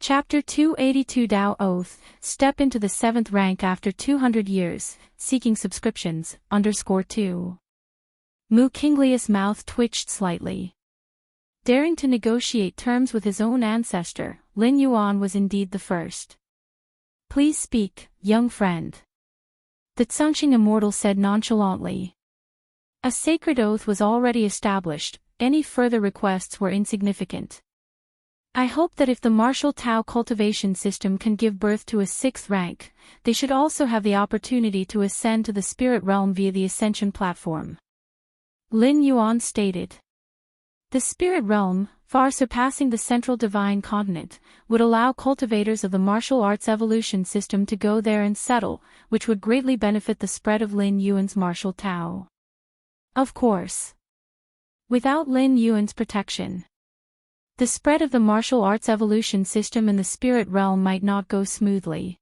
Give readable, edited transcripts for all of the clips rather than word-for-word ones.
Chapter 282 Tao Oath, Step into the 7th rank after 200 years, seeking subscriptions, _2. Mu Kinglius' mouth twitched slightly. Daring to negotiate terms with his own ancestor, Lin Yuan was indeed the first. Please speak, young friend. The Tsangqing Immortal said nonchalantly. A sacred oath was already established, any further requests were insignificant. I hope that if the martial Tao cultivation system can give birth to a 6th rank, they should also have the opportunity to ascend to the spirit realm via the ascension platform. Lin Yuan stated. The spirit realm, far surpassing the central divine continent, would allow cultivators of the martial arts evolution system to go there and settle, which would greatly benefit the spread of Lin Yuan's martial Tao. Of course. Without Lin Yuan's protection, the spread of the martial arts evolution system in the spirit realm might not go smoothly.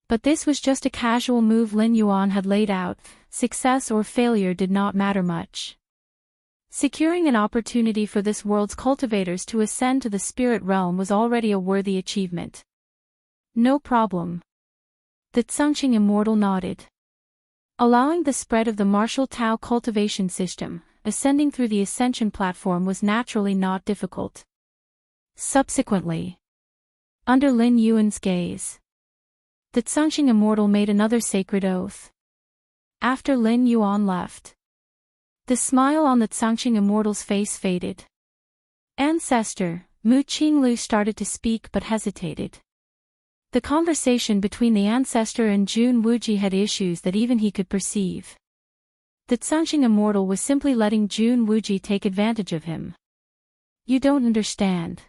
But this was just a casual move Lin Yuan had laid out, success or failure did not matter much. Securing an opportunity for this world's cultivators to ascend to the spirit realm was already a worthy achievement. No problem. The Tsangqing Immortal nodded. Allowing the spread of the martial Tao cultivation system, ascending through the ascension platform was naturally not difficult. Subsequently, under Lin Yuan's gaze, the Tsangqing Immortal made another sacred oath. After Lin Yuan left, the smile on the Tsangqing Immortal's face faded. Ancestor, Mu Qinglu started to speak but hesitated. The conversation between the ancestor and Jun Wuji had issues that even he could perceive. The Tsangqing Immortal was simply letting Jun Wuji take advantage of him. You don't understand.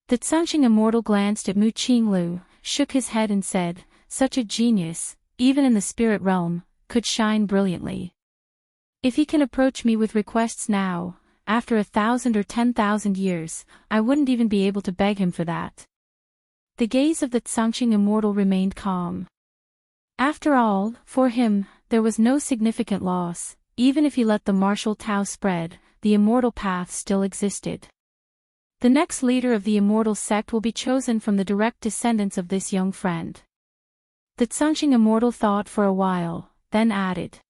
The Tsangqing Immortal glanced at Mu Qinglu, shook his head and said, such a genius, even in the spirit realm, could shine brilliantly. If he can approach me with requests now, after 1,000 or 10,000 years, I wouldn't even be able to beg him for that. The gaze of the Tsangqing Immortal remained calm. After all, for him, there was no significant loss, even if he let the martial Tao spread, the immortal path still existed. The next leader of the immortal sect will be chosen from the direct descendants of this young friend. The Tsangqing Immortal thought for a while, then added.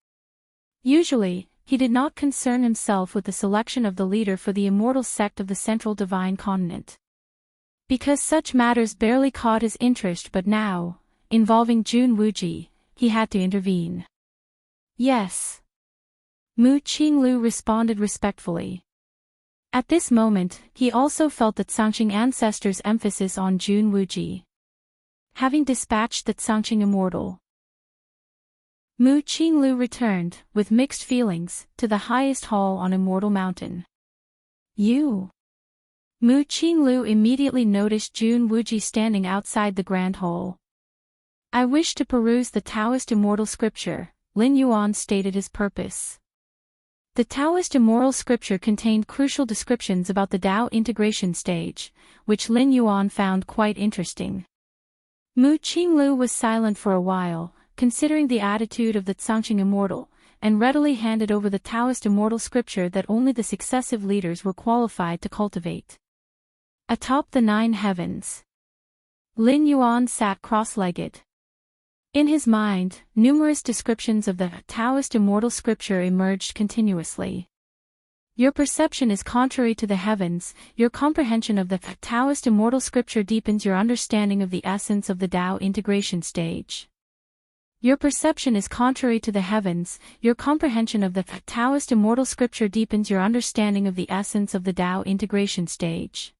Usually, he did not concern himself with the selection of the leader for the immortal sect of the central divine continent. Because such matters barely caught his interest, but now, involving Jun Wuji, he had to intervene. Yes. Mu Qinglu responded respectfully. At this moment, he also felt the Tsangqing ancestor's emphasis on Jun Wuji. Having dispatched the Tsangqing Immortal, Mu Qinglu returned, with mixed feelings, to the highest hall on Immortal Mountain. You. Mu Qinglu immediately noticed Jun Wuji standing outside the grand hall. I wish to peruse the Taoist immortal scripture, Lin Yuan stated his purpose. The Taoist immortal scripture contained crucial descriptions about the Tao integration stage, which Lin Yuan found quite interesting. Mu Qinglu was silent for a while, considering the attitude of the Tsangqing Immortal, and readily handed over the Taoist immortal scripture that only the successive leaders were qualified to cultivate. Atop the 9 heavens, Lin Yuan sat cross-legged. In his mind, numerous descriptions of the Taoist immortal scripture emerged continuously. Your perception is contrary to the heavens, your comprehension of the Taoist immortal scripture deepens your understanding of the essence of the Tao integration stage. Your perception is contrary to the heavens, your comprehension of the Taoist immortal scripture deepens your understanding of the essence of the Tao integration stage.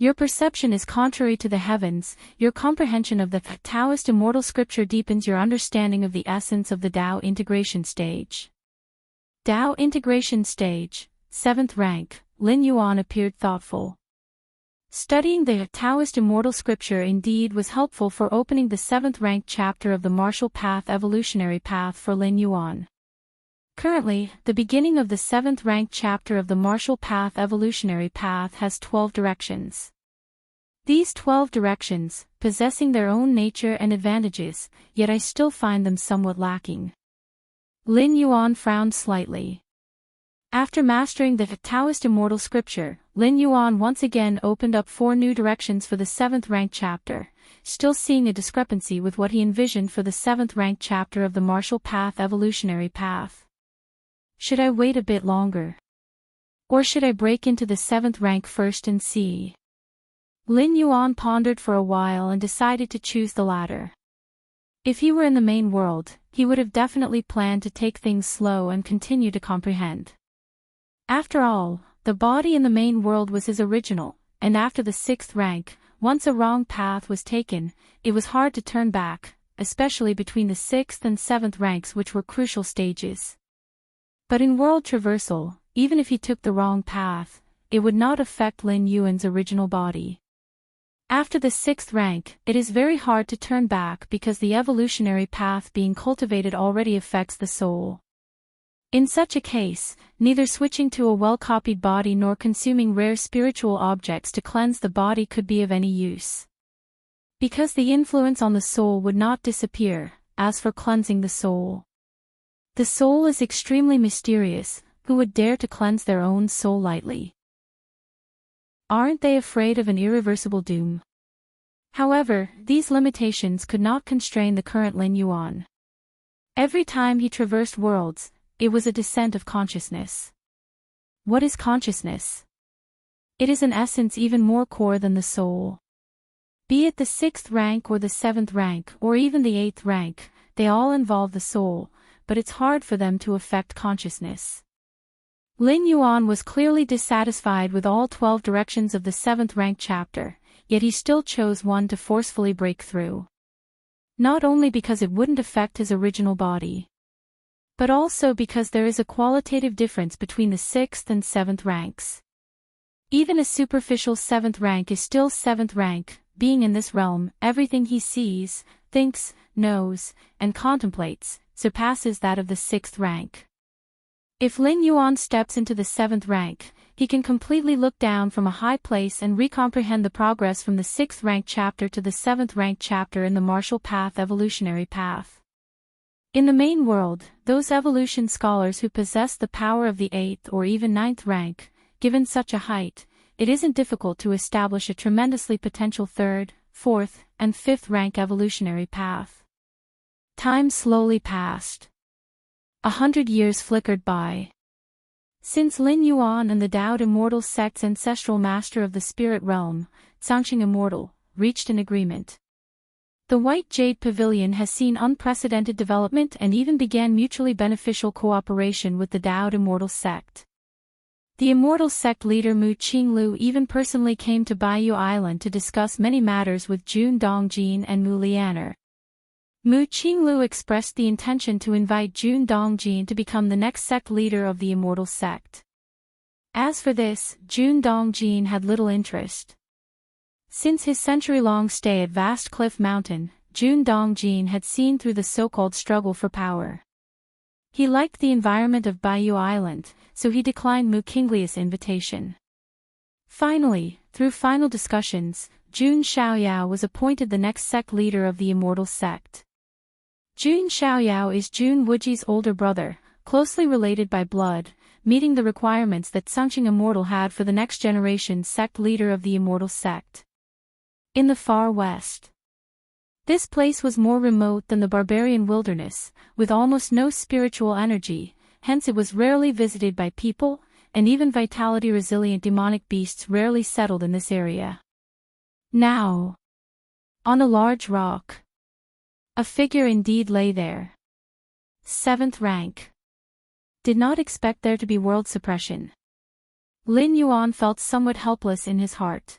Your perception is contrary to the heavens, your comprehension of the Taoist immortal scripture deepens your understanding of the essence of the Tao integration stage. Tao integration stage, 7th rank, Lin Yuan appeared thoughtful. Studying the Taoist immortal scripture indeed was helpful for opening the 7th rank chapter of the martial path evolutionary path for Lin Yuan. Currently, the beginning of the 7th rank chapter of the martial path evolutionary path has 12 directions. These 12 directions, possessing their own nature and advantages, yet I still find them somewhat lacking. Lin Yuan frowned slightly. After mastering the Taoist Immortal scripture, Lin Yuan once again opened up 4 new directions for the 7th rank chapter, still seeing a discrepancy with what he envisioned for the 7th rank chapter of the martial path evolutionary path. Should I wait a bit longer? Or should I break into the 7th rank first and see? Lin Yuan pondered for a while and decided to choose the latter. If he were in the main world, he would have definitely planned to take things slow and continue to comprehend. After all, the body in the main world was his original, and after the 6th rank, once a wrong path was taken, it was hard to turn back, especially between the 6th and 7th ranks, which were crucial stages. But in world traversal, even if he took the wrong path, it would not affect Lin Yuan's original body. After the 6th rank, it is very hard to turn back because the evolutionary path being cultivated already affects the soul. In such a case, neither switching to a well-copied body nor consuming rare spiritual objects to cleanse the body could be of any use. Because the influence on the soul would not disappear. As for cleansing the soul is extremely mysterious. Who would dare to cleanse their own soul lightly? Aren't they afraid of an irreversible doom? However, these limitations could not constrain the current Lin Yuan. Every time he traversed worlds, it was a descent of consciousness. What is consciousness? It is an essence even more core than the soul. Be it the 6th rank or the 7th rank or even the 8th rank, they all involve the soul, but it's hard for them to affect consciousness. Lin Yuan was clearly dissatisfied with all 12 directions of the 7th rank chapter, yet he still chose one to forcefully break through. Not only because it wouldn't affect his original body, but also because there is a qualitative difference between the 6th and 7th ranks. Even a superficial 7th rank is still 7th rank, being in this realm, everything he sees, thinks, knows, and contemplates, surpasses that of the 6th rank. If Lin Yuan steps into the 7th rank, he can completely look down from a high place and recomprehend the progress from the 6th rank chapter to the 7th rank chapter in the martial path evolutionary path. In the main world, those evolution scholars who possess the power of the 8th or even 9th rank, given such a height, it isn't difficult to establish a tremendously potential 3rd, 4th, and 5th rank evolutionary path. Time slowly passed. 100 years flickered by. Since Lin Yuan and the Taoist Immortal sect's ancestral master of the spirit realm, Changqing Immortal, reached an agreement. The White Jade Pavilion has seen unprecedented development and even began mutually beneficial cooperation with the Taoist Immortal sect. The Immortal sect leader Mu Qinglu even personally came to Baiyu Island to discuss many matters with Jun Dongjin and Mu Lianer. Mu Qinglu expressed the intention to invite Jun Dongjin to become the next sect leader of the Immortal sect. As for this, Jun Dongjin had little interest. Since his century-long stay at Vast Cliff Mountain, Jun Dongjin had seen through the so-called struggle for power. He liked the environment of Baiyu Island, so he declined Mu Qingli's invitation. Finally, through final discussions, Jun Xiaoyao was appointed the next sect leader of the Immortal sect. Jun Xiaoyao is Jun Wuji's older brother, closely related by blood, meeting the requirements that Changqing Immortal had for the next generation sect leader of the Immortal sect. In the far west, this place was more remote than the barbarian wilderness, with almost no spiritual energy, hence it was rarely visited by people, and even vitality-resilient demonic beasts rarely settled in this area. Now, on a large rock, a figure indeed lay there. 7th rank. Did not expect there to be world suppression. Lin Yuan felt somewhat helpless in his heart.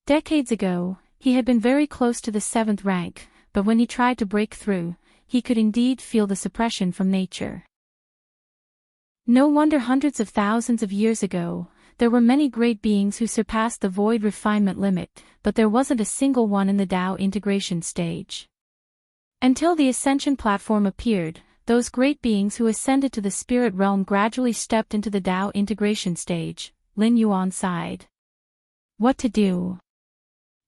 Decades ago, he had been very close to the 7th rank, but when he tried to break through, he could indeed feel the suppression from nature. No wonder hundreds of thousands of years ago, there were many great beings who surpassed the void refinement limit, but there wasn't a single one in the Tao integration stage. Until the ascension platform appeared, those great beings who ascended to the spirit realm gradually stepped into the Tao integration stage. Lin Yuan sighed. What to do?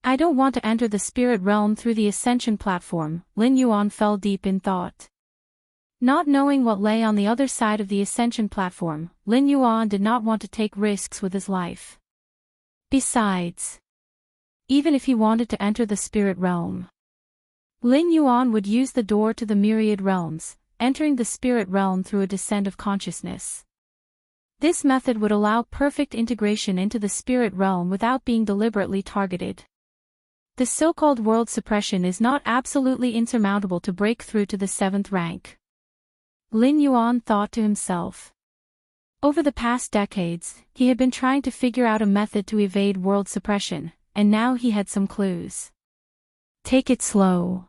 I don't want to enter the spirit realm through the ascension platform. Lin Yuan fell deep in thought. Not knowing what lay on the other side of the ascension platform, Lin Yuan did not want to take risks with his life. Besides, even if he wanted to enter the spirit realm, Lin Yuan would use the door to the myriad realms, entering the spirit realm through a descent of consciousness. This method would allow perfect integration into the spirit realm without being deliberately targeted. The so-called world suppression is not absolutely insurmountable to break through to the 7th rank. Lin Yuan thought to himself. Over the past decades, he had been trying to figure out a method to evade world suppression, and now he had some clues. Take it slow.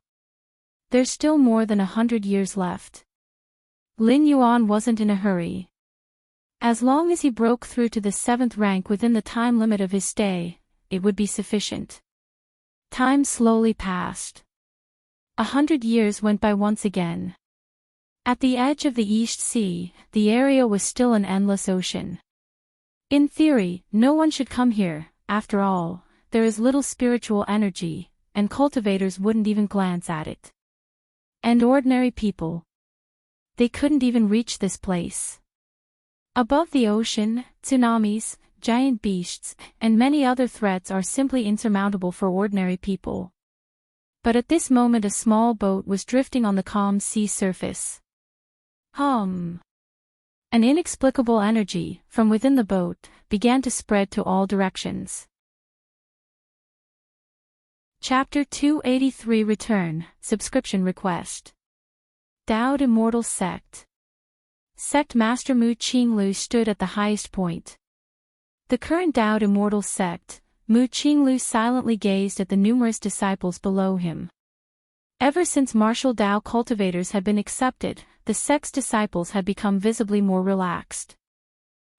There's still more than 100 years left. Lin Yuan wasn't in a hurry. As long as he broke through to the 7th rank within the time limit of his stay, it would be sufficient. Time slowly passed. 100 years went by once again. At the edge of the East Sea, the area was still an endless ocean. In theory, no one should come here. After all, there is little spiritual energy, and cultivators wouldn't even glance at it. And ordinary people, they couldn't even reach this place. Above the ocean, tsunamis, giant beasts, and many other threats are simply insurmountable for ordinary people. But at this moment a small boat was drifting on the calm sea surface. An inexplicable energy, from within the boat, began to spread to all directions. Chapter 283 Return, Subscription Request. Dowd Immortal Sect. Sect Master Mu Qinglu stood at the highest point. The current Dowd Immortal Sect, Mu Qinglu silently gazed at the numerous disciples below him. Ever since martial Tao cultivators had been accepted, the sect's disciples had become visibly more relaxed.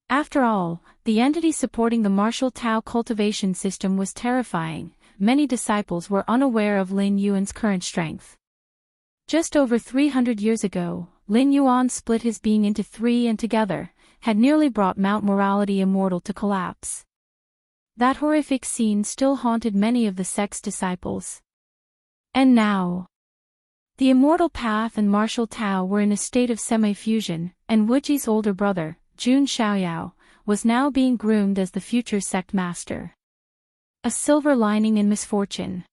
After all, the entity supporting the martial Tao cultivation system was terrifying. Many disciples were unaware of Lin Yuan's current strength. Just over 300 years ago, Lin Yuan split his being into 3 and together, had nearly brought Mount Morality Immortal to collapse. That horrific scene still haunted many of the sect's disciples. And now, the Immortal Path and Martial Tao were in a state of semi-fusion, and Wuxia's older brother, Jun Xiaoyao, was now being groomed as the future sect master. A silver lining in misfortune.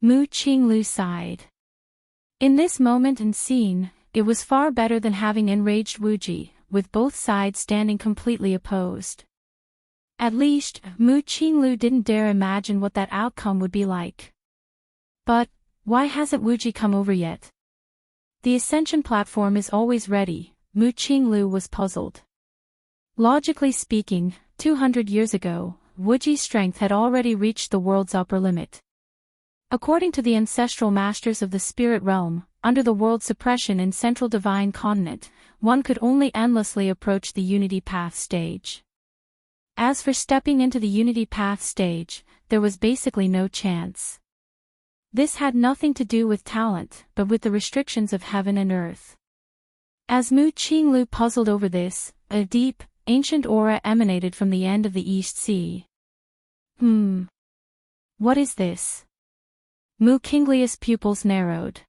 Mu Qinglu sighed. In this moment and scene, it was far better than having enraged Wuxia, with both sides standing completely opposed. At least, Mu Qinglu didn't dare imagine what that outcome would be like. But, why hasn't Wuxia come over yet? The ascension platform is always ready, Mu Qinglu was puzzled. Logically speaking, 200 years ago, Wuxia's strength had already reached the world's upper limit. According to the ancestral masters of the spirit realm, under the world suppression in Central Divine Continent, one could only endlessly approach the Unity Path stage. As for stepping into the Unity Path stage, there was basically no chance. This had nothing to do with talent, but with the restrictions of heaven and earth. As Mu Qinglu puzzled over this, a deep, ancient aura emanated from the end of the East Sea. What is this? Mu Qinglius' pupils narrowed.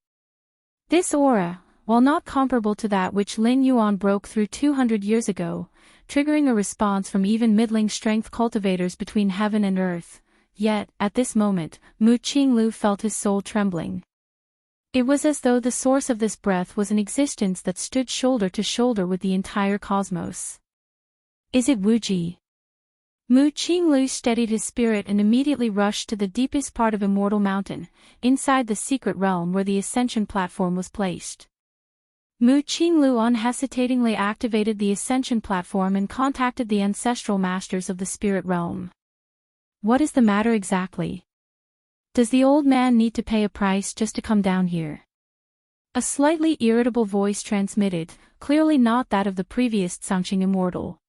This aura, while not comparable to that which Lin Yuan broke through 200 years ago, triggering a response from even middling strength cultivators between heaven and earth, yet, at this moment, Mu Qinglu felt his soul trembling. It was as though the source of this breath was an existence that stood shoulder to shoulder with the entire cosmos. Is it Wuxia? Mu Qinglu steadied his spirit and immediately rushed to the deepest part of Immortal Mountain, inside the secret realm where the ascension platform was placed. Mu Qinglu unhesitatingly activated the ascension platform and contacted the ancestral masters of the spirit realm. What is the matter exactly? Does the old man need to pay a price just to come down here? A slightly irritable voice transmitted, clearly not that of the previous Sangqing Immortal.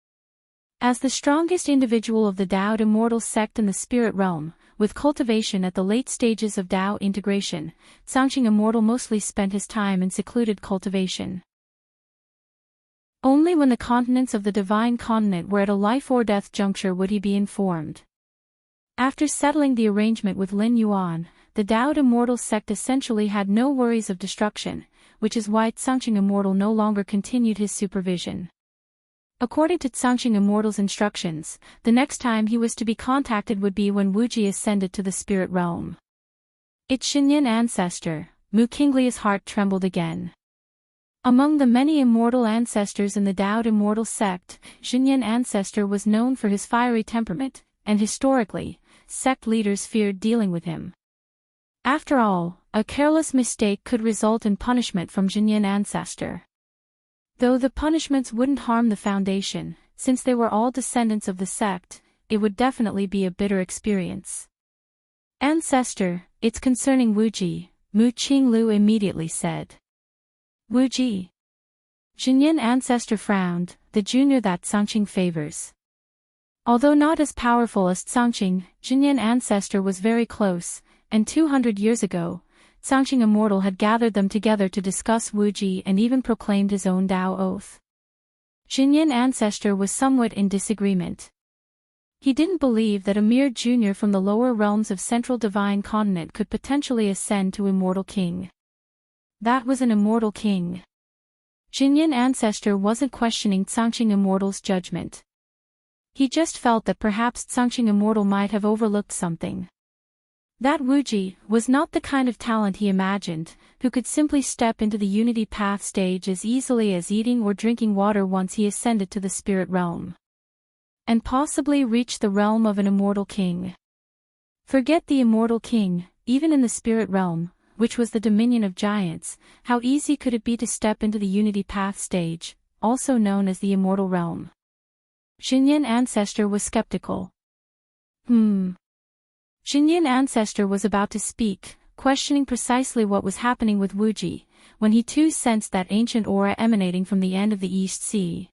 As the strongest individual of the Dowd Immortal sect in the spirit realm, with cultivation at the late stages of Dao integration, Sangqing Immortal mostly spent his time in secluded cultivation. Only when the continents of the divine continent were at a life-or-death juncture would he be informed. After settling the arrangement with Lin Yuan, the Dao Immortal sect essentially had no worries of destruction, which is why Changqing Immortal no longer continued his supervision. According to Changqing Immortal's instructions, the next time he was to be contacted would be when Wuxia ascended to the spirit realm. Its Xinyan ancestor, Mu Qingli's heart trembled again. Among the many immortal ancestors in the Dao Immortal sect, Xinyan ancestor was known for his fiery temperament, and historically, sect leaders feared dealing with him. After all, a careless mistake could result in punishment from Xinyan ancestor. Though the punishments wouldn't harm the foundation, since they were all descendants of the sect, it would definitely be a bitter experience. Ancestor, it's concerning Wuji, Mu Qinglu immediately said. Wuji. Xinyan ancestor frowned, the junior that Changqing favors. Although not as powerful as Changqing, Xinyan ancestor was very close, and 200 years ago, Changqing Immortal had gathered them together to discuss Wuji and even proclaimed his own Dao oath. Xinyan ancestor was somewhat in disagreement. He didn't believe that a mere junior from the lower realms of Central Divine Continent could potentially ascend to Immortal King. That was an Immortal King. Xinyan ancestor wasn't questioning Changqing Immortal's judgment. He just felt that perhaps Changqing Immortal might have overlooked something. That Wuji was not the kind of talent he imagined, who could simply step into the Unity Path stage as easily as eating or drinking water once he ascended to the spirit realm. And possibly reach the realm of an Immortal King. Forget the Immortal King, even in the spirit realm, which was the dominion of giants, how easy could it be to step into the Unity Path stage, also known as the Immortal Realm? Xinyan ancestor was skeptical. Xinyan ancestor was about to speak, questioning precisely what was happening with Wuji, when he too sensed that ancient aura emanating from the end of the East Sea.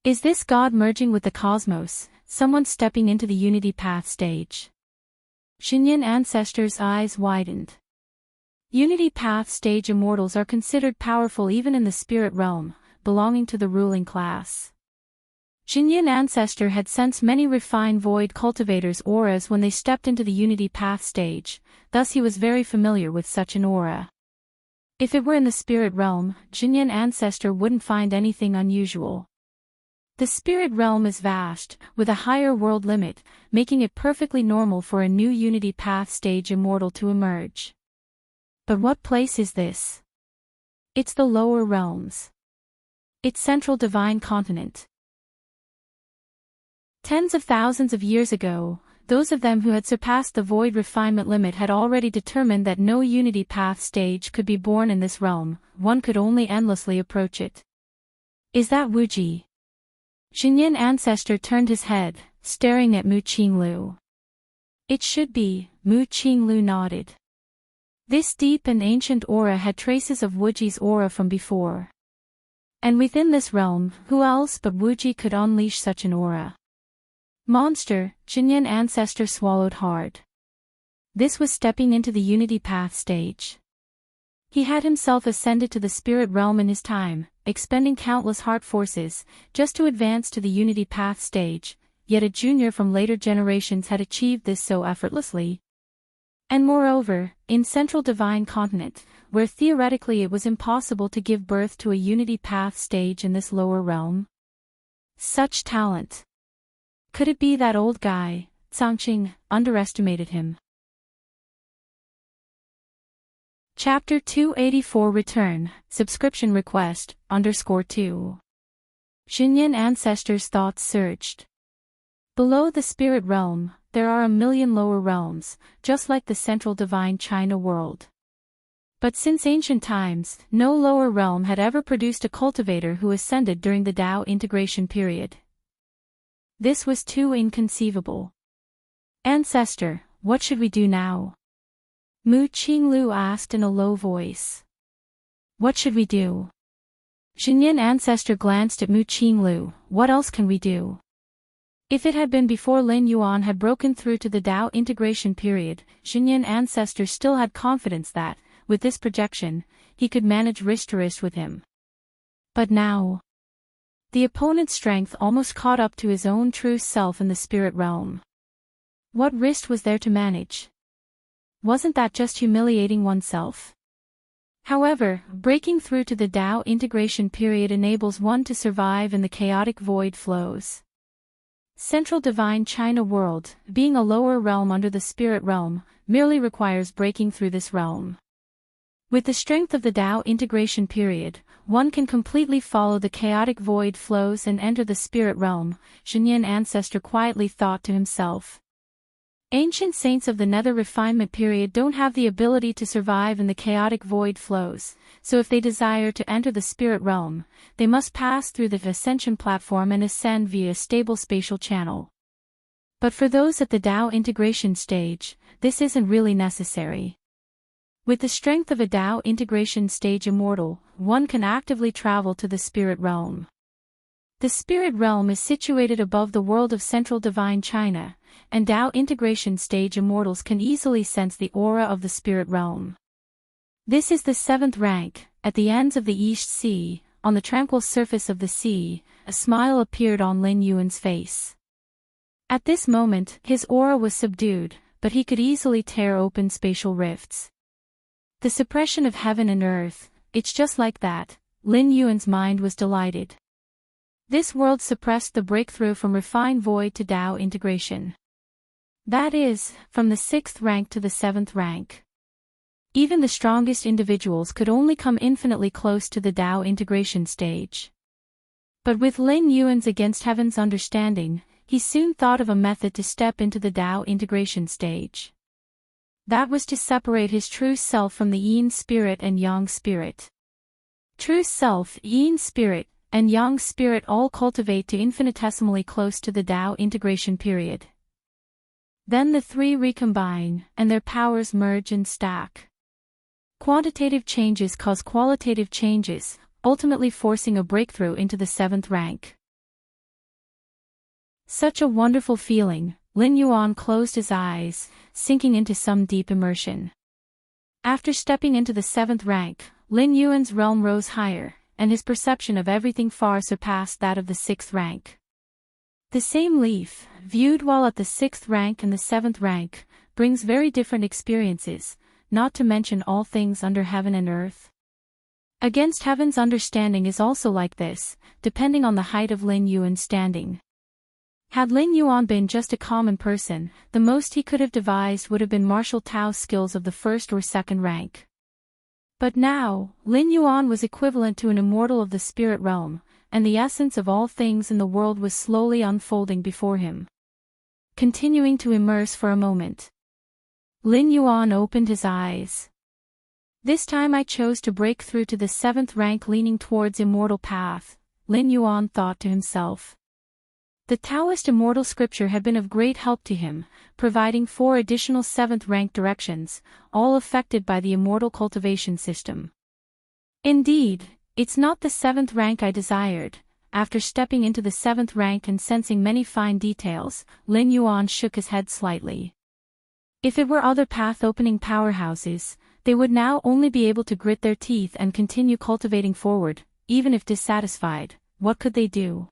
Is this God merging with the cosmos, someone stepping into the Unity Path stage? Xinyan ancestor's eyes widened. Unity Path stage immortals are considered powerful even in the spirit realm, belonging to the ruling class. Xinyan ancestor had sensed many refined void cultivators' auras when they stepped into the Unity Path stage, thus he was very familiar with such an aura. If it were in the spirit realm, Xinyan ancestor wouldn't find anything unusual. The spirit realm is vast, with a higher world limit, making it perfectly normal for a new Unity Path stage immortal to emerge. But what place is this? It's the lower realms. It's Central Divine Continent. Tens of thousands of years ago, those of them who had surpassed the void refinement limit had already determined that no Unity Path stage could be born in this realm, one could only endlessly approach it. Is that Wuji? Xinyan ancestor turned his head, staring at Mu Qinglu. It should be, Mu Qinglu nodded. This deep and ancient aura had traces of Wuji's aura from before. And within this realm, who else but Wuji could unleash such an aura? Monster, Xinyan ancestor swallowed hard. This was stepping into the Unity Path stage. He had himself ascended to the spirit realm in his time, expending countless heart forces, just to advance to the Unity Path stage, yet a junior from later generations had achieved this so effortlessly. And moreover, in Central Divine Continent, where theoretically it was impossible to give birth to a Unity Path stage in this lower realm. Such talent. Could it be that old guy, Changqing, underestimated him? Chapter 284 Return, Subscription Request, _2. Xinyan ancestors' thoughts surged. Below the spirit realm, there are a million lower realms, just like the Central Divine China world. But since ancient times, no lower realm had ever produced a cultivator who ascended during the Dao integration period. This was too inconceivable. Ancestor, what should we do now? Mu Qinglu asked in a low voice. What should we do? Xinyan ancestor glanced at Mu Qinglu. What else can we do? If it had been before Lin Yuan had broken through to the Dao integration period, Xinyan ancestor still had confidence that, with this projection, he could manage wrist to wrist with him. But now, the opponent's strength almost caught up to his own true self in the spirit realm. What wrist was there to manage? Wasn't that just humiliating oneself? However, breaking through to the Tao integration period enables one to survive in the chaotic void flows. Central Divine China World, being a lower realm under the spirit realm, merely requires breaking through this realm. With the strength of the Tao integration period, one can completely follow the chaotic void flows and enter the spirit realm, Zhenyan ancestor quietly thought to himself. Ancient saints of the nether refinement period don't have the ability to survive in the chaotic void flows, so if they desire to enter the spirit realm, they must pass through the ascension platform and ascend via a stable spatial channel. But for those at the Tao integration stage, this isn't really necessary. With the strength of a Tao integration stage immortal, one can actively travel to the spirit realm. The spirit realm is situated above the world of Central Divine China, and Tao integration stage immortals can easily sense the aura of the spirit realm. This is the 7th rank. At the ends of the East Sea, on the tranquil surface of the sea, a smile appeared on Lin Yuan's face. At this moment, his aura was subdued, but he could easily tear open spatial rifts. The suppression of heaven and earth, it's just like that. Lin Yuan's mind was delighted. This world suppressed the breakthrough from refined void to Tao integration. That is, from the 6th rank to the 7th rank. Even the strongest individuals could only come infinitely close to the Tao integration stage. But with Lin Yuan's against heaven's understanding, he soon thought of a method to step into the Tao integration stage. That was to separate his true self from the yin spirit and yang spirit. True self, yin spirit, and yang spirit all cultivate to infinitesimally close to the Tao integration period. Then the three recombine, and their powers merge and stack. Quantitative changes cause qualitative changes, ultimately forcing a breakthrough into the 7th rank. Such a wonderful feeling. Lin Yuan closed his eyes, sinking into some deep immersion. After stepping into the 7th rank, Lin Yuan's realm rose higher, and his perception of everything far surpassed that of the 6th rank. The same leaf, viewed while at the 6th rank and the 7th rank, brings very different experiences, not to mention all things under heaven and earth. Against heaven's understanding is also like this, depending on the height of Lin Yuan's standing. Had Lin Yuan been just a common person, the most he could have devised would have been martial Tao skills of the 1st or 2nd rank. But now, Lin Yuan was equivalent to an immortal of the spirit realm, and the essence of all things in the world was slowly unfolding before him. Continuing to immerse for a moment, Lin Yuan opened his eyes. This time I chose to break through to the 7th rank leaning towards immortal path, Lin Yuan thought to himself. The Taoist immortal scripture had been of great help to him, providing 4 additional 7th rank directions, all affected by the immortal cultivation system. Indeed, it's not the 7th rank I desired. After stepping into the 7th rank and sensing many fine details, Lin Yuan shook his head slightly. If it were other path-opening powerhouses, they would now only be able to grit their teeth and continue cultivating forward, even if dissatisfied. What could they do?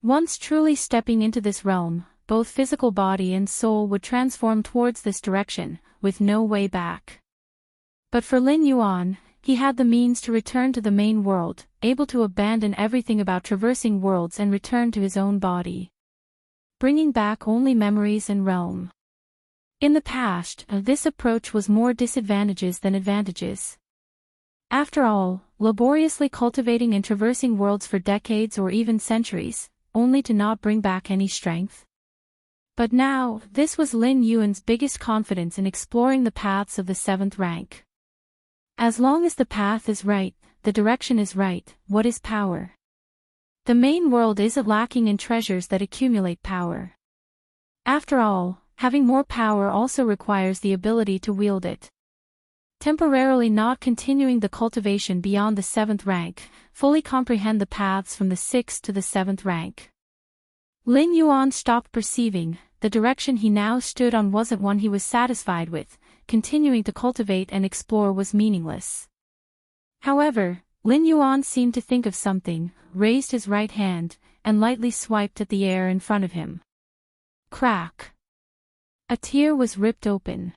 Once truly stepping into this realm, both physical body and soul would transform towards this direction, with no way back. But for Lin Yuan, he had the means to return to the main world, able to abandon everything about traversing worlds and return to his own body, bringing back only memories and realm. In the past, this approach was more disadvantages than advantages. After all, laboriously cultivating and traversing worlds for decades or even centuries, only to not bring back any strength. But now, this was Lin Yuan's biggest confidence in exploring the paths of the 7th rank. As long as the path is right, the direction is right, what is power? The main world isn't lacking in treasures that accumulate power. After all, having more power also requires the ability to wield it. Temporarily not continuing the cultivation beyond the 7th rank, fully comprehend the paths from the 6th to the 7th rank. Lin Yuan stopped perceiving, the direction he now stood on wasn't one he was satisfied with, continuing to cultivate and explore was meaningless. However, Lin Yuan seemed to think of something, raised his right hand, and lightly swiped at the air in front of him. Crack! A tear was ripped open.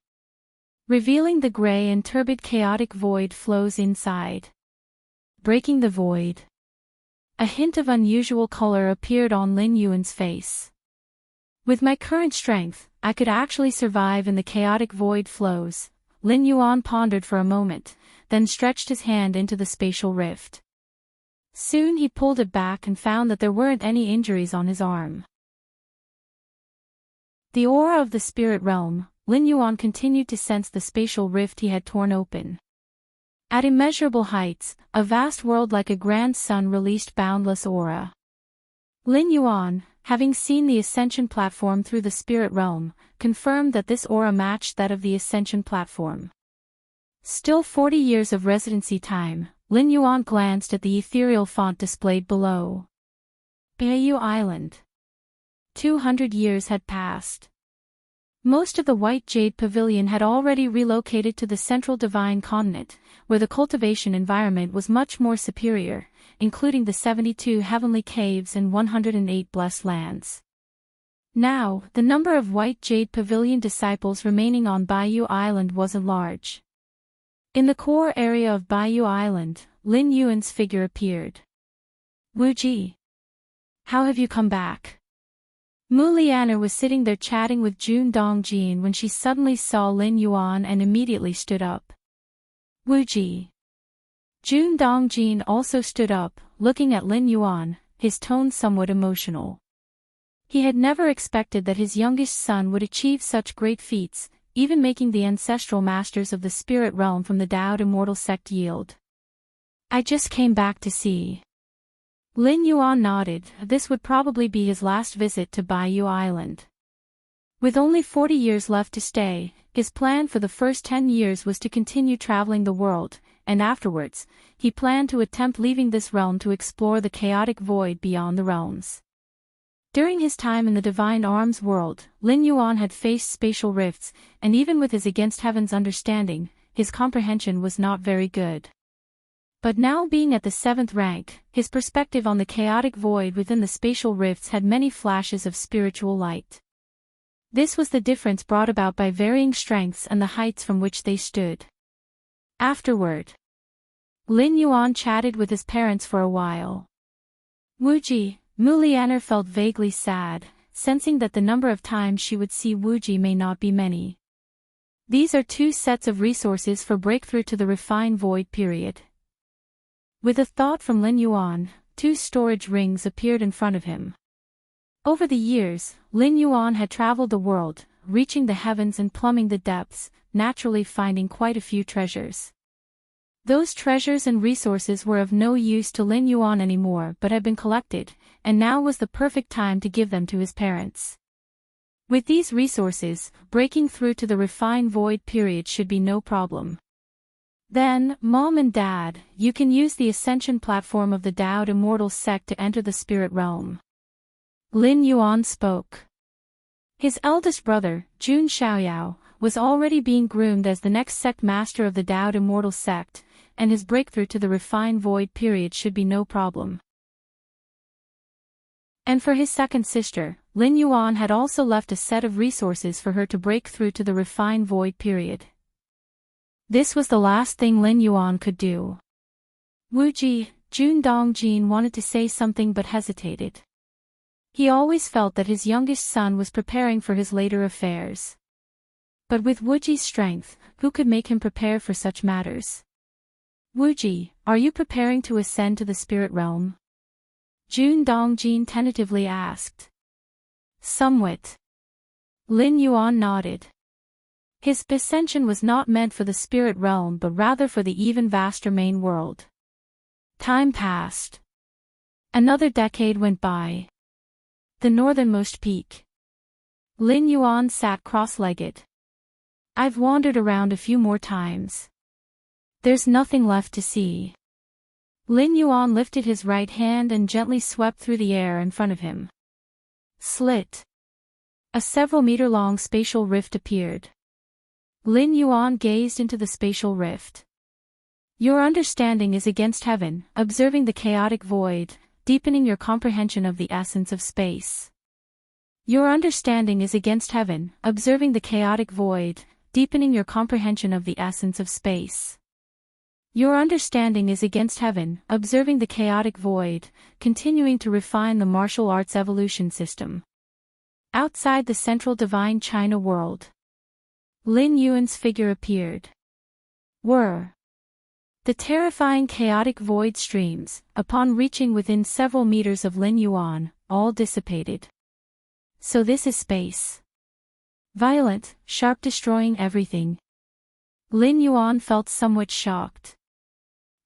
revealing the gray and turbid chaotic void flows inside. Breaking the void. A hint of unusual color appeared on Lin Yuan's face. With my current strength, I could actually survive in the chaotic void flows. Lin Yuan pondered for a moment, then stretched his hand into the spatial rift. Soon he pulled it back and found that there weren't any injuries on his arm. The aura of the spirit realm. Lin Yuan continued to sense the spatial rift he had torn open. At immeasurable heights, a vast world like a grand sun released boundless aura. Lin Yuan, having seen the ascension platform through the spirit realm, confirmed that this aura matched that of the ascension platform. Still 40 years of residency time, Lin Yuan glanced at the ethereal font displayed below. Baiyu Island. 200 years had passed. Most of the White Jade Pavilion had already relocated to the central divine continent, where the cultivation environment was much more superior, including the 72 heavenly caves and 108 blessed lands. Now, the number of White Jade Pavilion disciples remaining on Baiyu Island wasn't large. In the core area of Baiyu Island, Lin Yuan's figure appeared. Wuji. How have you come back? Mu Lianer was sitting there chatting with Jun Dongjin when she suddenly saw Lin Yuan and immediately stood up. Wuji. Jun Dongjin also stood up, looking at Lin Yuan, his tone somewhat emotional. He had never expected that his youngest son would achieve such great feats, even making the ancestral masters of the spirit realm from the Dao Immortal sect yield. I just came back to see. Lin Yuan nodded. This would probably be his last visit to Baiyu Island. With only 40 years left to stay, his plan for the first 10 years was to continue traveling the world, and afterwards, he planned to attempt leaving this realm to explore the chaotic void beyond the realms. During his time in the Divine Arms world, Lin Yuan had faced spatial rifts, and even with his against heaven's understanding, his comprehension was not very good. But now being at the 7th rank, his perspective on the chaotic void within the spatial rifts had many flashes of spiritual light. This was the difference brought about by varying strengths and the heights from which they stood. Afterward, Lin Yuan chatted with his parents for a while. Wuji. Mu Lianer felt vaguely sad, sensing that the number of times she would see Wuji may not be many. These are 2 sets of resources for breakthrough to the refined void period. With a thought from Lin Yuan, 2 storage rings appeared in front of him. Over the years, Lin Yuan had traveled the world, reaching the heavens and plumbing the depths, naturally finding quite a few treasures. Those treasures and resources were of no use to Lin Yuan anymore but had been collected, and now was the perfect time to give them to his parents. With these resources, breaking through to the refined void period should be no problem. Then, Mom and Dad, you can use the ascension platform of the Dao Immortal sect to enter the spirit realm. Lin Yuan spoke. His eldest brother, Jun Xiaoyao, was already being groomed as the next sect master of the Dao Immortal sect, and his breakthrough to the refined void period should be no problem. And for his second sister, Lin Yuan had also left a set of resources for her to break through to the refined void period. This was the last thing Lin Yuan could do. Wuji. Jun Dongjin wanted to say something but hesitated. He always felt that his youngest son was preparing for his later affairs. But with Wuji's strength, who could make him prepare for such matters? Wuji, are you preparing to ascend to the spirit realm? Jun Dongjin tentatively asked. Somewhat. Lin Yuan nodded. His ascension was not meant for the spirit realm but rather for the even vaster main world. Time passed. Another decade went by. The northernmost peak. Lin Yuan sat cross-legged. I've wandered around a few more times. There's nothing left to see. Lin Yuan lifted his right hand and gently swept through the air in front of him. Slit. A several-meter-long spatial rift appeared. Lin Yuan gazed into the spatial rift. Your understanding is against heaven, observing the chaotic void, deepening your comprehension of the essence of space. Your understanding is against heaven, observing the chaotic void, deepening your comprehension of the essence of space. Your understanding is against heaven, observing the chaotic void, continuing to refine the martial arts evolution system. Outside the central divine China world, Lin Yuan's figure appeared. The terrifying chaotic void streams, upon reaching within several meters of Lin Yuan, all dissipated. So this is space. Violent, sharp, destroying everything. Lin Yuan felt somewhat shocked.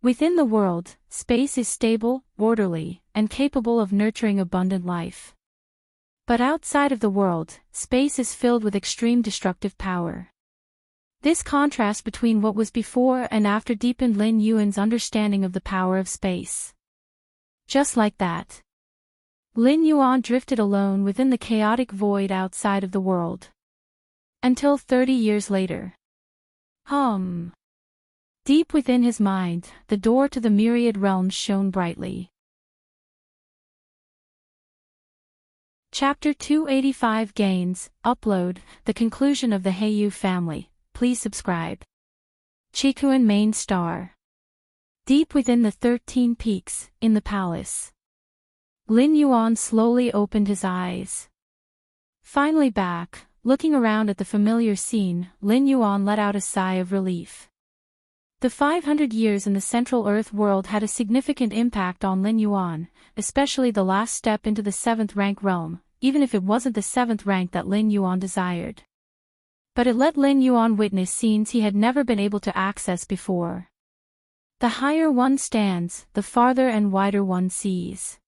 Within the world, space is stable, orderly, and capable of nurturing abundant life. But outside of the world, space is filled with extreme destructive power. This contrast between what was before and after deepened Lin Yuan's understanding of the power of space. Just like that, Lin Yuan drifted alone within the chaotic void outside of the world. Until 30 years later. Deep within his mind, the door to the myriad realms shone brightly. Chapter 285 Gains, Upload, The Conclusion of the Heiyu Family. Please subscribe. Chikuan Main Star. Deep within the 13 peaks, in the palace, Lin Yuan slowly opened his eyes. Finally back, looking around at the familiar scene, Lin Yuan let out a sigh of relief. The 500 years in the Central Earth world had a significant impact on Lin Yuan, especially the last step into the 7th rank realm, even if it wasn't the 7th rank that Lin Yuan desired. But it let Lin Yuan witness scenes he had never been able to access before. The higher one stands, the farther and wider one sees.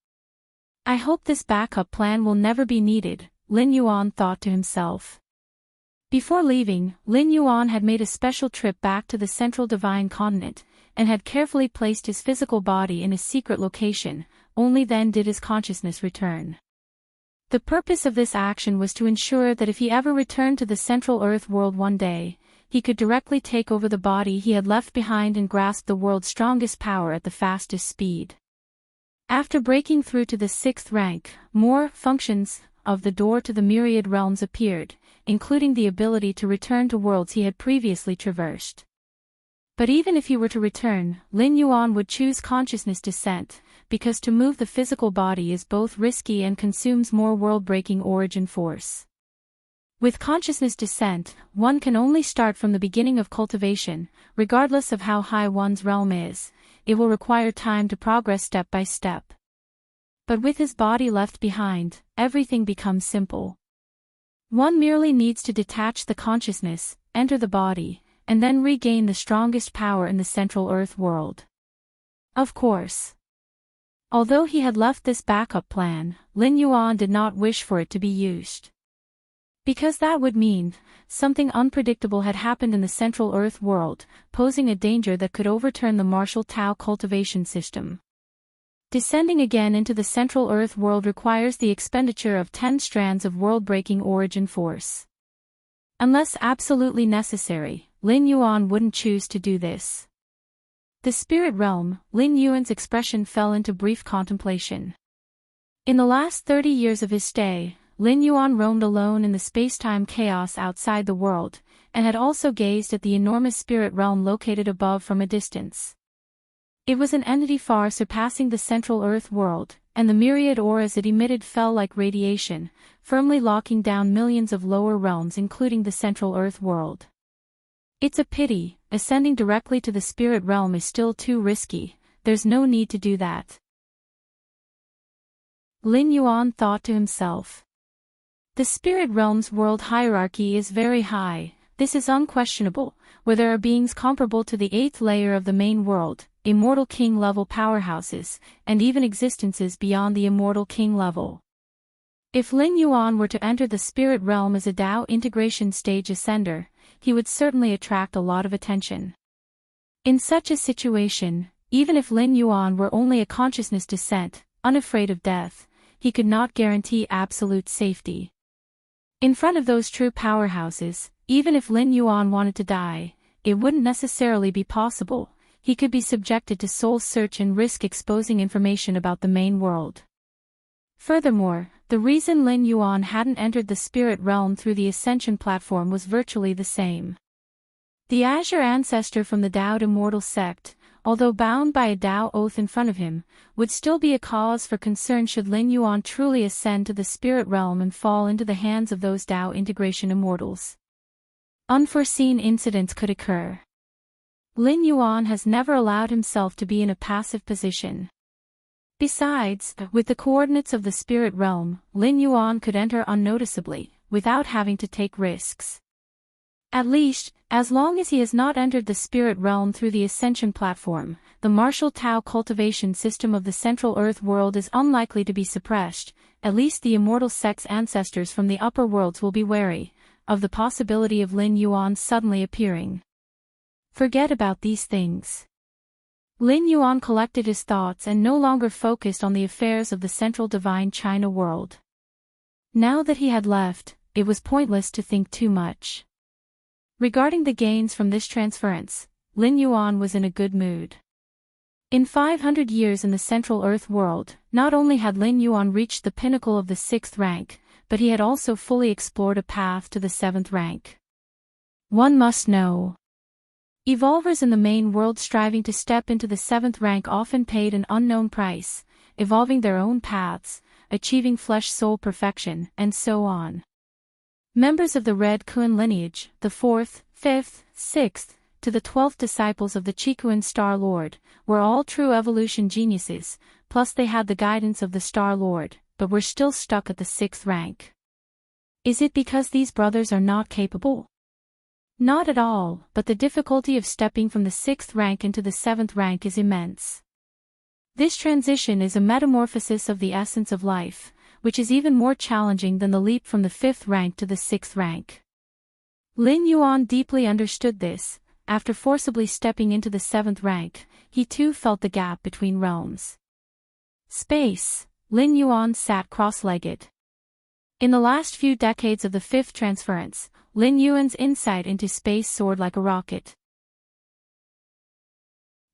I hope this backup plan will never be needed, Lin Yuan thought to himself. Before leaving, Lin Yuan had made a special trip back to the central divine continent, and had carefully placed his physical body in a secret location, only then did his consciousness return. The purpose of this action was to ensure that if he ever returned to the Central Earth world one day, he could directly take over the body he had left behind and grasp the world's strongest power at the fastest speed. After breaking through to the 6th rank, more functions of the door to the myriad realms appeared, including the ability to return to worlds he had previously traversed. But even if he were to return, Lin Yuan would choose consciousness descent, because to move the physical body is both risky and consumes more world-breaking origin force. With consciousness descent, one can only start from the beginning of cultivation, regardless of how high one's realm is. It will require time to progress step by step. But with his body left behind, everything becomes simple. One merely needs to detach the consciousness, enter the body, and then regain the strongest power in the Central Earth world. Of course. Although he had left this backup plan, Lin Yuan did not wish for it to be used. Because that would mean, something unpredictable had happened in the Central Earth world, posing a danger that could overturn the martial Tao cultivation system. Descending again into the Central Earth world requires the expenditure of 10 strands of world-breaking origin force. Unless absolutely necessary, Lin Yuan wouldn't choose to do this. The spirit realm, Lin Yuan's expression fell into brief contemplation. In the last 30 years of his stay, Lin Yuan roamed alone in the space-time chaos outside the world, and had also gazed at the enormous spirit realm located above from a distance. It was an entity far surpassing the Central Earth world, and the myriad auras it emitted fell like radiation, firmly locking down millions of lower realms including the Central Earth world. It's a pity, ascending directly to the spirit realm is still too risky, there's no need to do that. Lin Yuan thought to himself. The spirit realm's world hierarchy is very high, this is unquestionable, where there are beings comparable to the 8th layer of the main world, immortal king-level powerhouses, and even existences beyond the immortal king level. If Lin Yuan were to enter the spirit realm as a Dao integration stage ascender, he would certainly attract a lot of attention. In such a situation, even if Lin Yuan were only a consciousness descent, unafraid of death, he could not guarantee absolute safety. In front of those true powerhouses, even if Lin Yuan wanted to die, it wouldn't necessarily be possible. He could be subjected to soul search and risk exposing information about the main world. Furthermore, the reason Lin Yuan hadn't entered the spirit realm through the ascension platform was virtually the same. The Azure ancestor from the Dao Immortal sect, although bound by a Dao oath in front of him, would still be a cause for concern should Lin Yuan truly ascend to the spirit realm and fall into the hands of those Dao integration immortals. Unforeseen incidents could occur. Lin Yuan has never allowed himself to be in a passive position. Besides, with the coordinates of the spirit realm, Lin Yuan could enter unnoticeably, without having to take risks. At least, as long as he has not entered the spirit realm through the Ascension platform, the martial Tao cultivation system of the Central Earth world is unlikely to be suppressed. At least the Immortal sect's ancestors from the upper worlds will be wary of the possibility of Lin Yuan suddenly appearing. Forget about these things. Lin Yuan collected his thoughts and no longer focused on the affairs of the Central Divine China world. Now that he had left, it was pointless to think too much. Regarding the gains from this transference, Lin Yuan was in a good mood. In 500 years in the Central Earth world, not only had Lin Yuan reached the pinnacle of the 6th rank, but he had also fully explored a path to the 7th rank. One must know. Evolvers in the main world striving to step into the 7th rank often paid an unknown price, evolving their own paths, achieving flesh-soul perfection, and so on. Members of the Red Kuan lineage, the 4th, 5th, 6th, to the 12th disciples of the Chikuan Star Lord, were all true evolution geniuses, plus they had the guidance of the Star Lord, but were still stuck at the 6th rank. Is it because these brothers are not capable? Not at all, but the difficulty of stepping from the 6th rank into the 7th rank is immense. This transition is a metamorphosis of the essence of life, which is even more challenging than the leap from the 5th rank to the 6th rank. Lin Yuan deeply understood this. After forcibly stepping into the 7th rank, he too felt the gap between realms. Space. Lin Yuan sat cross-legged. In the last few decades of the 5th transference, Lin Yuan's insight into space soared like a rocket.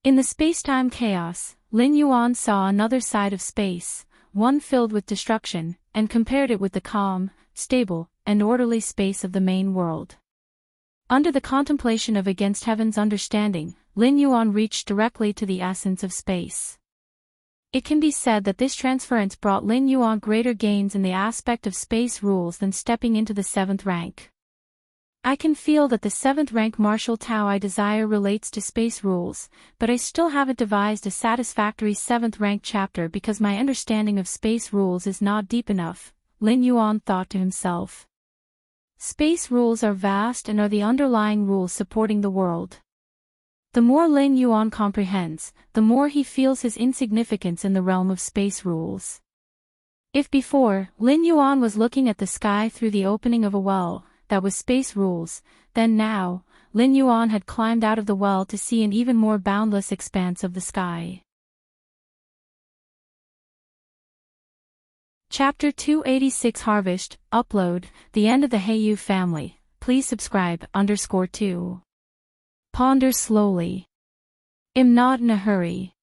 In the space-time chaos, Lin Yuan saw another side of space, one filled with destruction, and compared it with the calm, stable, and orderly space of the main world. Under the contemplation of Against Heaven's understanding, Lin Yuan reached directly to the essence of space. It can be said that this transference brought Lin Yuan greater gains in the aspect of space rules than stepping into the 7th rank. I can feel that the 7th rank martial Tao I desire relates to space rules, but I still haven't devised a satisfactory 7th rank chapter because my understanding of space rules is not deep enough, Lin Yuan thought to himself. Space rules are vast and are the underlying rules supporting the world. The more Lin Yuan comprehends, the more he feels his insignificance in the realm of space rules. If before, Lin Yuan was looking at the sky through the opening of a well, that was space rules, then now, Lin Yuan had climbed out of the well to see an even more boundless expanse of the sky. Chapter 286 Harvest, Upload, The End of the Heiyu Family, Please subscribe, _2. Ponder slowly. Am not in a hurry.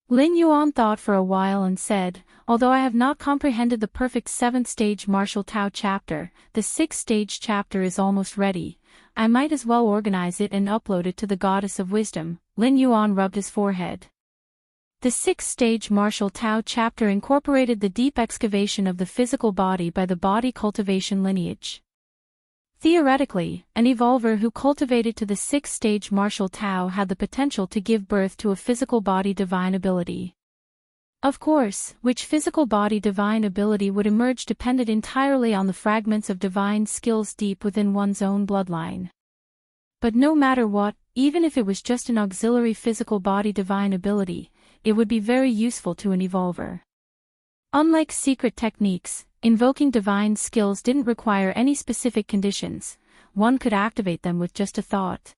Lin Yuan thought for a while and said, although I have not comprehended the perfect 7th stage martial Tao chapter, the 6th stage chapter is almost ready. I might as well organize it and upload it to the Goddess of Wisdom. Lin Yuan rubbed his forehead. The 6th stage martial Tao chapter incorporated the deep excavation of the physical body by the body cultivation lineage. Theoretically, an evolver who cultivated to the 6th stage martial Tao had the potential to give birth to a physical body divine ability. Of course, which physical body divine ability would emerge depended entirely on the fragments of divine skills deep within one's own bloodline. But no matter what, even if it was just an auxiliary physical body divine ability, it would be very useful to an evolver. Unlike secret techniques, invoking divine skills didn't require any specific conditions. One could activate them with just a thought.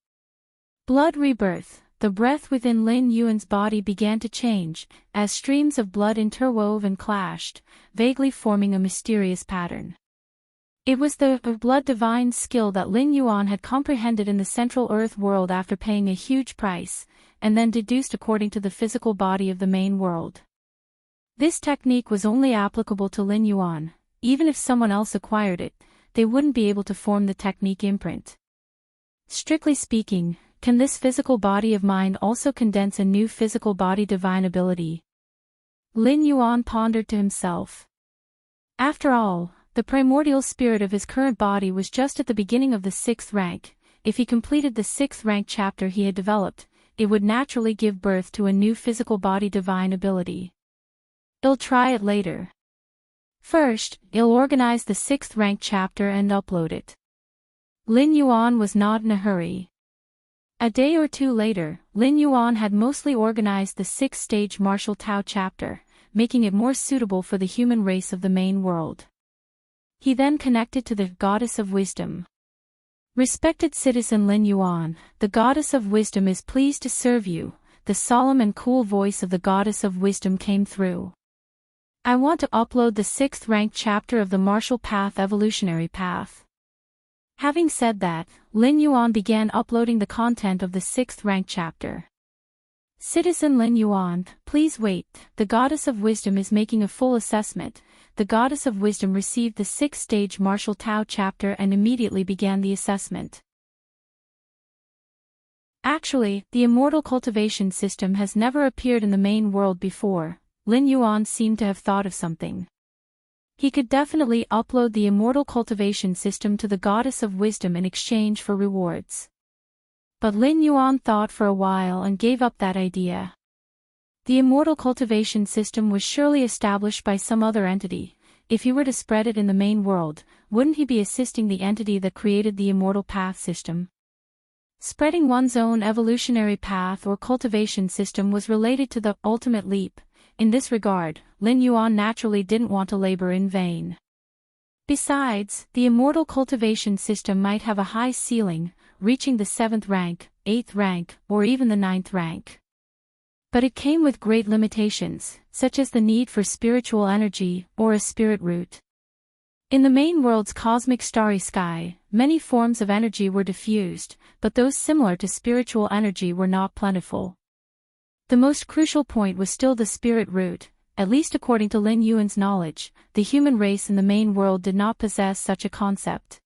Blood rebirth. The breath within Lin Yuan's body began to change, as streams of blood interwove and clashed, vaguely forming a mysterious pattern. It was the blood divine skill that Lin Yuan had comprehended in the Central Earth world after paying a huge price, and then deduced according to the physical body of the main world. This technique was only applicable to Lin Yuan. Even if someone else acquired it, they wouldn't be able to form the technique imprint. Strictly speaking, can this physical body of mine also condense a new physical body divine ability? Lin Yuan pondered to himself. After all, the primordial spirit of his current body was just at the beginning of the 6th rank. If he completed the 6th rank chapter he had developed, it would naturally give birth to a new physical body divine ability. I'll try it later. First, I'll organize the 6th rank chapter and upload it. Lin Yuan was not in a hurry. A day or two later, Lin Yuan had mostly organized the 6th stage martial Tao chapter, making it more suitable for the human race of the main world. He then connected to the Goddess of Wisdom. Respected citizen Lin Yuan, the Goddess of Wisdom is pleased to serve you. The solemn and cool voice of the Goddess of Wisdom came through. I want to upload the 6th rank chapter of the Martial Path Evolutionary Path. Having said that, Lin Yuan began uploading the content of the 6th rank chapter. Citizen Lin Yuan, please wait, the Goddess of Wisdom is making a full assessment. The Goddess of Wisdom received the 6th stage Martial Tao chapter and immediately began the assessment. Actually, the Immortal Cultivation system has never appeared in the main world before. Lin Yuan seemed to have thought of something. He could definitely upload the Immortal Cultivation system to the Goddess of Wisdom in exchange for rewards. But Lin Yuan thought for a while and gave up that idea. The Immortal Cultivation system was surely established by some other entity. If he were to spread it in the main world, wouldn't he be assisting the entity that created the Immortal Path system? Spreading one's own evolutionary path or cultivation system was related to the ultimate leap. In this regard, Lin Yuan naturally didn't want to labor in vain. Besides, the Immortal Cultivation system might have a high ceiling, reaching the 7th rank, 8th rank, or even the 9th rank. But it came with great limitations, such as the need for spiritual energy or a spirit root. In the main world's cosmic starry sky, many forms of energy were diffused, but those similar to spiritual energy were not plentiful. The most crucial point was still the spirit root. At least according to Lin Yuan's knowledge, the human race in the main world did not possess such a concept.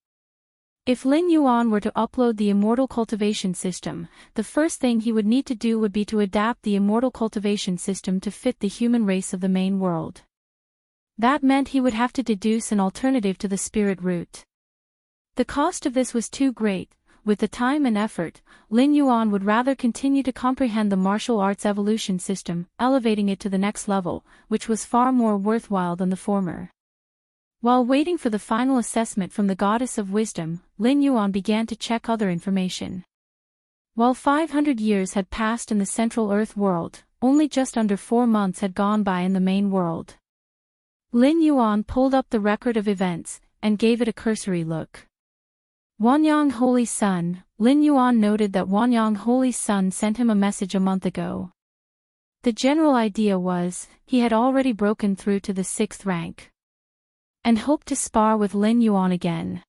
If Lin Yuan were to upload the Immortal Cultivation system, the first thing he would need to do would be to adapt the Immortal Cultivation system to fit the human race of the main world. That meant he would have to deduce an alternative to the spirit root. The cost of this was too great. With the time and effort, Lin Yuan would rather continue to comprehend the martial arts evolution system, elevating it to the next level, which was far more worthwhile than the former. While waiting for the final assessment from the Goddess of Wisdom, Lin Yuan began to check other information. While 500 years had passed in the Central Earth world, only just under 4 months had gone by in the main world. Lin Yuan pulled up the record of events, and gave it a cursory look. Wanyang Holy Sun. Lin Yuan noted that Wanyang Holy Sun sent him a message a month ago. The general idea was, he had already broken through to the 6th rank. And hoped to spar with Lin Yuan again.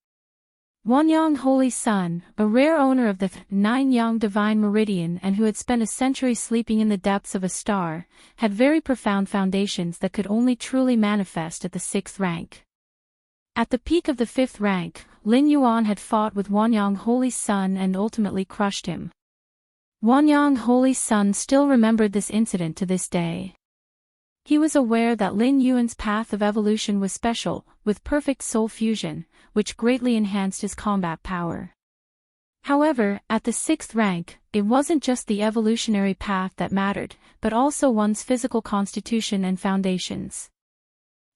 Wanyang Holy Sun, a rare owner of the 9 Yang Divine Meridian and who had spent a century sleeping in the depths of a star, had very profound foundations that could only truly manifest at the 6th rank. At the peak of the 5th rank, Lin Yuan had fought with Wanyang Holy Sun and ultimately crushed him. Wanyang Holy Sun still remembered this incident to this day. He was aware that Lin Yuan's path of evolution was special, with perfect soul fusion, which greatly enhanced his combat power. However, at the 6th rank, it wasn't just the evolutionary path that mattered, but also one's physical constitution and foundations.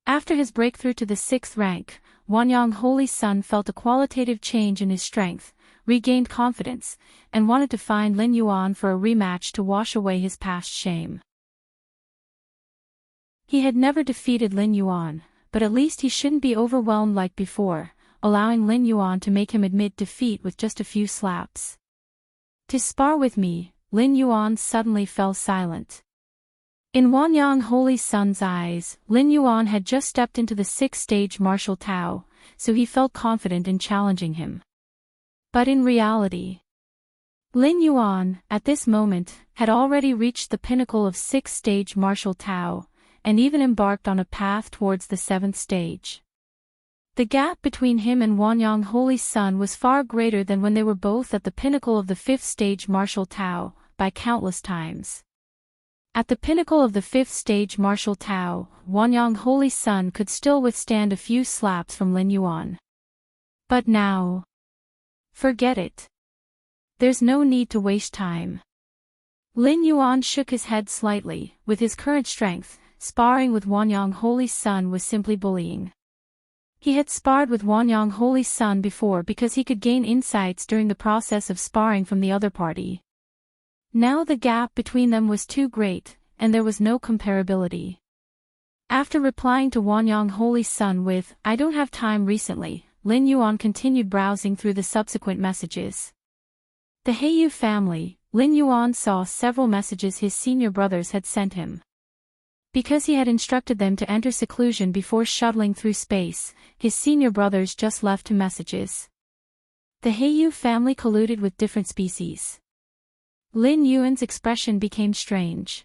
After his breakthrough to the 6th rank, Wanyang Holy Sun felt a qualitative change in his strength, regained confidence, and wanted to find Lin Yuan for a rematch to wash away his past shame. He had never defeated Lin Yuan, but at least he shouldn't be overwhelmed like before, allowing Lin Yuan to make him admit defeat with just a few slaps. To spar with me, Lin Yuan suddenly fell silent. In Wanyang Holy Sun's eyes, Lin Yuan had just stepped into the 6th stage martial Tao, so he felt confident in challenging him. But in reality, Lin Yuan, at this moment, had already reached the pinnacle of 6th stage martial Tao, and even embarked on a path towards the 7th stage. The gap between him and Wanyang Holy Sun was far greater than when they were both at the pinnacle of the 5th stage martial Tao, by countless times. At the pinnacle of the 5th stage martial Tao, Wanyang Holy Sun could still withstand a few slaps from Lin Yuan. But now... forget it. There's no need to waste time. Lin Yuan shook his head slightly. With his current strength, sparring with Wanyang Holy Sun was simply bullying. He had sparred with Wanyang Holy Sun before because he could gain insights during the process of sparring from the other party. Now the gap between them was too great, and there was no comparability. After replying to Wanyang Holy Sun with, "I don't have time recently," Lin Yuan continued browsing through the subsequent messages. The Heiyu family. Lin Yuan saw several messages his senior brothers had sent him. Because he had instructed them to enter seclusion before shuttling through space, his senior brothers just left him messages. The Heiyu family colluded with different species. Lin Yuan's expression became strange.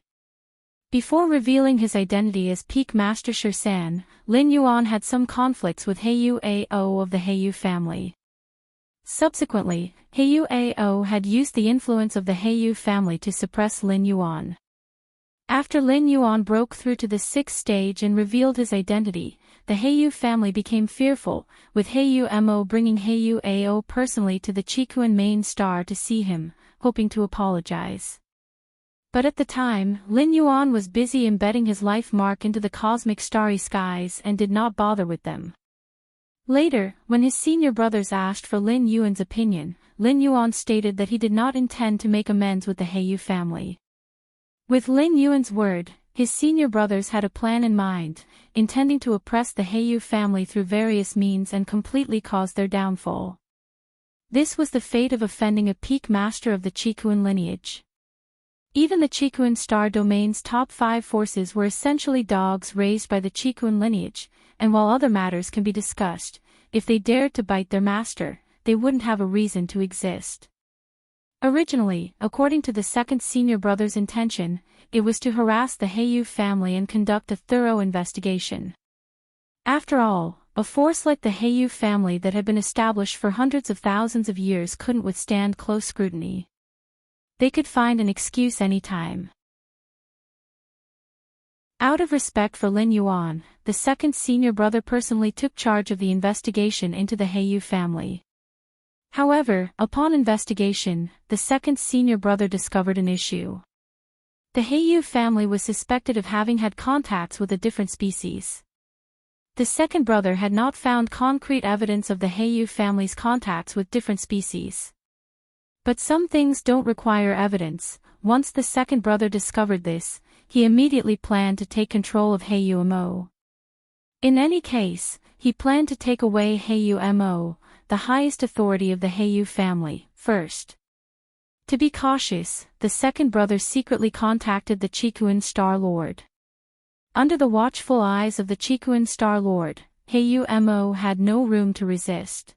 Before revealing his identity as Peak Master Shirsan, Lin Yuan had some conflicts with Heiyu Ao of the Heiyu family. Subsequently, Heiyu Ao had used the influence of the Heiyu family to suppress Lin Yuan. After Lin Yuan broke through to the 6th stage and revealed his identity, the Heiyu family became fearful, with Heiyu Mo bringing Heiyu Ao personally to the Chikuan main star to see him, hoping to apologize. But at the time, Lin Yuan was busy embedding his life mark into the cosmic starry skies and did not bother with them. Later, when his senior brothers asked for Lin Yuan's opinion, Lin Yuan stated that he did not intend to make amends with the Heiyu family. With Lin Yuan's word, his senior brothers had a plan in mind, intending to oppress the Heiyu family through various means and completely cause their downfall. This was the fate of offending a peak master of the Chikuan lineage. Even the Chikuan star domain's top 5 forces were essentially dogs raised by the Chikuan lineage, and while other matters can be discussed, if they dared to bite their master, they wouldn't have a reason to exist. Originally, according to the second senior brother's intention, it was to harass the Heiyu family and conduct a thorough investigation. After all, a force like the Heiyu family that had been established for hundreds of thousands of years couldn't withstand close scrutiny. They could find an excuse any time. Out of respect for Lin Yuan, the second senior brother personally took charge of the investigation into the Heiyu family. However, upon investigation, the second senior brother discovered an issue. The Heiyu family was suspected of having had contacts with a different species. The second brother had not found concrete evidence of the Heiyu family's contacts with different species. But some things don't require evidence. Once the second brother discovered this, he immediately planned to take control of Heiyu Mo. In any case, he planned to take away Heiyu Mo, the highest authority of the Heiyu family, first. To be cautious, the second brother secretly contacted the Chikuan Star Lord. Under the watchful eyes of the Chikuan Star Lord, Heiyu Mo had no room to resist.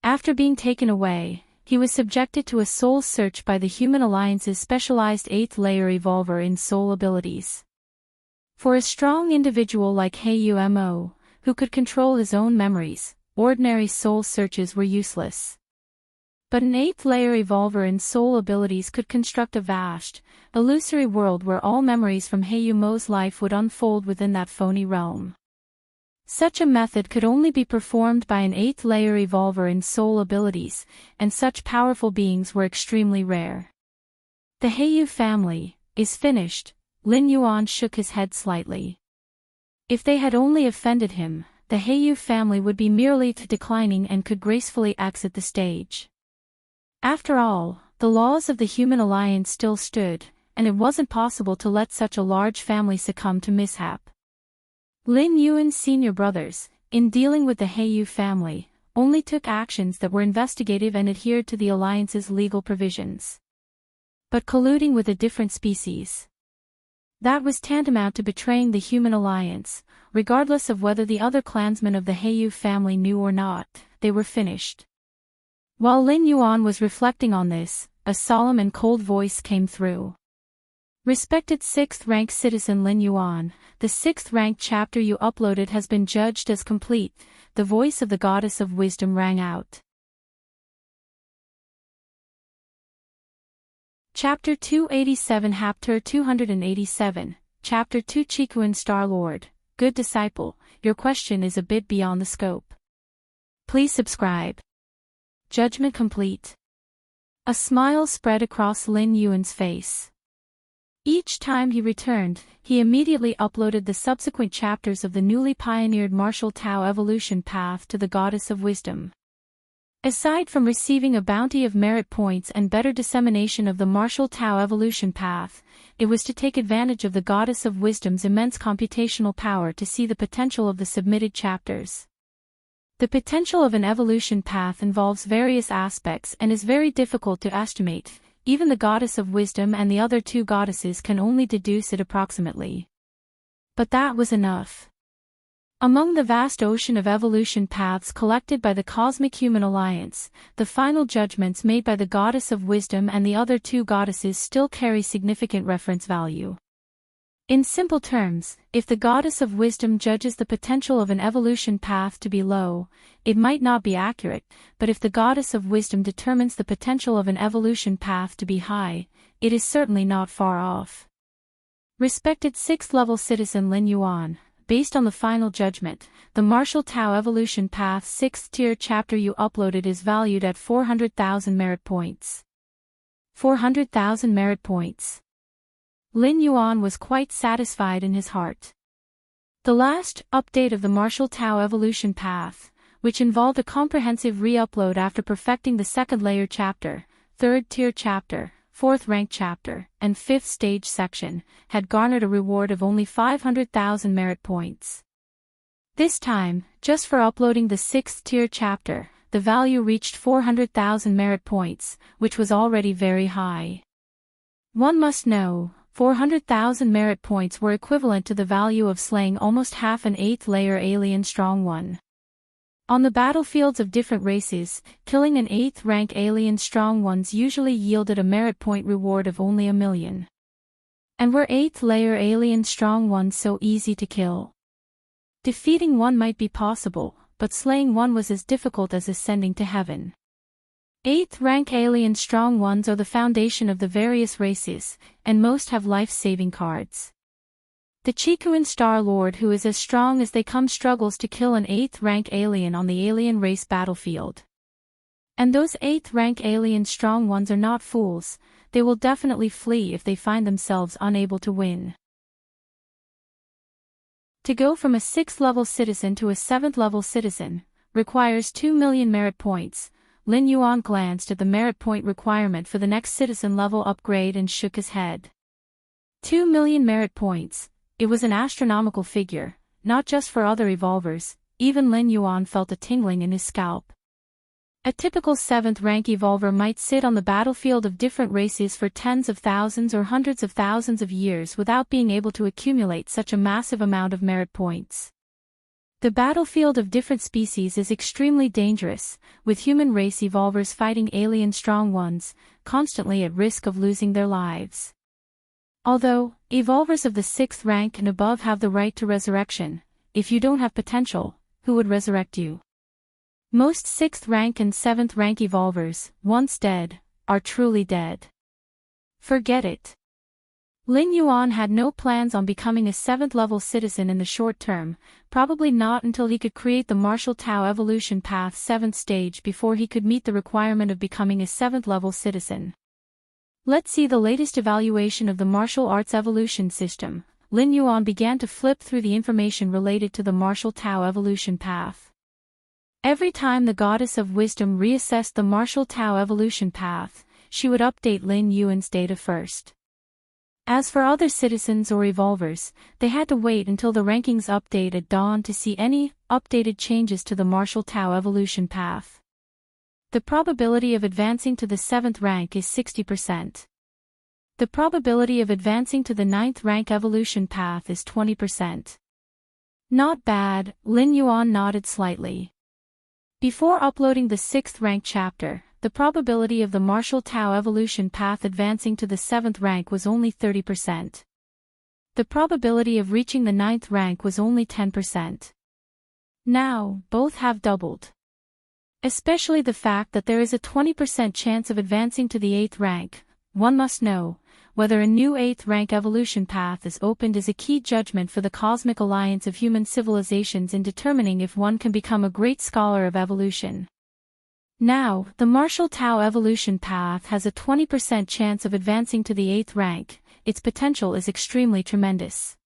After being taken away, he was subjected to a soul search by the Human Alliance's specialized 8th layer evolver in soul abilities. For a strong individual like Heiyu Mo, who could control his own memories, ordinary soul searches were useless. But an 8th layer evolver in soul abilities could construct a vast, illusory world where all memories from Heiyu Mo's life would unfold within that phony realm. Such a method could only be performed by an 8th layer evolver in soul abilities, and such powerful beings were extremely rare. The Heiyu family is finished. Lin Yuan shook his head slightly. If they had only offended him, the Heiyu family would be merely declining and could gracefully exit the stage. After all, the laws of the Human Alliance still stood, and it wasn't possible to let such a large family succumb to mishap. Lin Yuan's senior brothers, in dealing with the Heiyu family, only took actions that were investigative and adhered to the Alliance's legal provisions. But colluding with a different species, that was tantamount to betraying the Human Alliance. Regardless of whether the other clansmen of the Heiyu family knew or not, they were finished. While Lin Yuan was reflecting on this, a solemn and cold voice came through. Respected 6th rank citizen Lin Yuan, the 6th rank chapter you uploaded has been judged as complete. The voice of the goddess of wisdom rang out. Chapter 287 Chapter 287, Chapter 2 Chikuan Star Lord, good disciple, your question is a bit beyond the scope. Please subscribe. Judgment complete. A smile spread across Lin Yuan's face. Each time he returned, he immediately uploaded the subsequent chapters of the newly pioneered martial Tao evolution path to the Goddess of Wisdom. Aside from receiving a bounty of merit points and better dissemination of the martial Tao evolution path, it was to take advantage of the Goddess of Wisdom's immense computational power to see the potential of the submitted chapters. The potential of an evolution path involves various aspects and is very difficult to estimate. Even the Goddess of Wisdom and the other two goddesses can only deduce it approximately. But that was enough. Among the vast ocean of evolution paths collected by the Cosmic Human Alliance, the final judgments made by the Goddess of Wisdom and the other two goddesses still carry significant reference value. In simple terms, if the Goddess of Wisdom judges the potential of an evolution path to be low, it might not be accurate, but if the Goddess of Wisdom determines the potential of an evolution path to be high, it is certainly not far off. Respected 6th level citizen Lin Yuan, based on the final judgment, the martial Tao evolution path 6th tier chapter you uploaded is valued at 400,000 merit points. 400,000 merit points. Lin Yuan was quite satisfied in his heart. The last update of the martial Tao evolution path, which involved a comprehensive re-upload after perfecting the 2nd layer chapter, 3rd tier chapter, 4th rank chapter, and 5th stage section, had garnered a reward of only 500,000 merit points. This time, just for uploading the 6th tier chapter, the value reached 400,000 merit points, which was already very high. One must know, 400,000 merit points were equivalent to the value of slaying almost half an 8th layer alien strong one. On the battlefields of different races, killing an 8th rank alien strong ones usually yielded a merit point reward of only 1 million. And were 8th layer alien strong ones so easy to kill? Defeating one might be possible, but slaying one was as difficult as ascending to heaven. 8th rank alien strong ones are the foundation of the various races, and most have life-saving cards. The Chikuan Star Lord who is as strong as they come struggles to kill an 8th rank alien on the alien race battlefield. And those 8th rank alien strong ones are not fools, they will definitely flee if they find themselves unable to win. To go from a 6th level citizen to a 7th level citizen, requires 2 million merit points. Lin Yuan glanced at the merit point requirement for the next citizen level upgrade and shook his head. 2 million merit points, it was an astronomical figure, not just for other evolvers, even Lin Yuan felt a tingling in his scalp. A typical 7th rank evolver might sit on the battlefield of different races for tens of thousands or hundreds of thousands of years without being able to accumulate such a massive amount of merit points. The battlefield of different species is extremely dangerous, with human race evolvers fighting alien strong ones, constantly at risk of losing their lives. Although, evolvers of the 6th rank and above have the right to resurrection, if you don't have potential, who would resurrect you? Most 6th rank and 7th rank evolvers, once dead, are truly dead. Forget it. Lin Yuan had no plans on becoming a 7th level citizen in the short term, probably not until he could create the martial Tao evolution path 7th stage before he could meet the requirement of becoming a 7th level citizen. Let's see the latest evaluation of the martial arts evolution system. Lin Yuan began to flip through the information related to the martial Tao evolution path. Every time the Goddess of Wisdom reassessed the martial Tao evolution path, she would update Lin Yuan's data first. As for other citizens or evolvers, they had to wait until the rankings update at dawn to see any updated changes to the martial Tao evolution path. The probability of advancing to the 7th rank is 60%. The probability of advancing to the 9th rank evolution path is 20%. Not bad, Lin Yuan nodded slightly. Before uploading the 6th rank chapter, the probability of the martial Tao evolution path advancing to the 7th rank was only 30%. The probability of reaching the 9th rank was only 10%. Now, both have doubled. Especially the fact that there is a 20% chance of advancing to the 8th rank. One must know, whether a new 8th rank evolution path is opened is a key judgment for the cosmic alliance of human civilizations in determining if one can become a great scholar of evolution. Now, the martial Tao evolution path has a 20% chance of advancing to the 8th rank. Its potential is extremely tremendous.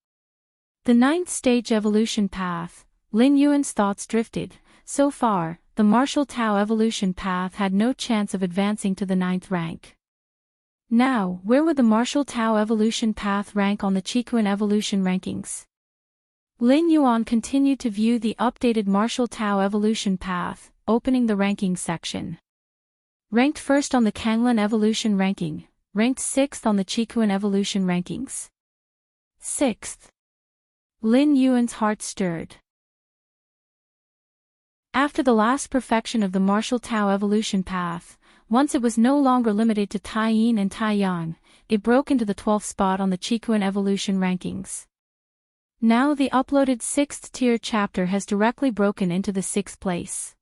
The 9th stage evolution path. Lin Yuan's thoughts drifted. So far, the martial Tao evolution path had no chance of advancing to the 9th rank. Now, where would the martial Tao evolution path rank on the Qigong evolution rankings? Lin Yuan continued to view the updated martial Tao evolution path, opening the rankings section. Ranked first on the Kanglin evolution ranking, ranked 6th on the Qigong evolution rankings. 6th. Lin Yuan's heart stirred. After the last perfection of the martial Tao evolution path, once it was no longer limited to Taiyin and Taiyang, it broke into the 12th spot on the Qigong evolution rankings. Now the uploaded 6th tier chapter has directly broken into the 6th place.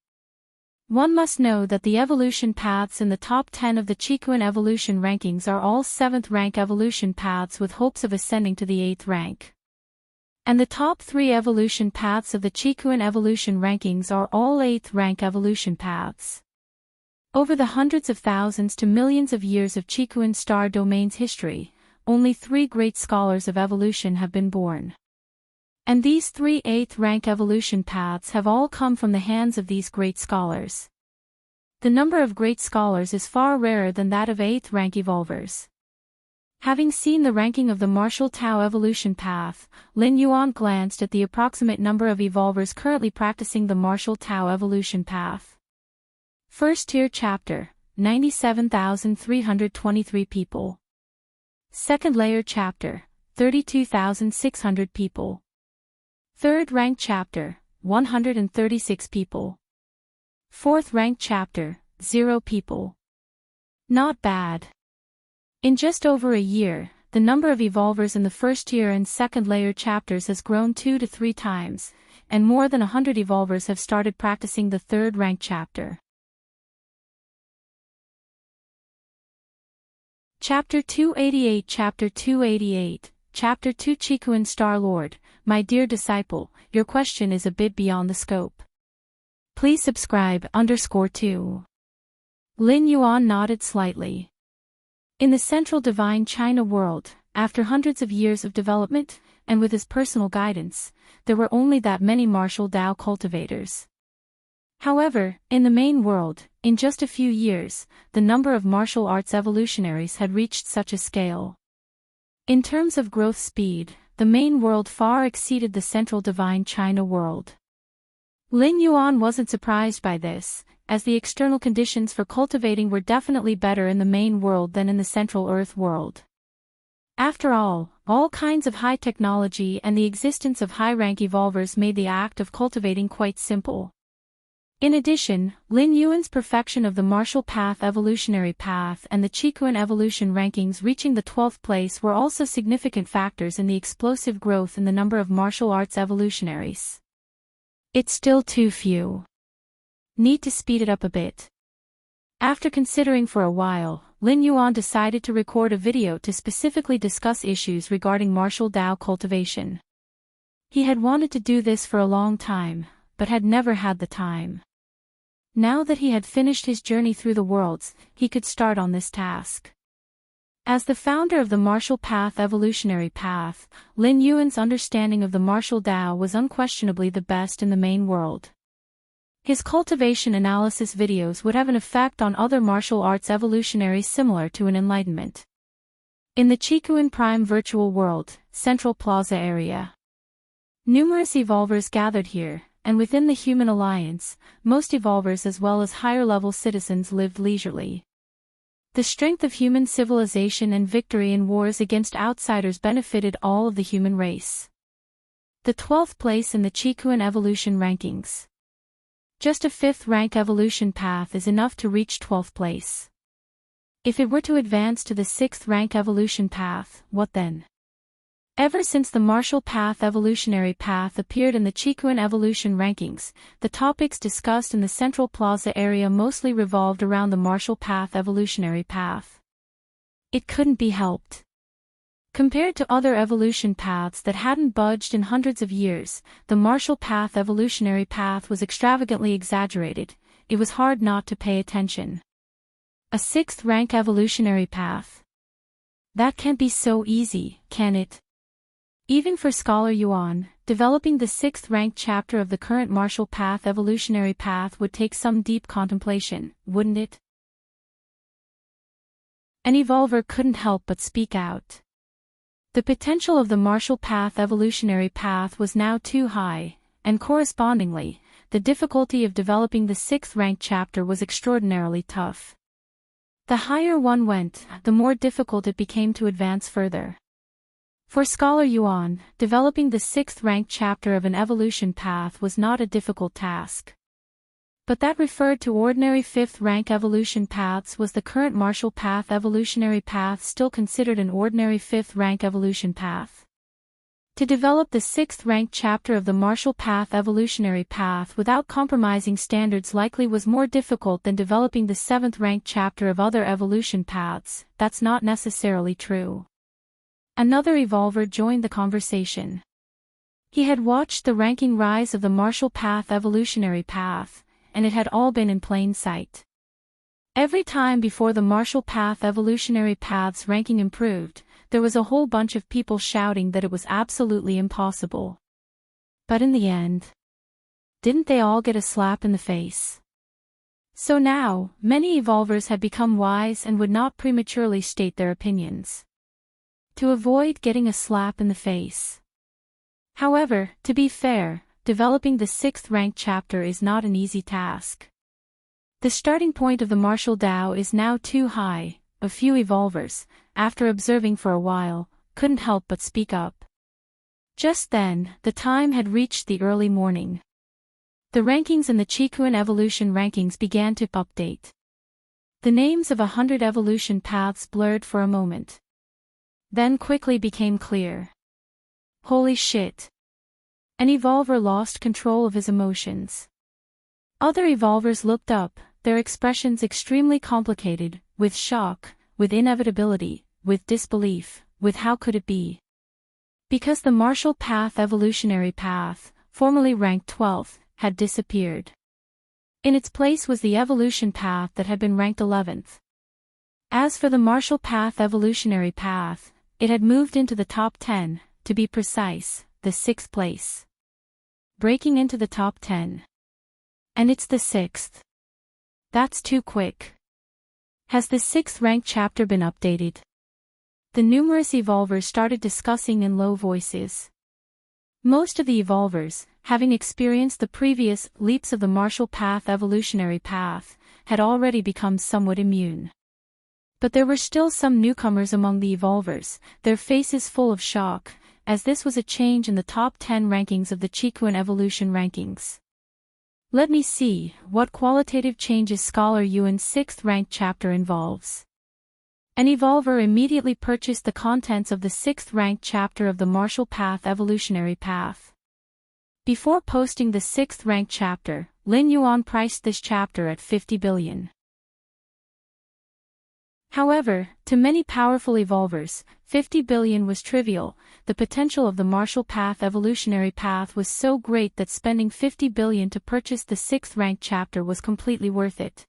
One must know that the evolution paths in the top 10 of the Qigong evolution rankings are all 7th rank evolution paths with hopes of ascending to the 8th rank. And the top 3 evolution paths of the Qigong evolution rankings are all 8th rank evolution paths. Over the hundreds of thousands to millions of years of Qigong star domain's history, only 3 great scholars of evolution have been born. And these 3 8th rank evolution paths have all come from the hands of these great scholars. The number of great scholars is far rarer than that of 8th rank evolvers. Having seen the ranking of the martial Tao evolution path, Lin Yuan glanced at the approximate number of evolvers currently practicing the martial Tao evolution path. First tier chapter, 97,323 people. Second layer chapter, 32,600 people. Third rank chapter, 136 people. Fourth rank chapter, 0 people. Not bad. In just over a year, the number of evolvers in the first tier and second layer chapters has grown 2 to 3 times, and more than 100 evolvers have started practicing the third rank chapter. Chapter 288 Chapter 288, Chapter 2 Qigong Star Lord, my dear disciple, your question is a bit beyond the scope. Please subscribe _2. Lin Yuan nodded slightly. In the central divine China world, after hundreds of years of development, and with his personal guidance, there were only that many martial Dao cultivators. However, in the main world, in just a few years, the number of martial arts evolutionaries had reached such a scale. In terms of growth speed, the main world far exceeded the central divine China world. Lin Yuan wasn't surprised by this, as the external conditions for cultivating were definitely better in the main world than in the central Earth world. After all kinds of high technology and the existence of high-rank evolvers made the act of cultivating quite simple. In addition, Lin Yuan's perfection of the martial path evolutionary path and the Qigong evolution rankings reaching the 12th place were also significant factors in the explosive growth in the number of martial arts evolutionaries. It's still too few. Need to speed it up a bit. After considering for a while, Lin Yuan decided to record a video to specifically discuss issues regarding martial Dao cultivation. He had wanted to do this for a long time, but had never had the time. Now that he had finished his journey through the worlds, he could start on this task. As the founder of the martial path evolutionary path, Lin Yuan's understanding of the martial Dao was unquestionably the best in the main world. His cultivation analysis videos would have an effect on other martial arts evolutionaries similar to an enlightenment. In the Qigong Prime virtual world, Central Plaza area. Numerous evolvers gathered here, and within the human alliance, most evolvers as well as higher-level citizens lived leisurely. The strength of human civilization and victory in wars against outsiders benefited all of the human race. The 12th place in the Qigong evolution rankings. Just a 5th rank evolution path is enough to reach 12th place. If it were to advance to the 6th rank evolution path, what then? Ever since the martial path evolutionary path appeared in the Chikuan evolution rankings, the topics discussed in the Central Plaza area mostly revolved around the martial path evolutionary path. It couldn't be helped. Compared to other evolution paths that hadn't budged in hundreds of years, the martial path evolutionary path was extravagantly exaggerated. It was hard not to pay attention. A 6th rank evolutionary path. That can't be so easy, can it? Even for Scholar Yuan, developing the 6th ranked chapter of the current martial path evolutionary path would take some deep contemplation, wouldn't it? An evolver couldn't help but speak out. The potential of the martial path evolutionary path was now too high, and correspondingly, the difficulty of developing the 6th ranked chapter was extraordinarily tough. The higher one went, the more difficult it became to advance further. For Scholar Yuan, developing the 6th ranked chapter of an evolution path was not a difficult task. But that referred to ordinary 5th rank evolution paths. Was the current martial path evolutionary path still considered an ordinary 5th rank evolution path? To develop the 6th ranked chapter of the martial path evolutionary path without compromising standards likely was more difficult than developing the 7th ranked chapter of other evolution paths. That's not necessarily true. Another evolver joined the conversation. He had watched the ranking rise of the martial path evolutionary path, and it had all been in plain sight. Every time before the martial path evolutionary path's ranking improved, there was a whole bunch of people shouting that it was absolutely impossible. But in the end, didn't they all get a slap in the face? So now, many evolvers had become wise and would not prematurely state their opinions, to avoid getting a slap in the face. However, to be fair, developing the 6th ranked chapter is not an easy task. The starting point of the martial Dao is now too high. A few evolvers, after observing for a while, couldn't help but speak up. Just then, the time had reached the early morning. The rankings in the Chikuan evolution rankings began to update. The names of 100 evolution paths blurred for a moment, then quickly became clear. Holy shit! An evolver lost control of his emotions. Other evolvers looked up, their expressions extremely complicated, with shock, with inevitability, with disbelief, with how could it be? Because the martial path evolutionary path, formerly ranked 12th, had disappeared. In its place was the evolution path that had been ranked 11th. As for the martial path evolutionary path, it had moved into the top 10, to be precise, the 6th place. Breaking into the top 10. And it's the 6th. That's too quick. Has the 6th ranked chapter been updated? The numerous evolvers started discussing in low voices. Most of the evolvers, having experienced the previous leaps of the martial path evolutionary path, had already become somewhat immune. But there were still some newcomers among the evolvers, their faces full of shock, as this was a change in the top 10 rankings of the Chikuan evolution rankings. Let me see what qualitative changes Scholar Yuan's 6th ranked chapter involves. An evolver immediately purchased the contents of the 6th ranked chapter of the martial path evolutionary path. Before posting the 6th ranked chapter, Lin Yuan priced this chapter at 50 billion. However, to many powerful evolvers, 50 billion was trivial. The potential of the martial path evolutionary path was so great that spending 50 billion to purchase the 6th ranked chapter was completely worth it.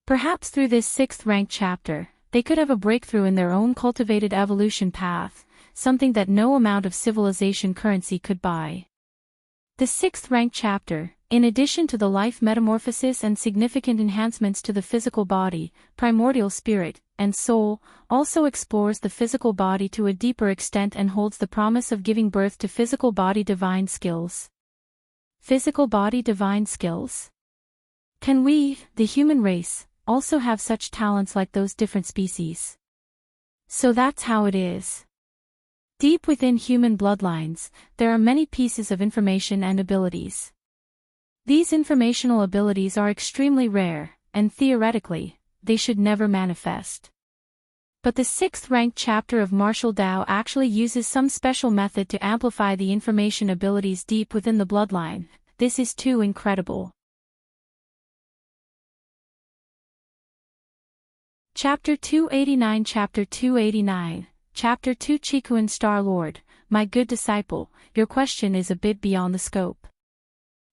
Perhaps through this 6th ranked chapter, they could have a breakthrough in their own cultivated evolution path, something that no amount of civilization currency could buy. The 6th ranked chapter, in addition to the life metamorphosis and significant enhancements to the physical body, primordial spirit, and soul, also explores the physical body to a deeper extent and holds the promise of giving birth to physical body divine skills. Physical body divine skills? Can we, the human race, also have such talents like those different species? So that's how it is. Deep within human bloodlines, there are many pieces of information and abilities. These informational abilities are extremely rare, and theoretically, they should never manifest. But the 6th rank chapter of Martial Dao actually uses some special method to amplify the information abilities deep within the bloodline. This is too incredible. Chapter 289 Chapter 289 Chapter 2 Chikuan Star Lord, my good disciple, your question is a bit beyond the scope.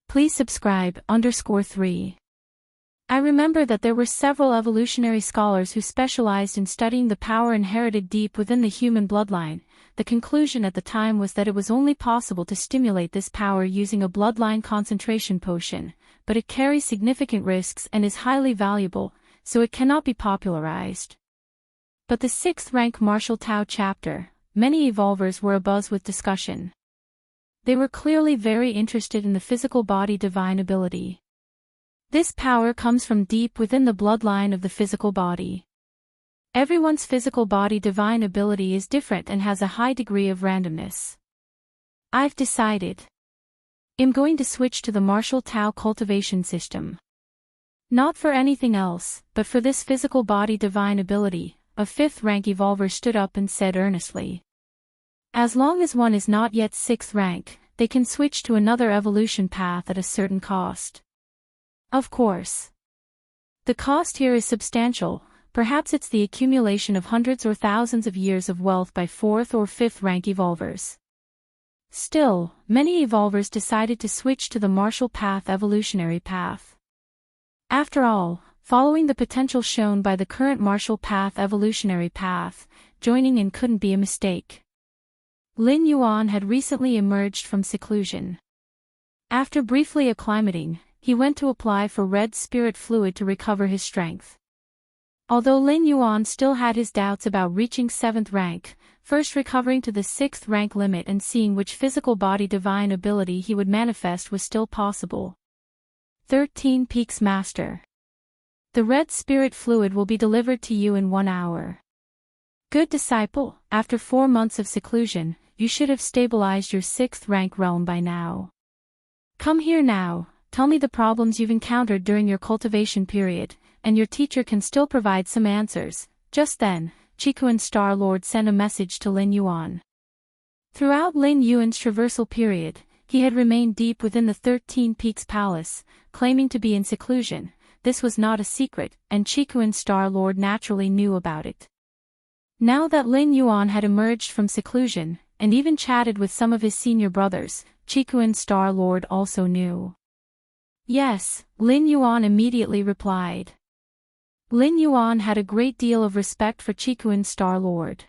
Please subscribe, _3. I remember that there were several evolutionary scholars who specialized in studying the power inherited deep within the human bloodline. The conclusion at the time was that it was only possible to stimulate this power using a bloodline concentration potion, but it carries significant risks and is highly valuable, so it cannot be popularized. But the 6th rank Martial Tao chapter, many evolvers were abuzz with discussion. They were clearly very interested in the physical body divine ability. This power comes from deep within the bloodline of the physical body. Everyone's physical body divine ability is different and has a high degree of randomness. I've decided. I'm going to switch to the Martial Tao cultivation system. Not for anything else, but for this physical body divine ability, a 5th rank evolver stood up and said earnestly. As long as one is not yet 6th rank, they can switch to another evolution path at a certain cost. Of course. The cost here is substantial, perhaps it's the accumulation of hundreds or thousands of years of wealth by 4th or 5th rank evolvers. Still, many evolvers decided to switch to the martial path evolutionary path. After all, following the potential shown by the current martial path evolutionary path, joining in couldn't be a mistake. Lin Yuan had recently emerged from seclusion. After briefly acclimating, he went to apply for red spirit fluid to recover his strength. Although Lin Yuan still had his doubts about reaching 7th rank, first recovering to the 6th rank limit and seeing which physical body divine ability he would manifest was still possible. 13 Peaks Master. The red spirit fluid will be delivered to you in 1 hour. Good disciple, after 4 months of seclusion, you should have stabilized your 6th rank realm by now. Come here now, tell me the problems you've encountered during your cultivation period, and your teacher can still provide some answers. Just then, Chikuan Star Lord sent a message to Lin Yuan. Throughout Lin Yuan's traversal period, he had remained deep within the 13 Peaks Palace, claiming to be in seclusion. This was not a secret, and Chikuan Star Lord naturally knew about it. Now that Lin Yuan had emerged from seclusion, and even chatted with some of his senior brothers, Chikuan Star Lord also knew. Yes, Lin Yuan immediately replied. Lin Yuan had a great deal of respect for Chikuan Star Lord.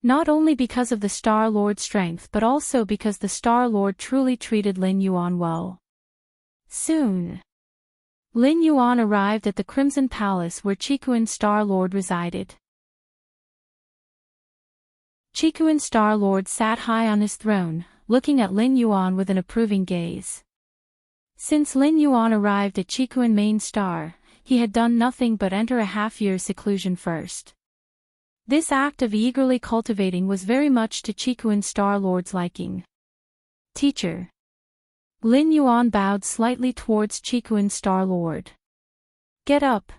Not only because of the Star Lord's strength but also because the Star Lord truly treated Lin Yuan well. Soon, Lin Yuan arrived at the Crimson Palace where Chikuan Star Lord resided. Chikuan Star Lord sat high on his throne, looking at Lin Yuan with an approving gaze. Since Lin Yuan arrived at Chikuan Main Star, he had done nothing but enter a half-year seclusion first. This act of eagerly cultivating was very much to Chikuan Star Lord's liking. Teacher. Lin Yuan bowed slightly towards Chikuan Star Lord. Get up,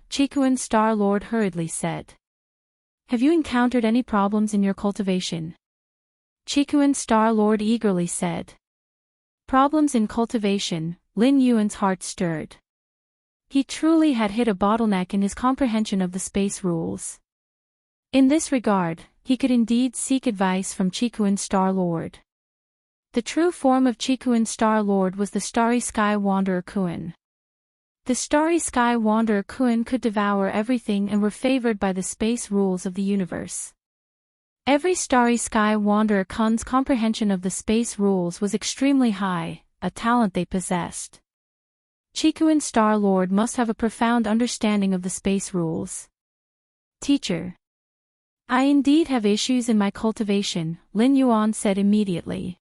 Chikuan Star Lord hurriedly said. Have you encountered any problems in your cultivation? Chikuan Star Lord eagerly said. Problems in cultivation, Lin Yuan's heart stirred. He truly had hit a bottleneck in his comprehension of the space rules. In this regard, he could indeed seek advice from Chikuan Star Lord. The true form of Chikuan Star Lord was the Starry Sky Wanderer Kuan. The Starry Sky Wanderer Kuan could devour everything and were favored by the space rules of the universe. Every Starry Sky Wanderer Kuan's comprehension of the space rules was extremely high, a talent they possessed. Chikuan Star Lord must have a profound understanding of the space rules. Teacher. I indeed have issues in my cultivation, Lin Yuan said immediately.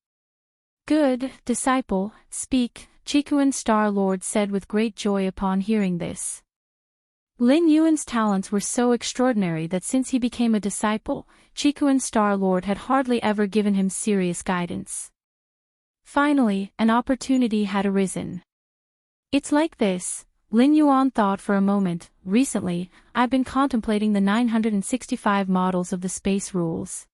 Good, disciple, speak, Chikuan Star Lord said with great joy upon hearing this. Lin Yuan's talents were so extraordinary that since he became a disciple, Chikuan Star Lord had hardly ever given him serious guidance. Finally, an opportunity had arisen. It's like this, Lin Yuan thought for a moment. Recently, I've been contemplating the 965 models of the space rules.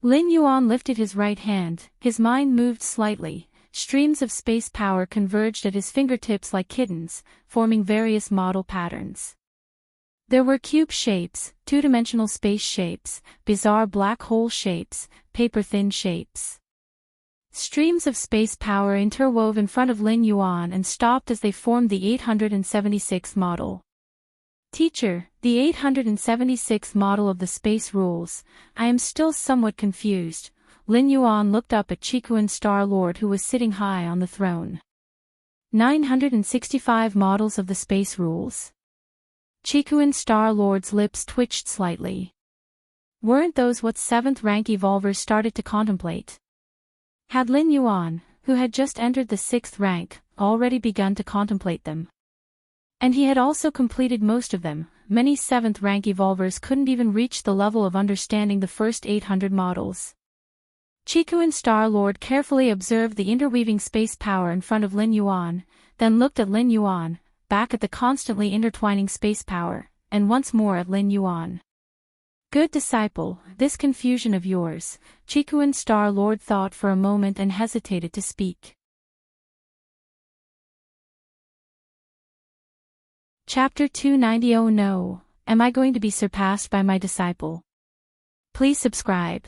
Lin Yuan lifted his right hand, his mind moved slightly, streams of space power converged at his fingertips like kittens, forming various model patterns. There were cube shapes, two-dimensional space shapes, bizarre black hole shapes, paper-thin shapes. Streams of space power interwove in front of Lin Yuan and stopped as they formed the 876 model. Teacher, the 876 model of the space rules, I am still somewhat confused. Lin Yuan looked up at Chikuan Star-Lord who was sitting high on the throne. 965 models of the space rules. Chikuan Star-Lord's lips twitched slightly. Weren't those what 7th rank evolvers started to contemplate? Had Lin Yuan, who had just entered the 6th rank, already begun to contemplate them? And he had also completed most of them. Many 7th rank evolvers couldn't even reach the level of understanding the first 800 models. Chikuan Star-Lord carefully observed the interweaving space power in front of Lin Yuan, then looked at Lin Yuan, back at the constantly intertwining space power, and once more at Lin Yuan. Good disciple, this confusion of yours, Chikuan Star-Lord thought for a moment and hesitated to speak. Chapter 290. Oh no, am I going to be surpassed by my disciple? Please subscribe.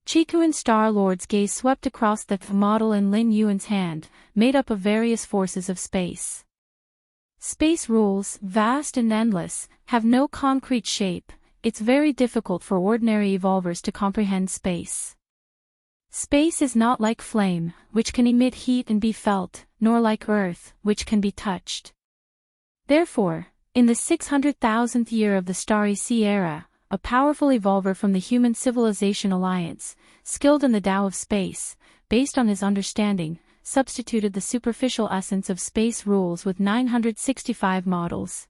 Chikuan Star-Lord's gaze swept across the model in Lin Yuan's hand, made up of various forces of space. Space rules, vast and endless, have no concrete shape. It's very difficult for ordinary evolvers to comprehend space. Space is not like flame, which can emit heat and be felt, nor like earth, which can be touched. Therefore, in the 600,000th year of the Starry Sea era, a powerful evolver from the Human Civilization Alliance, skilled in the Tao of space, based on his understanding, substituted the superficial essence of space rules with 965 models.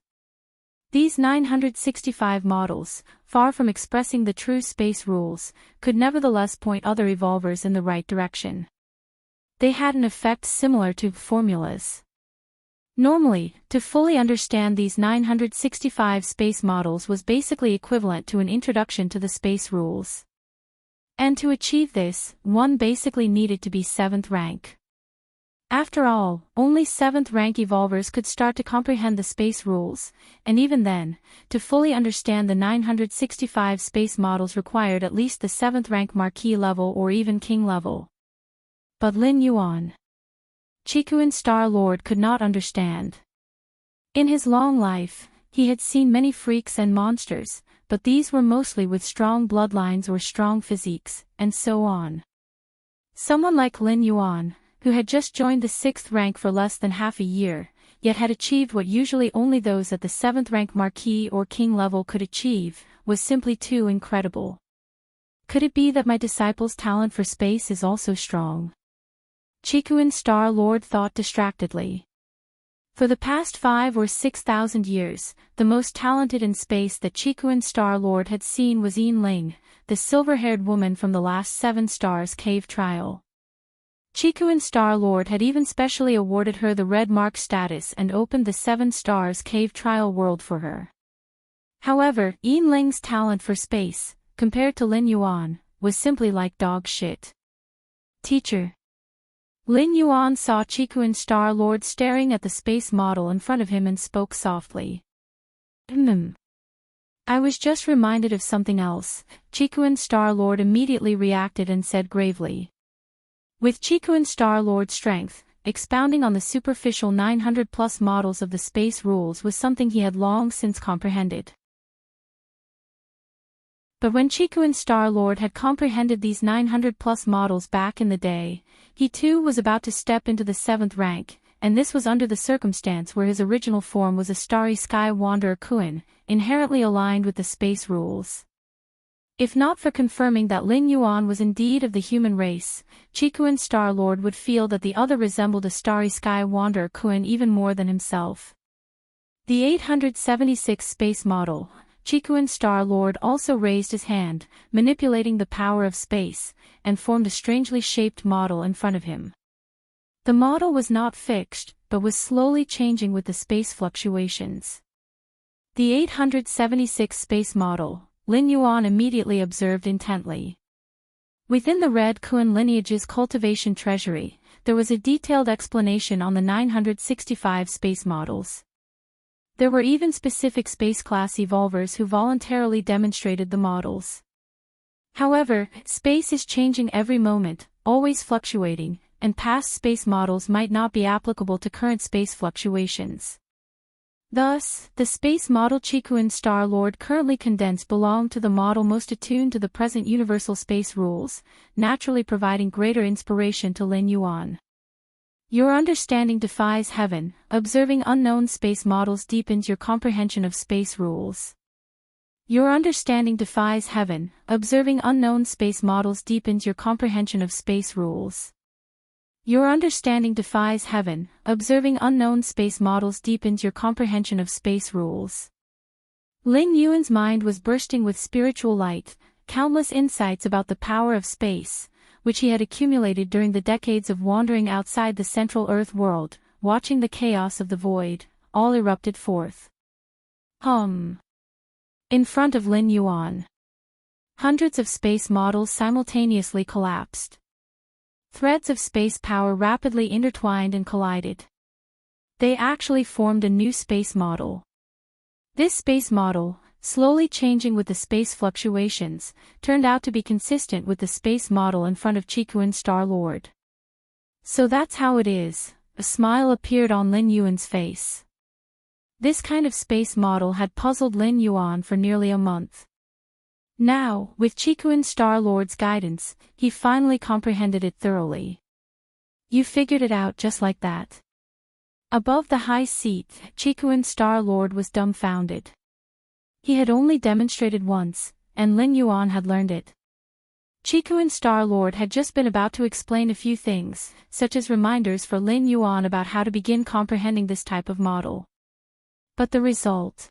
These 965 models, far from expressing the true space rules, could nevertheless point other evolvers in the right direction. They had an effect similar to formulas. Normally, to fully understand these 965 space models was basically equivalent to an introduction to the space rules. And to achieve this, one basically needed to be 7th rank. After all, only 7th rank evolvers could start to comprehend the space rules, and even then, to fully understand the 965 space models required at least the 7th rank Marquis level or even King level. But Lin Yuan, Chikuan Star-Lord, could not understand. In his long life, he had seen many freaks and monsters, but these were mostly with strong bloodlines or strong physiques, and so on. Someone like Lin Yuan, who had just joined the 6th rank for less than half a year, yet had achieved what usually only those at the 7th rank Marquis or King level could achieve, was simply too incredible. Could it be that my disciple's talent for space is also strong? Chikuan Star-Lord thought distractedly. For the past 5 or 6,000 years, the most talented in space that Chikuan Star-Lord had seen was Ling, the silver-haired woman from the last 7 Stars Cave trial. Chikuan Star-Lord had even specially awarded her the Red Mark status and opened the 7 Stars Cave trial world for her. However, Ling's talent for space, compared to Lin Yuan, was simply like dog shit. Teacher. Lin Yuan saw Chikuan Star-Lord staring at the space model in front of him and spoke softly. I was just reminded of something else. Chikuan Star-Lord immediately reacted and said gravely. With Chikuan Star-Lord's strength, expounding on the superficial 900+ models of the space rules was something he had long since comprehended. But when Chikuan Star-Lord had comprehended these 900+ models back in the day, he too was about to step into the 7th rank, and this was under the circumstance where his original form was a starry sky wanderer Kuan, inherently aligned with the space rules. If not for confirming that Lin Yuan was indeed of the human race, Chikuan Star-Lord would feel that the other resembled a starry sky wanderer Kuan even more than himself. The 876 space model, Chikuan Star-Lord also raised his hand, manipulating the power of space, and formed a strangely shaped model in front of him. The model was not fixed, but was slowly changing with the space fluctuations. The 876 space model, Lin Yuan immediately observed intently. Within the Red Kuan lineage's cultivation treasury, there was a detailed explanation on the 965 space models. There were even specific space class evolvers who voluntarily demonstrated the models. However, space is changing every moment, always fluctuating, and past space models might not be applicable to current space fluctuations. Thus, the space model Chikuan Star-Lord currently condensed belonged to the model most attuned to the present universal space rules, naturally providing greater inspiration to Lin Yuan. Your understanding defies heaven. Observing unknown space models deepens your comprehension of space rules. Your understanding defies heaven. Observing unknown space models deepens your comprehension of space rules. Your understanding defies heaven. Observing unknown space models deepens your comprehension of space rules. Lin Yuan's mind was bursting with spiritual light, countless insights about the power of space, which he had accumulated during the decades of wandering outside the central Earth world, watching the chaos of the void, all erupted forth. In front of Lin Yuan, hundreds of space models simultaneously collapsed. Threads of space power rapidly intertwined and collided. They actually formed a new space model. This space model, slowly changing with the space fluctuations, turned out to be consistent with the space model in front of Chikuan Star-Lord. So that's how it is. A smile appeared on Lin Yuan's face. This kind of space model had puzzled Lin Yuan for nearly a month. Now, with Chikuan Star-Lord's guidance, he finally comprehended it thoroughly. You figured it out just like that? Above the high seat, Chikuan Star-Lord was dumbfounded. He had only demonstrated once, and Lin Yuan had learned it. Chikuan Star-Lord had just been about to explain a few things, such as reminders for Lin Yuan about how to begin comprehending this type of model. But the result?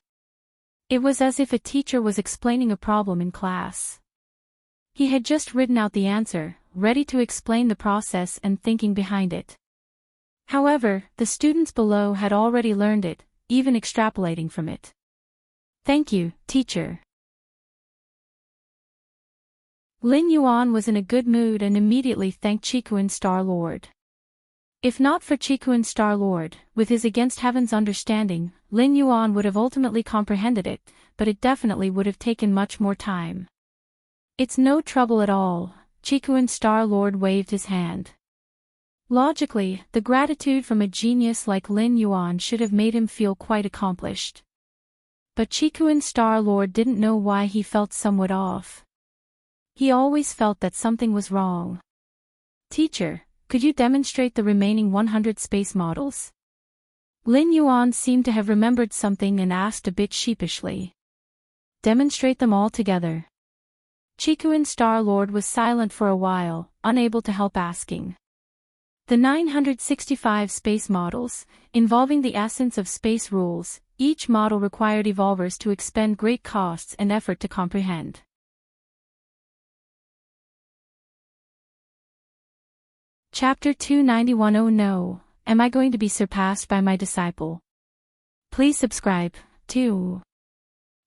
It was as if a teacher was explaining a problem in class. He had just written out the answer, ready to explain the process and thinking behind it. However, the students below had already learned it, even extrapolating from it. Thank you, teacher. Lin Yuan was in a good mood and immediately thanked Chikuan Star-Lord. If not for Chikuan Star-Lord, with his against heaven's understanding, Lin Yuan would have ultimately comprehended it, but it definitely would have taken much more time. It's no trouble at all, Chikuan Star-Lord waved his hand. Logically, the gratitude from a genius like Lin Yuan should have made him feel quite accomplished. But Chikuan Star-Lord didn't know why he felt somewhat off. He always felt that something was wrong. Teacher, could you demonstrate the remaining 100 space models? Lin Yuan seemed to have remembered something and asked a bit sheepishly. Demonstrate them all together. Chikuan Star-Lord was silent for a while, unable to help asking. The 965 space models, involving the essence of space rules, each model required evolvers to expend great costs and effort to comprehend. Chapter 291. Oh no, am I going to be surpassed by my disciple? Please subscribe, too.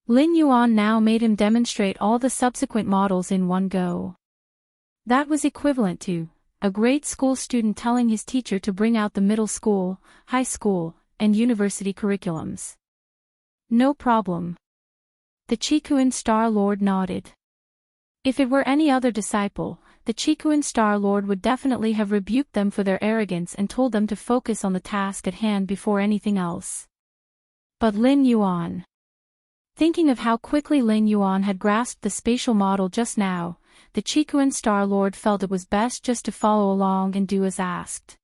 Lin Yuan now made him demonstrate all the subsequent models in one go. That was equivalent to a grade school student telling his teacher to bring out the middle school, high school, and university curriculums. No problem. The Chikuan Star-Lord nodded. If it were any other disciple, the Chikuan Star-Lord would definitely have rebuked them for their arrogance and told them to focus on the task at hand before anything else. But Lin Yuan. Thinking of how quickly Lin Yuan had grasped the spatial model just now, the Chikuan Star-Lord felt it was best just to follow along and do as asked.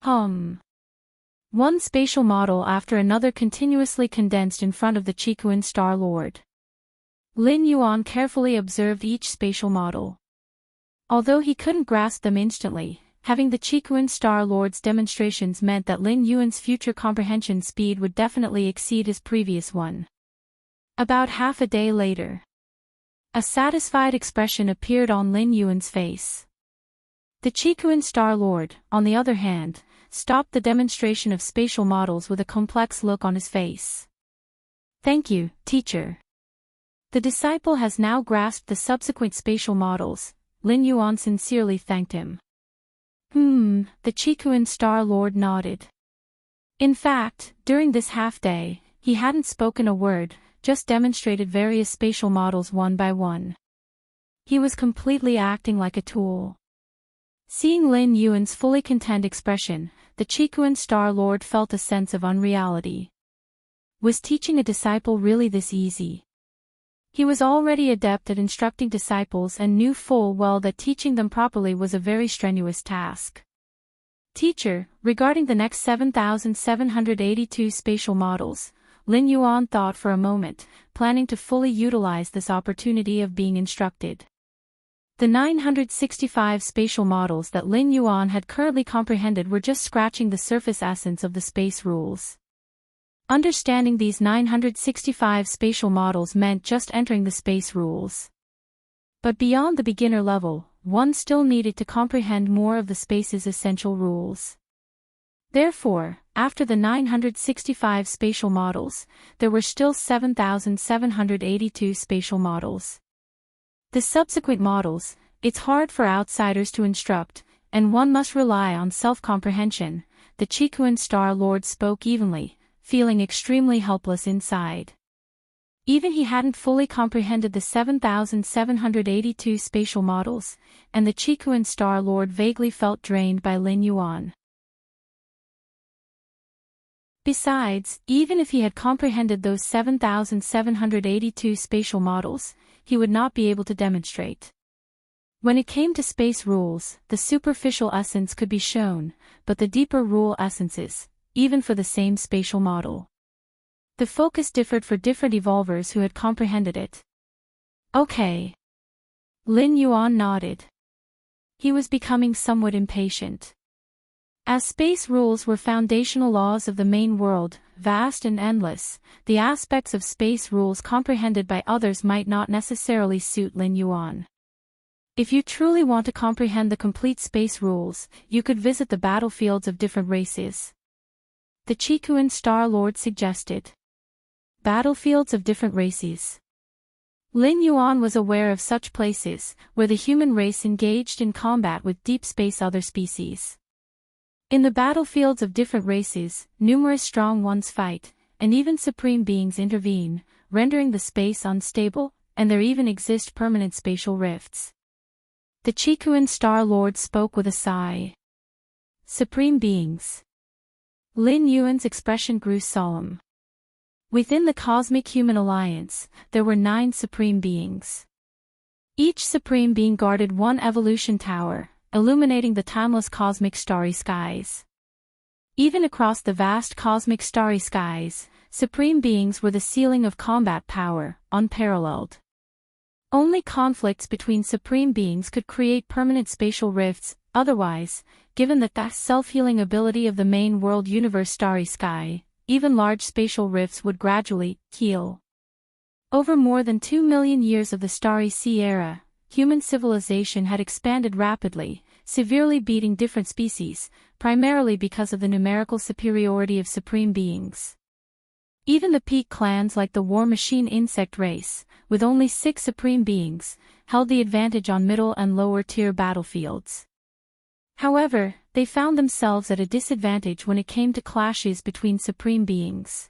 One spatial model after another continuously condensed in front of the Chikuan Star-Lord. Lin Yuan carefully observed each spatial model. Although he couldn't grasp them instantly, having the Chikuan Star-Lord's demonstrations meant that Lin Yuan's future comprehension speed would definitely exceed his previous one. About half a day later, a satisfied expression appeared on Lin Yuan's face. The Qikuan Star Lord, on the other hand, stopped the demonstration of spatial models with a complex look on his face. "Thank you, teacher." The disciple has now grasped the subsequent spatial models. Lin Yuan sincerely thanked him. The Qikuan Star Lord nodded. In fact, during this half-day, he hadn't spoken a word, just demonstrated various spatial models one by one. He was completely acting like a tool. Seeing Lin Yuan's fully content expression, the Qikuan Star Lord felt a sense of unreality. Was teaching a disciple really this easy? He was already adept at instructing disciples and knew full well that teaching them properly was a very strenuous task. "Teacher, regarding the next 7,782 spatial models," Lin Yuan thought for a moment, planning to fully utilize this opportunity of being instructed. The 965 spatial models that Lin Yuan had currently comprehended were just scratching the surface essence of the space rules. Understanding these 965 spatial models meant just entering the space rules. But beyond the beginner level, one still needed to comprehend more of the space's essential rules. Therefore, after the 965 spatial models, there were still 7,782 spatial models. The subsequent models, it's hard for outsiders to instruct, and one must rely on self-comprehension. The Qikuan Star Lord spoke evenly, feeling extremely helpless inside. Even he hadn't fully comprehended the 7,782 spatial models, and the Qikuan Star Lord vaguely felt drained by Lin Yuan. Besides, even if he had comprehended those 7,782 spatial models, he would not be able to demonstrate. When it came to space rules, the superficial essence could be shown, but the deeper rule essences, even for the same spatial model. The focus differed for different evolvers who had comprehended it. Okay. Lin Yuan nodded. He was becoming somewhat impatient. As space rules were foundational laws of the main world, vast and endless, the aspects of space rules comprehended by others might not necessarily suit Lin Yuan. If you truly want to comprehend the complete space rules, you could visit the battlefields of different races. The Qikuan Star Lord suggested. Battlefields of different races. Lin Yuan was aware of such places, where the human race engaged in combat with deep space other species. In the battlefields of different races, numerous strong ones fight, and even supreme beings intervene, rendering the space unstable, and there even exist permanent spatial rifts. The Qikuan Star Lord spoke with a sigh. Supreme beings. Lin Yuan's expression grew solemn. Within the Cosmic Human Alliance, there were 9 supreme beings. Each supreme being guarded one evolution tower, illuminating the timeless cosmic starry skies. Even across the vast cosmic starry skies, supreme beings were the ceiling of combat power, unparalleled. Only conflicts between supreme beings could create permanent spatial rifts, otherwise, given the self-healing ability of the main world universe starry sky, even large spatial rifts would gradually heal. Over more than 2 million years of the Starry Sea era, human civilization had expanded rapidly, severely beating different species, primarily because of the numerical superiority of supreme beings. Even the peak clans like the War Machine insect race, with only 6 supreme beings, held the advantage on middle and lower-tier battlefields. However, they found themselves at a disadvantage when it came to clashes between supreme beings.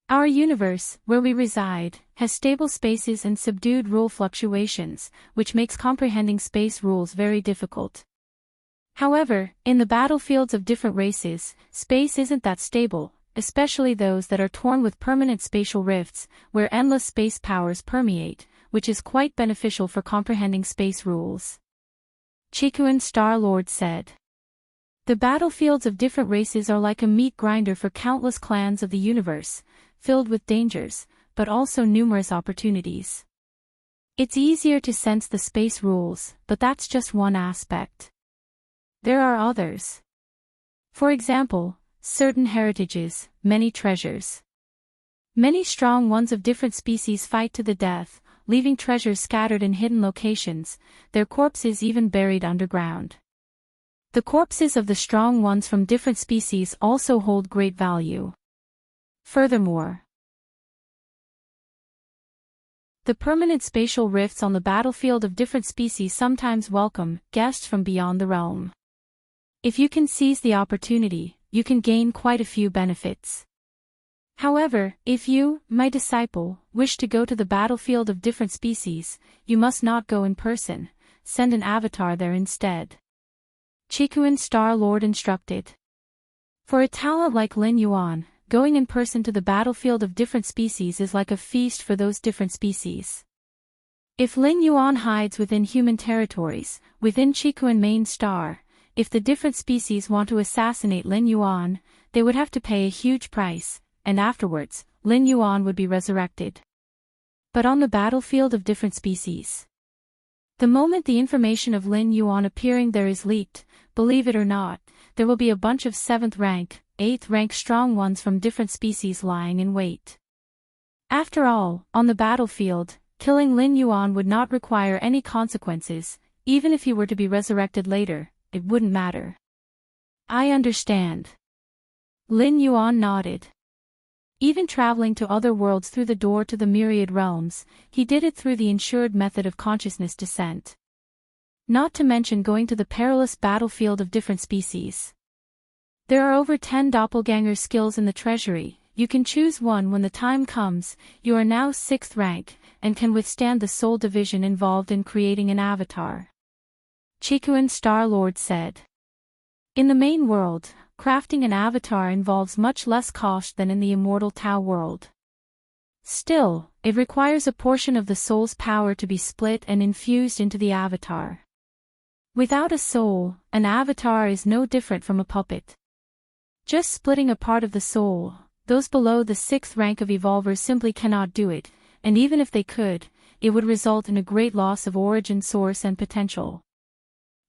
Our universe, where we reside, has stable spaces and subdued rule fluctuations, which makes comprehending space rules very difficult. However, in the battlefields of different races, space isn't that stable, especially those that are torn with permanent spatial rifts, where endless space powers permeate, which is quite beneficial for comprehending space rules. Qikuan Star Lord said. The battlefields of different races are like a meat grinder for countless clans of the universe, filled with dangers, but also numerous opportunities. It's easier to sense the space rules, but that's just one aspect. There are others. For example, certain heritages, many treasures. Many strong ones of different species fight to the death, leaving treasures scattered in hidden locations, their corpses even buried underground. The corpses of the strong ones from different species also hold great value. Furthermore, the permanent spatial rifts on the battlefield of different species sometimes welcome guests from beyond the realm. If you can seize the opportunity, you can gain quite a few benefits. However, if you, my disciple, wish to go to the battlefield of different species, you must not go in person, send an avatar there instead. Chikuan Star Lord instructed. For a talent like Lin Yuan, going in person to the battlefield of different species is like a feast for those different species. If Lin Yuan hides within human territories, within Chikuan Main Star, if the different species want to assassinate Lin Yuan, they would have to pay a huge price, and afterwards, Lin Yuan would be resurrected. But on the battlefield of different species, the moment the information of Lin Yuan appearing there is leaked, believe it or not, there will be a bunch of 7th rank, 8th rank strong ones from different species lying in wait. After all, on the battlefield, killing Lin Yuan would not require any consequences, even if he were to be resurrected later, it wouldn't matter. I understand. Lin Yuan nodded. Even traveling to other worlds through the door to the myriad realms, he did it through the ensured method of consciousness descent. Not to mention going to the perilous battlefield of different species. There are over 10 doppelganger skills in the treasury, you can choose one when the time comes. You are now 6th rank, and can withstand the soul division involved in creating an avatar. Chikuan Star Lord said. In the main world, crafting an avatar involves much less cost than in the Immortal Tao world. Still, it requires a portion of the soul's power to be split and infused into the avatar. Without a soul, an avatar is no different from a puppet. Just splitting a part of the soul, those below the 6th rank of evolvers simply cannot do it, and even if they could, it would result in a great loss of origin source and potential.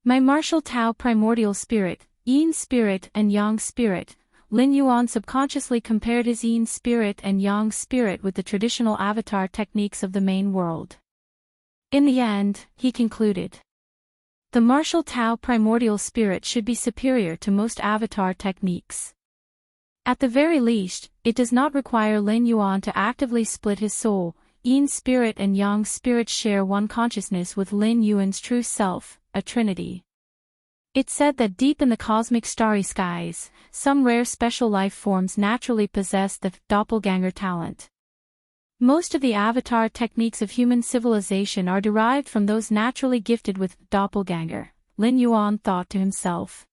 My martial Tao primordial spirit, Yin spirit and Yang spirit, Lin Yuan subconsciously compared his Yin spirit and Yang spirit with the traditional avatar techniques of the main world. In the end, he concluded, the martial Tao primordial spirit should be superior to most avatar techniques. At the very least, it does not require Lin Yuan to actively split his soul. Yin spirit and Yang spirit share one consciousness with Lin Yuan's true self, a trinity. It's said that deep in the cosmic starry skies, some rare special life forms naturally possess the doppelganger talent. Most of the avatar techniques of human civilization are derived from those naturally gifted with doppelganger, Lin Yuan thought to himself.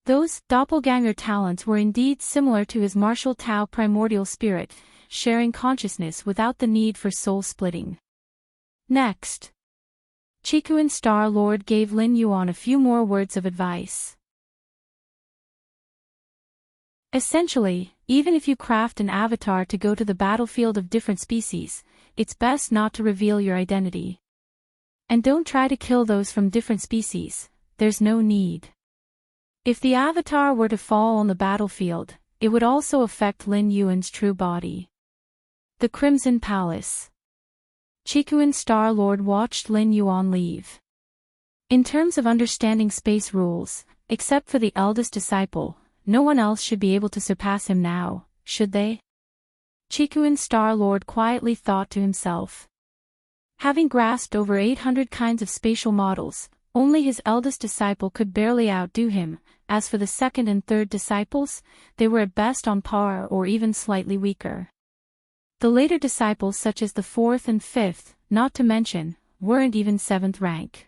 Those doppelganger talents were indeed similar to his martial Tao primordial spirit, sharing consciousness without the need for soul splitting. Next, Chikuan Star Lord gave Lin Yuan a few more words of advice. Essentially, even if you craft an avatar to go to the battlefield of different species, it's best not to reveal your identity. And don't try to kill those from different species, there's no need. If the avatar were to fall on the battlefield, it would also affect Lin Yuan's true body. The Crimson Palace. Chikuan Star Lord watched Lin Yuan leave. In terms of understanding space rules, except for the eldest disciple, no one else should be able to surpass him now, should they? Chikuan Star Lord quietly thought to himself. Having grasped over 800 kinds of spatial models, only his eldest disciple could barely outdo him. As for the 2nd and 3rd disciples, they were at best on par or even slightly weaker. The later disciples such as the 4th and 5th, not to mention, weren't even 7th rank.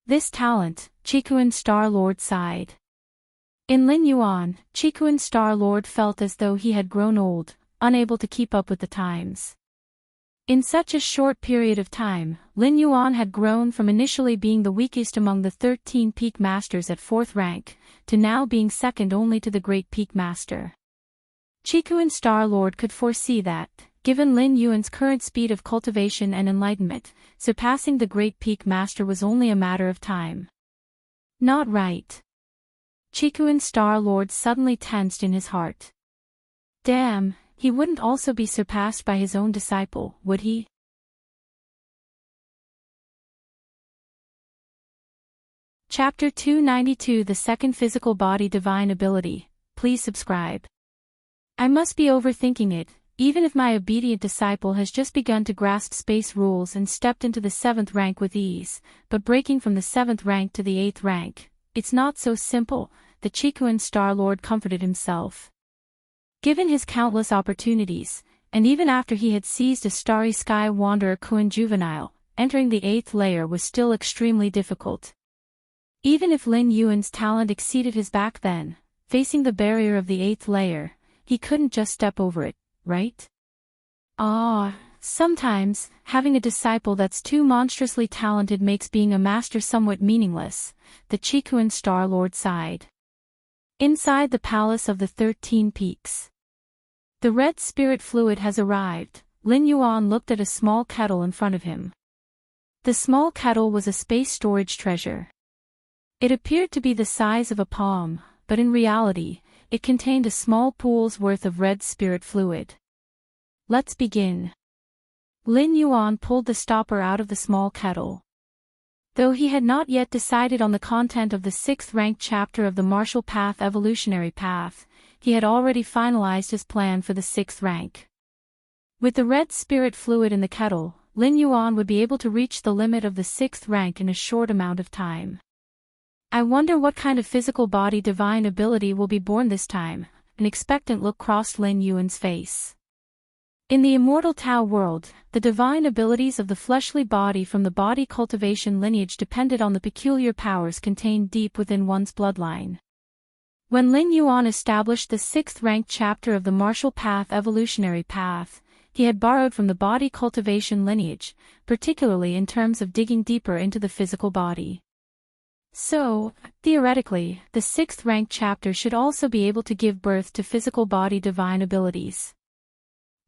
This talent, Chikuan Star Lord sighed. In Lin Yuan, Chikuan Star Lord felt as though he had grown old, unable to keep up with the times. In such a short period of time, Lin Yuan had grown from initially being the weakest among the 13 peak masters at 4th rank, to now being second only to the great peak master. Chikuan Star Lord could foresee that, given Lin Yuan's current speed of cultivation and enlightenment, surpassing the great peak master was only a matter of time. Not right. Chikuan Star Lord suddenly tensed in his heart. Damn, he wouldn't also be surpassed by his own disciple, would he? Chapter 292 The Second Physical Body Divine Ability. Please subscribe. I must be overthinking it, even if my obedient disciple has just begun to grasp space rules and stepped into the 7th rank with ease, but breaking from the 7th rank to the 8th rank, it's not so simple, the Chikuan Star Lord comforted himself. Given his countless opportunities, and even after he had seized a starry sky wanderer Kuan juvenile, entering the 8th layer was still extremely difficult. Even if Lin Yuan's talent exceeded his back then, facing the barrier of the 8th layer, he couldn't just step over it, right? Sometimes, having a disciple that's too monstrously talented makes being a master somewhat meaningless, the Chikuan Star Lord sighed. Inside the Palace of the 13 Peaks. The red spirit fluid has arrived. Lin Yuan looked at a small kettle in front of him. The small kettle was a space storage treasure. It appeared to be the size of a palm, but in reality, it contained a small pool's worth of red spirit fluid. Let's begin. Lin Yuan pulled the stopper out of the small kettle. Though he had not yet decided on the content of the 6th ranked chapter of the Martial Path Evolutionary Path, he had already finalized his plan for the 6th rank. With the red spirit fluid in the kettle, Lin Yuan would be able to reach the limit of the 6th rank in a short amount of time. I wonder what kind of physical body divine ability will be born this time. An expectant look crossed Lin Yuan's face. In the Immortal Tao world, the divine abilities of the fleshly body from the body cultivation lineage depended on the peculiar powers contained deep within one's bloodline. When Lin Yuan established the 6th ranked chapter of the Martial Path Evolutionary Path, he had borrowed from the body cultivation lineage, particularly in terms of digging deeper into the physical body. So, theoretically, the 6th ranked chapter should also be able to give birth to physical body divine abilities.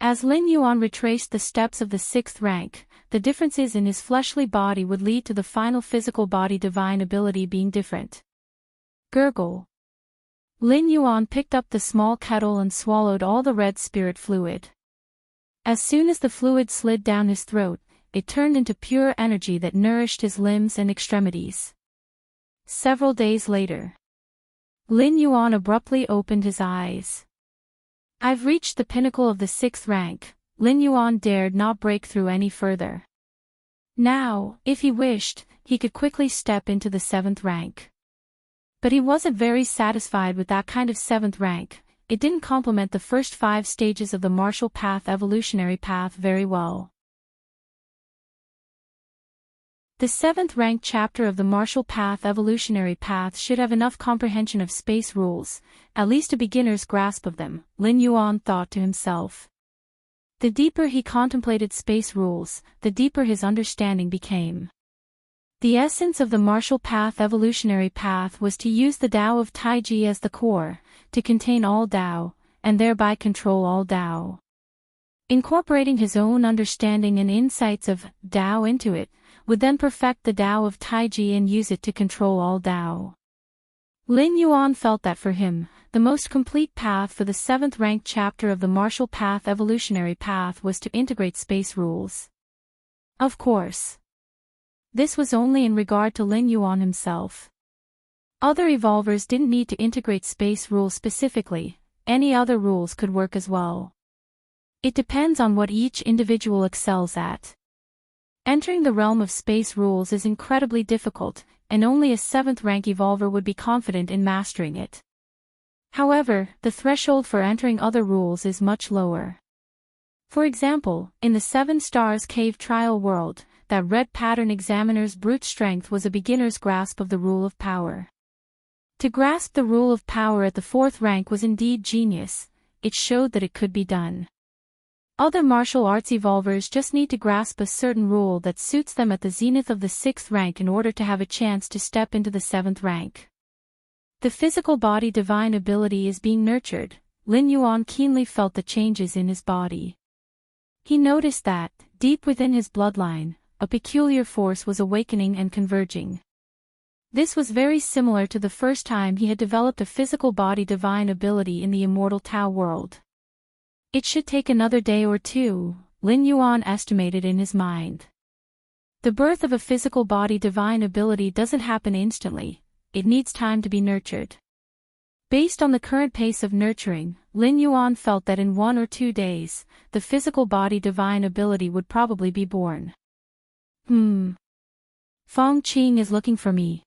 As Lin Yuan retraced the steps of the 6th rank, the differences in his fleshly body would lead to the final physical body divine ability being different. Gurgle. Lin Yuan picked up the small kettle and swallowed all the red spirit fluid. As soon as the fluid slid down his throat, it turned into pure energy that nourished his limbs and extremities. Several days later, Lin Yuan abruptly opened his eyes. I've reached the pinnacle of the 6th rank. Lin Yuan dared not break through any further. Now, if he wished, he could quickly step into the 7th rank. But he wasn't very satisfied with that kind of 7th rank. It didn't complement the first 5 stages of the Martial Path Evolutionary Path very well. The 7th ranked chapter of the Martial Path Evolutionary Path should have enough comprehension of space rules, at least a beginner's grasp of them, Lin Yuan thought to himself. The deeper he contemplated space rules, the deeper his understanding became. The essence of the Martial Path Evolutionary Path was to use the Tao of Taiji as the core, to contain all Tao, and thereby control all Tao. Incorporating his own understanding and insights of Tao into it, would then perfect the Tao of Taiji and use it to control all Tao. Lin Yuan felt that for him, the most complete path for the 7th ranked chapter of the Martial Path Evolutionary Path was to integrate space rules. Of course. This was only in regard to Lin Yuan himself. Other evolvers didn't need to integrate space rules specifically, any other rules could work as well. It depends on what each individual excels at. Entering the realm of space rules is incredibly difficult, and only a 7th rank evolver would be confident in mastering it. However, the threshold for entering other rules is much lower. For example, in the 7 Stars Cave Trial world, that red pattern examiner's brute strength was a beginner's grasp of the rule of power. To grasp the rule of power at the 4th rank was indeed genius, it showed that it could be done. Other martial arts evolvers just need to grasp a certain rule that suits them at the zenith of the 6th rank in order to have a chance to step into the 7th rank. The physical body divine ability is being nurtured. Lin Yuan keenly felt the changes in his body. He noticed that, deep within his bloodline, a peculiar force was awakening and converging. This was very similar to the first time he had developed a physical body divine ability in the Immortal Tao world. It should take another day or two, Lin Yuan estimated in his mind. The birth of a physical body divine ability doesn't happen instantly, it needs time to be nurtured. Based on the current pace of nurturing, Lin Yuan felt that in 1 or 2 days, the physical body divine ability would probably be born. Feng Qing is looking for me.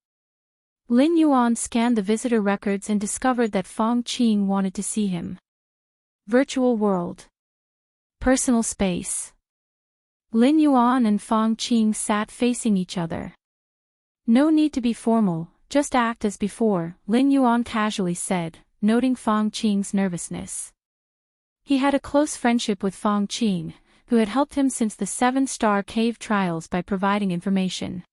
Lin Yuan scanned the visitor records and discovered that Feng Qing wanted to see him. Virtual world. Personal space. Lin Yuan and Feng Qing sat facing each other. No need to be formal, just act as before, Lin Yuan casually said, noting Feng Qing's nervousness. He had a close friendship with Feng Qing, who had helped him since the 7-star cave trials by providing information.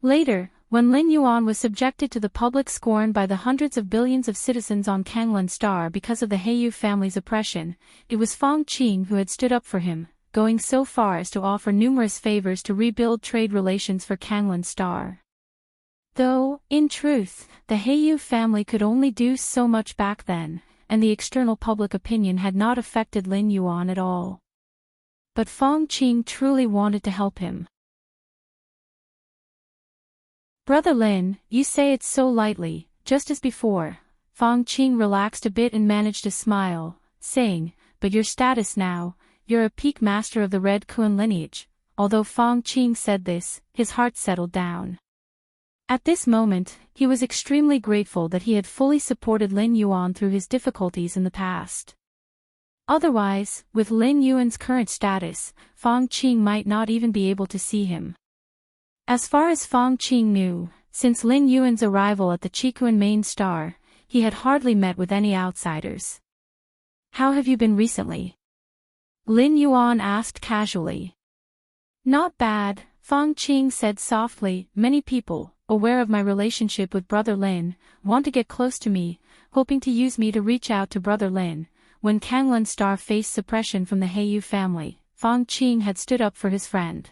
Later, when Lin Yuan was subjected to the public scorn by the hundreds of billions of citizens on Kanglan Star because of the Heiyu family's oppression, it was Feng Qing who had stood up for him, going so far as to offer numerous favors to rebuild trade relations for Kanglan Star. Though, in truth, the Heiyu family could only do so much back then, and the external public opinion had not affected Lin Yuan at all. But Feng Qing truly wanted to help him. Brother Lin, you say it so lightly, just as before. Feng Qing relaxed a bit and managed a smile, saying, but your status now, you're a peak master of the Red Kun lineage. Although Feng Qing said this, his heart settled down. At this moment, he was extremely grateful that he had fully supported Lin Yuan through his difficulties in the past. Otherwise, with Lin Yuan's current status, Feng Qing might not even be able to see him. As far as Feng Qing knew, since Lin Yuan's arrival at the Qikuan main star, he had hardly met with any outsiders. How have you been recently? Lin Yuan asked casually. Not bad, Feng Qing said softly. Many people, aware of my relationship with Brother Lin, want to get close to me, hoping to use me to reach out to Brother Lin. When Kanglan Star faced suppression from the Heiyu family, Feng Qing had stood up for his friend.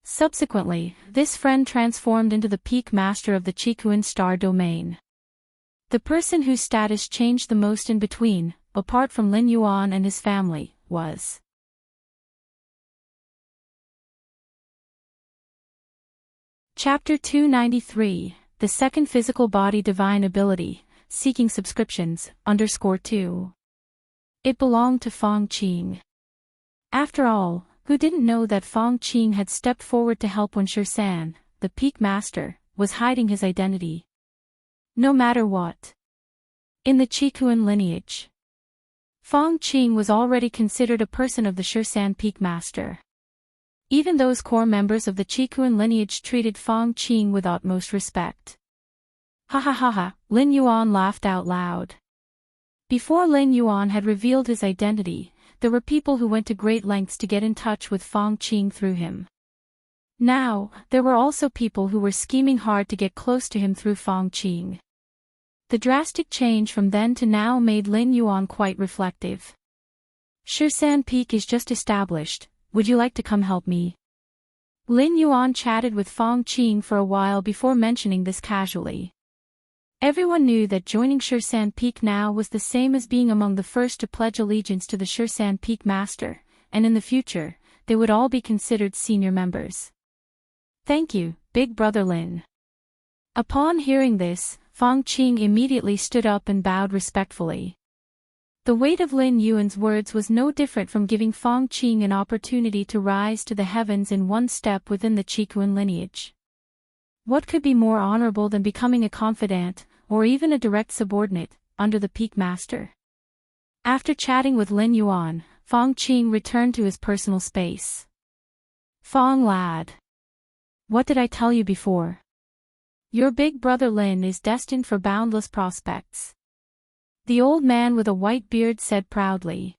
Subsequently, this friend transformed into the peak master of the Qikuan Star domain. The person whose status changed the most in between, apart from Lin Yuan and his family, was Chapter 293, The Second Physical Body Divine Ability, Seeking Subscriptions, _2. It belonged to Feng Qing. After all, who didn't know that Feng Qing had stepped forward to help when Shirsan, the peak master, was hiding his identity? No matter what. In the Qikuan lineage, Feng Qing was already considered a person of the Shirsan peak master. Even those core members of the Qikuan lineage treated Feng Qing with utmost respect. Ha ha ha ha, Lin Yuan laughed out loud. Before Lin Yuan had revealed his identity, there were people who went to great lengths to get in touch with Feng Qing through him. Now, there were also people who were scheming hard to get close to him through Feng Qing. The drastic change from then to now made Lin Yuan quite reflective. Shirsan Peak is just established, would you like to come help me? Lin Yuan chatted with Feng Qing for a while before mentioning this casually. Everyone knew that joining Shirsan Peak now was the same as being among the first to pledge allegiance to the Shirsan Peak Master, and in the future, they would all be considered senior members. Thank you, Big Brother Lin. Upon hearing this, Feng Qing immediately stood up and bowed respectfully. The weight of Lin Yuan's words was no different from giving Feng Qing an opportunity to rise to the heavens in one step within the Qikuan lineage. What could be more honorable than becoming a confidant, or even a direct subordinate, under the Peak Master? After chatting with Lin Yuan, Feng Qing returned to his personal space. Feng lad. What did I tell you before? Your big brother Lin is destined for boundless prospects. The old man with a white beard said proudly.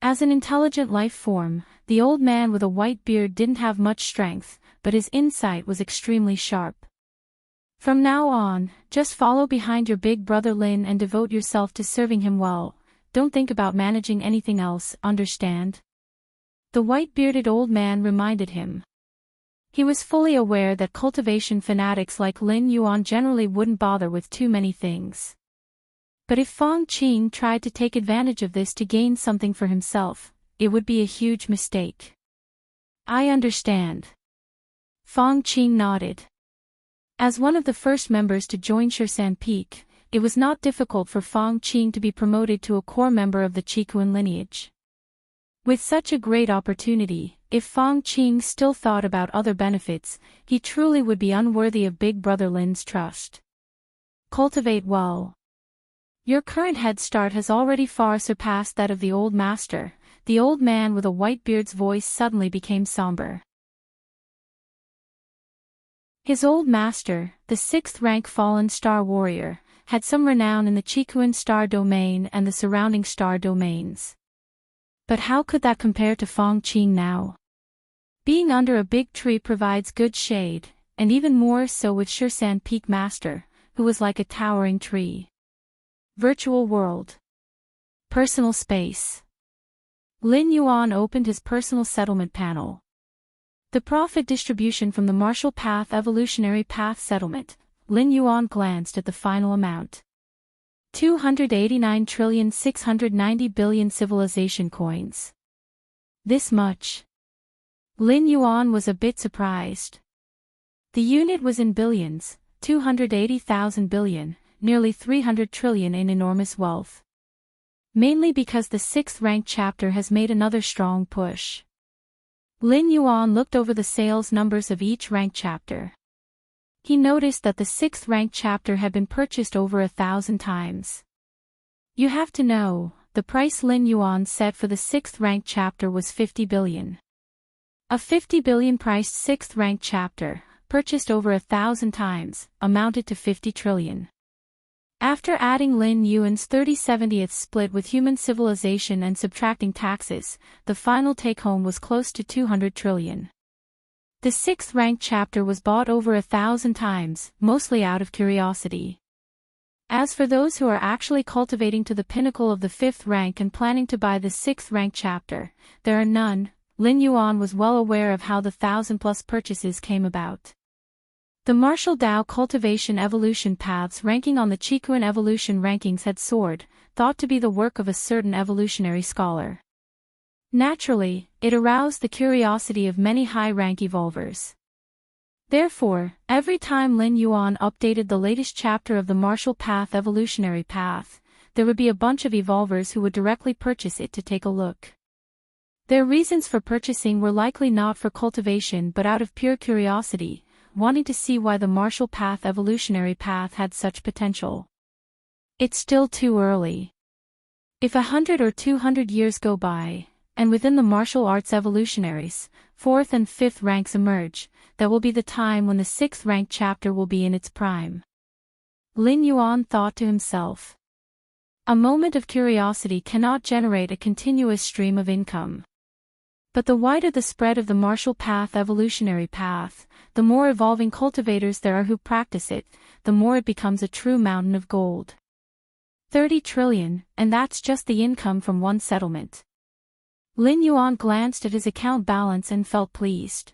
As an intelligent life form, the old man with a white beard didn't have much strength, but his insight was extremely sharp. From now on, just follow behind your big brother Lin and devote yourself to serving him well. Don't think about managing anything else, understand? The white-bearded old man reminded him. He was fully aware that cultivation fanatics like Lin Yuan generally wouldn't bother with too many things. But if Fang Qing tried to take advantage of this to gain something for himself, it would be a huge mistake. I understand. Fang Qing nodded. As one of the first members to join Shirsan Peak, it was not difficult for Fang Qing to be promoted to a core member of the Qikuan lineage. With such a great opportunity, if Fang Qing still thought about other benefits, he truly would be unworthy of Big Brother Lin's trust. Cultivate well. Your current head start has already far surpassed that of the old master. The old man with a white beard's voice suddenly became somber. His old master, the 6th rank fallen star warrior, had some renown in the Qikuan star domain and the surrounding star domains. But how could that compare to Fang Qing now? Being under a big tree provides good shade, and even more so with Shirsan Peak Master, who was like a towering tree. Virtual world. Personal space. Lin Yuan opened his personal settlement panel. The profit distribution from the Martial Path Evolutionary Path Settlement. Lin Yuan glanced at the final amount. 289,690,000,000,000 civilization coins. This much. Lin Yuan was a bit surprised. The unit was in billions, 280,000 billion, nearly 300 trillion in enormous wealth. Mainly because the 6th rank chapter has made another strong push. Lin Yuan looked over the sales numbers of each rank chapter. He noticed that the 6th rank chapter had been purchased over 1,000 times. You have to know, the price Lin Yuan set for the 6th rank chapter was 50 billion. A 50 billion priced 6th rank chapter, purchased over 1,000 times, amounted to 50 trillion. After adding Lin Yuan's 30/70th split with human civilization and subtracting taxes, the final take-home was close to 200 trillion. The 6th rank chapter was bought over 1,000 times, mostly out of curiosity. As for those who are actually cultivating to the pinnacle of the 5th rank and planning to buy the 6th rank chapter, there are none. Lin Yuan was well aware of how the 1,000+ purchases came about. The martial Dao cultivation evolution paths ranking on the Qikuan evolution rankings had soared, thought to be the work of a certain evolutionary scholar. Naturally, it aroused the curiosity of many high-rank evolvers. Therefore, every time Lin Yuan updated the latest chapter of the Martial Path Evolutionary Path, there would be a bunch of evolvers who would directly purchase it to take a look. Their reasons for purchasing were likely not for cultivation but out of pure curiosity, wanting to see why the Martial Path Evolutionary Path had such potential. It's still too early. If 100 or 200 years go by, and within the martial arts evolutionaries, 4th and 5th ranks emerge, that will be the time when the 6th rank chapter will be in its prime. Lin Yuan thought to himself. A moment of curiosity cannot generate a continuous stream of income. But the wider the spread of the Martial Path Evolutionary Path, the more evolving cultivators there are who practice it, the more it becomes a true mountain of gold. 30 trillion, and that's just the income from one settlement. Lin Yuan glanced at his account balance and felt pleased.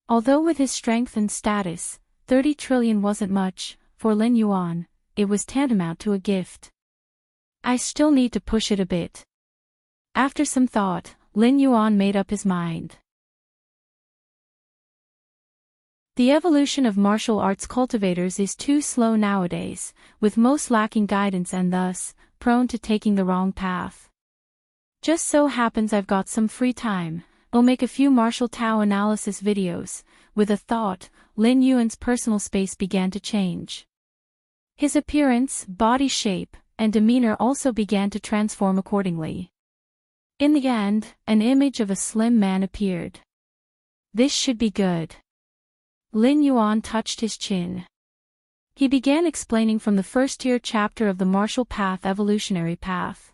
Although with his strength and status, 30 trillion wasn't much, for Lin Yuan, it was tantamount to a gift. I still need to push it a bit. After some thought, Lin Yuan made up his mind. The evolution of martial arts cultivators is too slow nowadays, with most lacking guidance and thus, prone to taking the wrong path. Just so happens I've got some free time, I'll make a few martial Tao analysis videos. With a thought, Lin Yuan's personal space began to change. His appearance, body shape, and demeanor also began to transform accordingly. In the end, an image of a slim man appeared. This should be good. Lin Yuan touched his chin. He began explaining from the first-tier chapter of the Martial Path Evolutionary Path.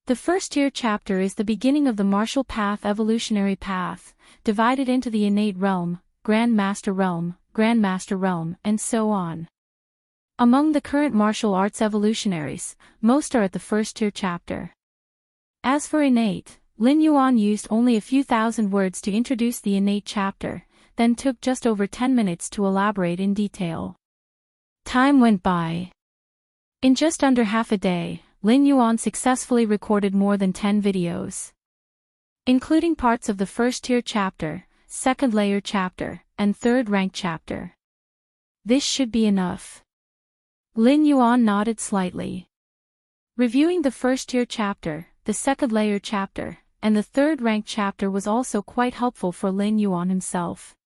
The first-tier chapter is the beginning of the Martial Path Evolutionary Path, divided into the Innate Realm, Grand Master Realm, and so on. Among the current martial arts evolutionaries, most are at the first-tier chapter. As for innate, Lin Yuan used only a few thousand words to introduce the innate chapter, then took just over 10 minutes to elaborate in detail. Time went by. In just under half a day, Lin Yuan successfully recorded more than 10 videos, including parts of the first-tier chapter, second-layer chapter, and third-rank chapter. This should be enough. Lin Yuan nodded slightly. Reviewing the first-tier chapter, the second-layer chapter, and the third-rank chapter was also quite helpful for Lin Yuan himself.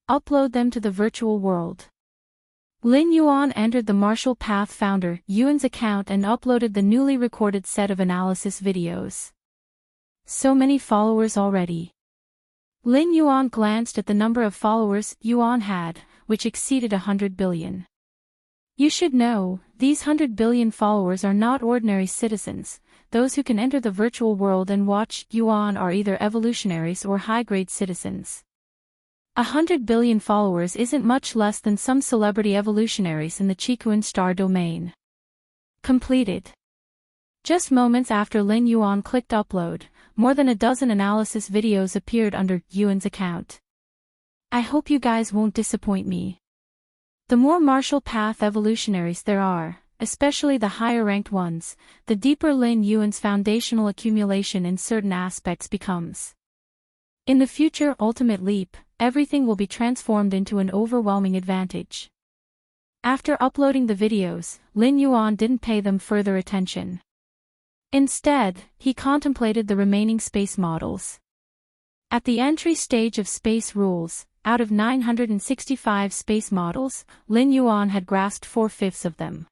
Upload them to the virtual world. Lin Yuan entered the Martial Path founder Yuan's account and uploaded the newly recorded set of analysis videos. So many followers already. Lin Yuan glanced at the number of followers Yuan had, which exceeded 100 billion. You should know, these 100 billion followers are not ordinary citizens. Those who can enter the virtual world and watch Yuan are either evolutionaries or high-grade citizens. 100 billion followers isn't much less than some celebrity evolutionaries in the Qikuan star domain. Completed. Just moments after Lin Yuan clicked upload, more than a dozen analysis videos appeared under Yuan's account. I hope you guys won't disappoint me. The more martial path evolutionaries there are, especially the higher-ranked ones, the deeper Lin Yuan's foundational accumulation in certain aspects becomes. In the future ultimate leap, everything will be transformed into an overwhelming advantage. After uploading the videos, Lin Yuan didn't pay them further attention. Instead, he contemplated the remaining space models. At the entry stage of space rules, out of 965 space models, Lin Yuan had grasped 4/5 of them.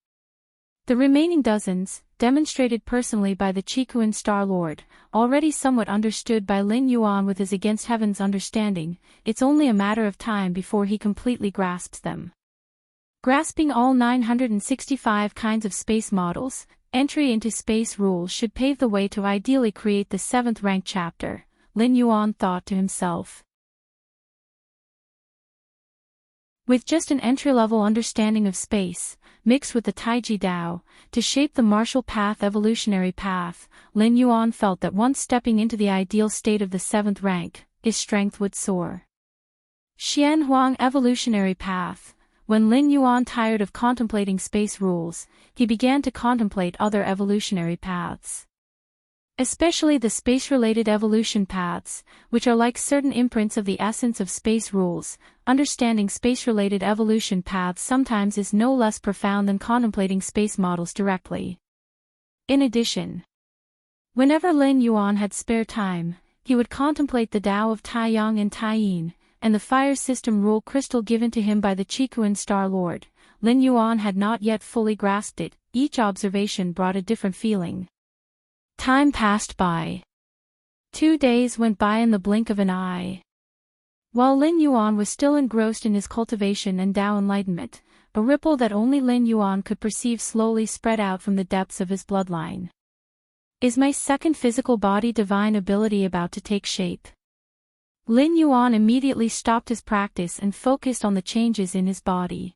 The remaining dozens, demonstrated personally by the Qikuan Star Lord, already somewhat understood by Lin Yuan with his Against Heaven's understanding, it's only a matter of time before he completely grasps them. Grasping all 965 kinds of space models, entry into space rules should pave the way to ideally create the 7th rank chapter, Lin Yuan thought to himself. With just an entry-level understanding of space, mixed with the Taiji Dao, to shape the martial path evolutionary path, Lin Yuan felt that once stepping into the ideal state of the 7th rank, his strength would soar. Xian Huang evolutionary path. When Lin Yuan tired of contemplating space rules, he began to contemplate other evolutionary paths. Especially the space-related evolution paths, which are like certain imprints of the essence of space rules. Understanding space-related evolution paths sometimes is no less profound than contemplating space models directly. In addition, whenever Lin Yuan had spare time, he would contemplate the Tao of Taiyang and Taiyin, and the fire system rule crystal given to him by the Qikuan Star Lord. Lin Yuan had not yet fully grasped it. Each observation brought a different feeling. Time passed by. 2 days went by in the blink of an eye. While Lin Yuan was still engrossed in his cultivation and Tao enlightenment, a ripple that only Lin Yuan could perceive slowly spread out from the depths of his bloodline. Is my second physical body divine ability about to take shape? Lin Yuan immediately stopped his practice and focused on the changes in his body.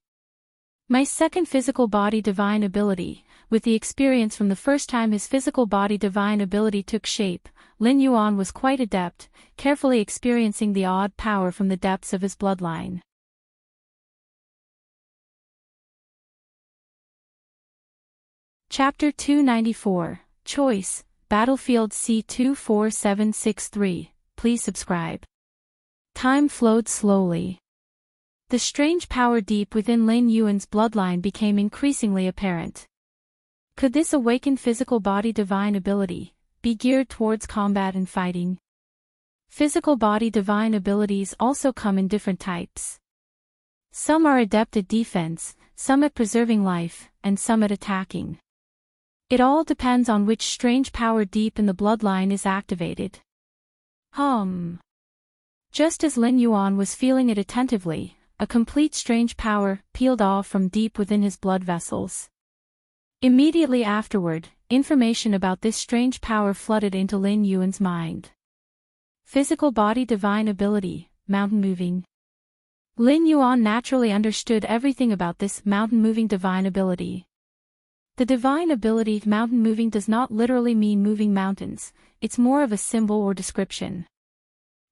My second physical body divine ability. With the experience from the first time his physical body divine ability took shape, Lin Yuan was quite adept, carefully experiencing the odd power from the depths of his bloodline. Chapter 294, Choice, Battlefield C24763, please subscribe. Time flowed slowly. The strange power deep within Lin Yuan's bloodline became increasingly apparent. Could this awakened physical body divine ability be geared towards combat and fighting? Physical body divine abilities also come in different types. Some are adept at defense, some at preserving life, and some at attacking. It all depends on which strange power deep in the bloodline is activated. Just as Lin Yuan was feeling it attentively, a complete strange power peeled off from deep within his blood vessels. Immediately afterward, information about this strange power flooded into Lin Yuan's mind. Physical body divine ability, mountain moving. Lin Yuan naturally understood everything about this mountain moving divine ability. The divine ability mountain moving does not literally mean moving mountains, it's more of a symbol or description.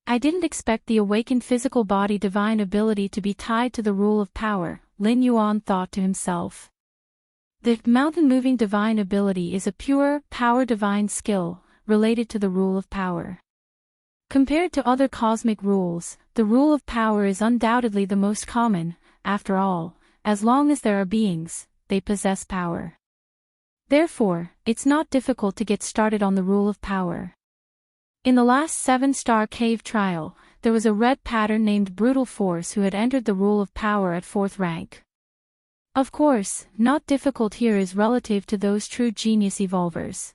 I didn't expect the awakened physical body divine ability to be tied to the rule of power, Lin Yuan thought to himself. The mountain-moving divine ability is a pure, power divine skill, related to the rule of power. Compared to other cosmic rules, the rule of power is undoubtedly the most common. After all, as long as there are beings, they possess power. Therefore, it's not difficult to get started on the rule of power. In the last 7-star cave trial, there was a red pattern named Brutal Force who had entered the rule of power at 4th rank. Of course, not difficult here is relative to those true genius evolvers.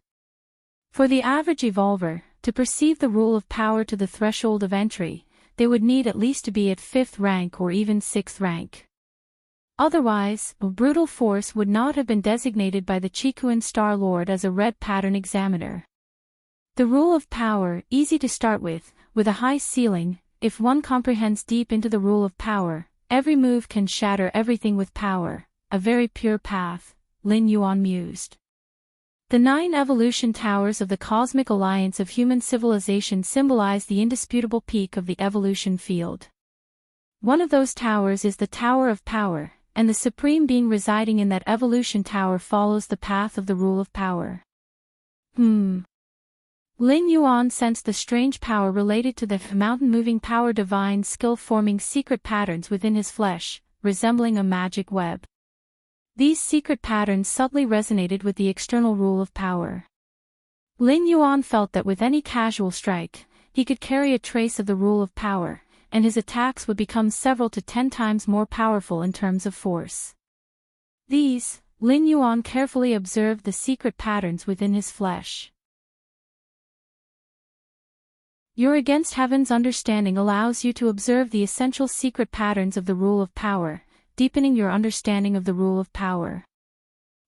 For the average evolver, to perceive the rule of power to the threshold of entry, they would need at least to be at 5th rank or even 6th rank. Otherwise, Brutal Force would not have been designated by the Chikuan Star Lord as a red pattern examiner. The rule of power, easy to start with a high ceiling. If one comprehends deep into the rule of power, every move can shatter everything with power, a very pure path, Lin Yuan mused. The 9 evolution towers of the Cosmic Alliance of Human Civilization symbolize the indisputable peak of the evolution field. One of those towers is the Tower of Power, and the Supreme Being residing in that evolution tower follows the path of the rule of power. Lin Yuan sensed the strange power related to the mountain-moving power divine skill forming secret patterns within his flesh, resembling a magic web. These secret patterns subtly resonated with the external rule of power. Lin Yuan felt that with any casual strike, he could carry a trace of the rule of power, and his attacks would become several to 10 times more powerful in terms of force. Lin Yuan carefully observed the secret patterns within his flesh. Your Against Heaven's understanding allows you to observe the essential secret patterns of the rule of power, deepening your understanding of the rule of power.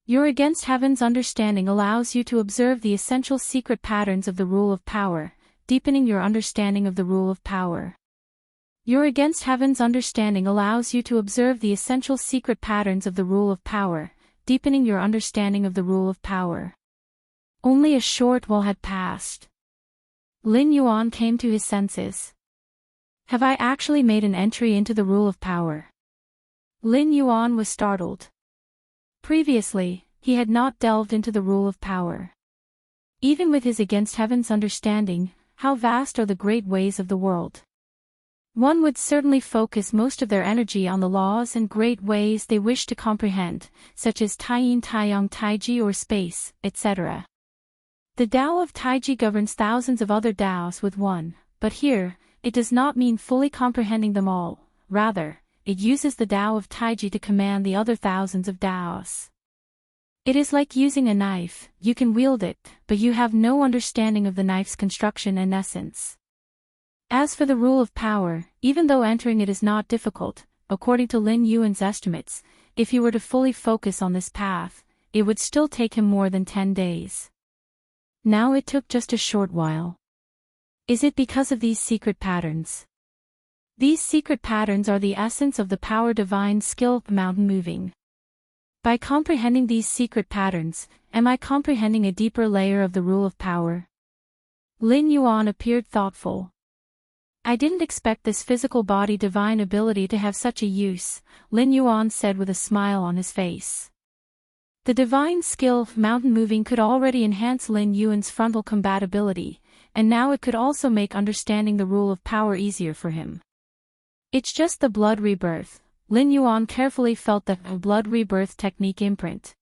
Your Against Heaven's understanding allows you to observe the essential secret patterns of the rule of power, deepening your understanding of the rule of power. Your Against Heaven's understanding allows you to observe the essential secret patterns of the rule of power, deepening your understanding of the rule of power. Only a short while had passed. Lin Yuan came to his senses. Have I actually made an entry into the rule of power? Lin Yuan was startled. Previously, he had not delved into the rule of power. Even with his Against Heaven's understanding, how vast are the great ways of the world. One would certainly focus most of their energy on the laws and great ways they wish to comprehend, such as Taiyin Taiyang Taiji or space, etc. The Tao of Taiji governs thousands of other Taos with one, but here, it does not mean fully comprehending them all, rather, it uses the Tao of Taiji to command the other thousands of Taos. It is like using a knife, you can wield it, but you have no understanding of the knife's construction and essence. As for the rule of power, even though entering it is not difficult, according to Lin Yuan's estimates, if he were to fully focus on this path, it would still take him more than 10 days. Now it took just a short while. Is it because of these secret patterns? These secret patterns are the essence of the power divine skill, mountain moving. By comprehending these secret patterns, am I comprehending a deeper layer of the rule of power? Lin Yuan appeared thoughtful. I didn't expect this physical body divine ability to have such a use, Lin Yuan said with a smile on his face. The divine skill of mountain moving could already enhance Lin Yuan's frontal compatibility, and now it could also make understanding the rule of power easier for him. It's just the blood rebirth. Lin Yuan carefully felt the blood rebirth technique imprint.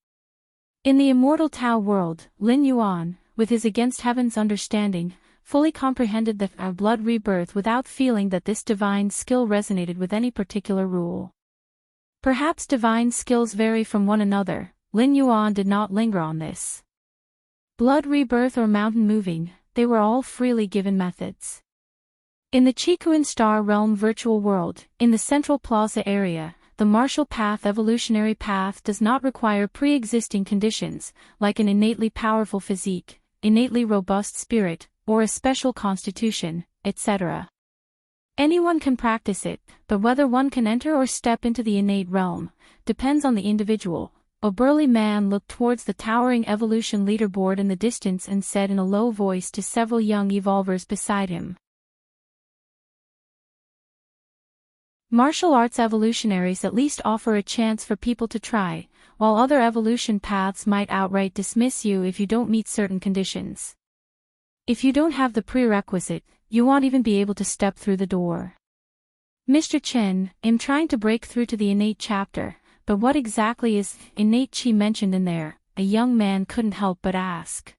In the immortal Tao world, Lin Yuan, with his Against Heaven's understanding, fully comprehended the blood rebirth without feeling that this divine skill resonated with any particular rule. Perhaps divine skills vary from one another. Lin Yuan did not linger on this. Blood rebirth or mountain moving, they were all freely given methods. In the Chikuan Star Realm virtual world, in the Central Plaza area, the martial path evolutionary path does not require pre-existing conditions, like an innately powerful physique, innately robust spirit, or a special constitution, etc. Anyone can practice it, but whether one can enter or step into the innate realm, depends on the individual. A burly man looked towards the towering evolution leaderboard in the distance and said in a low voice to several young evolvers beside him. Martial arts evolutionaries at least offer a chance for people to try, while other evolution paths might outright dismiss you if you don't meet certain conditions. If you don't have the prerequisite, you won't even be able to step through the door. Mr. Chen, I'm trying to break through to the innate chapter, but what exactly is innate chi mentioned in there? A young man couldn't help but ask.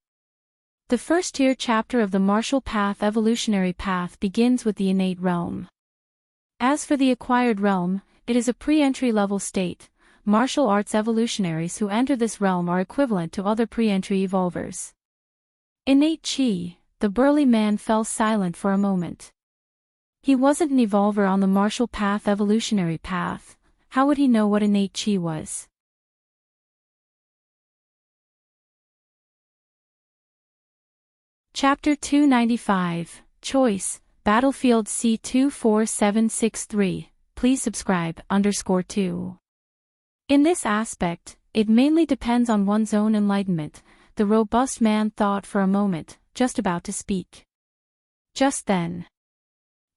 The first-tier chapter of the martial path evolutionary path begins with the innate realm. As for the acquired realm, it is a pre-entry level state. Martial arts evolutionaries who enter this realm are equivalent to other pre-entry evolvers. Innate chi, the burly man fell silent for a moment. He wasn't an evolver on the martial path evolutionary path. How would he know what innate chi was? Chapter 295, Choice, Battlefield C24763, please subscribe, _2. In this aspect, it mainly depends on one's own enlightenment. The robust man thought for a moment, just about to speak. Just then,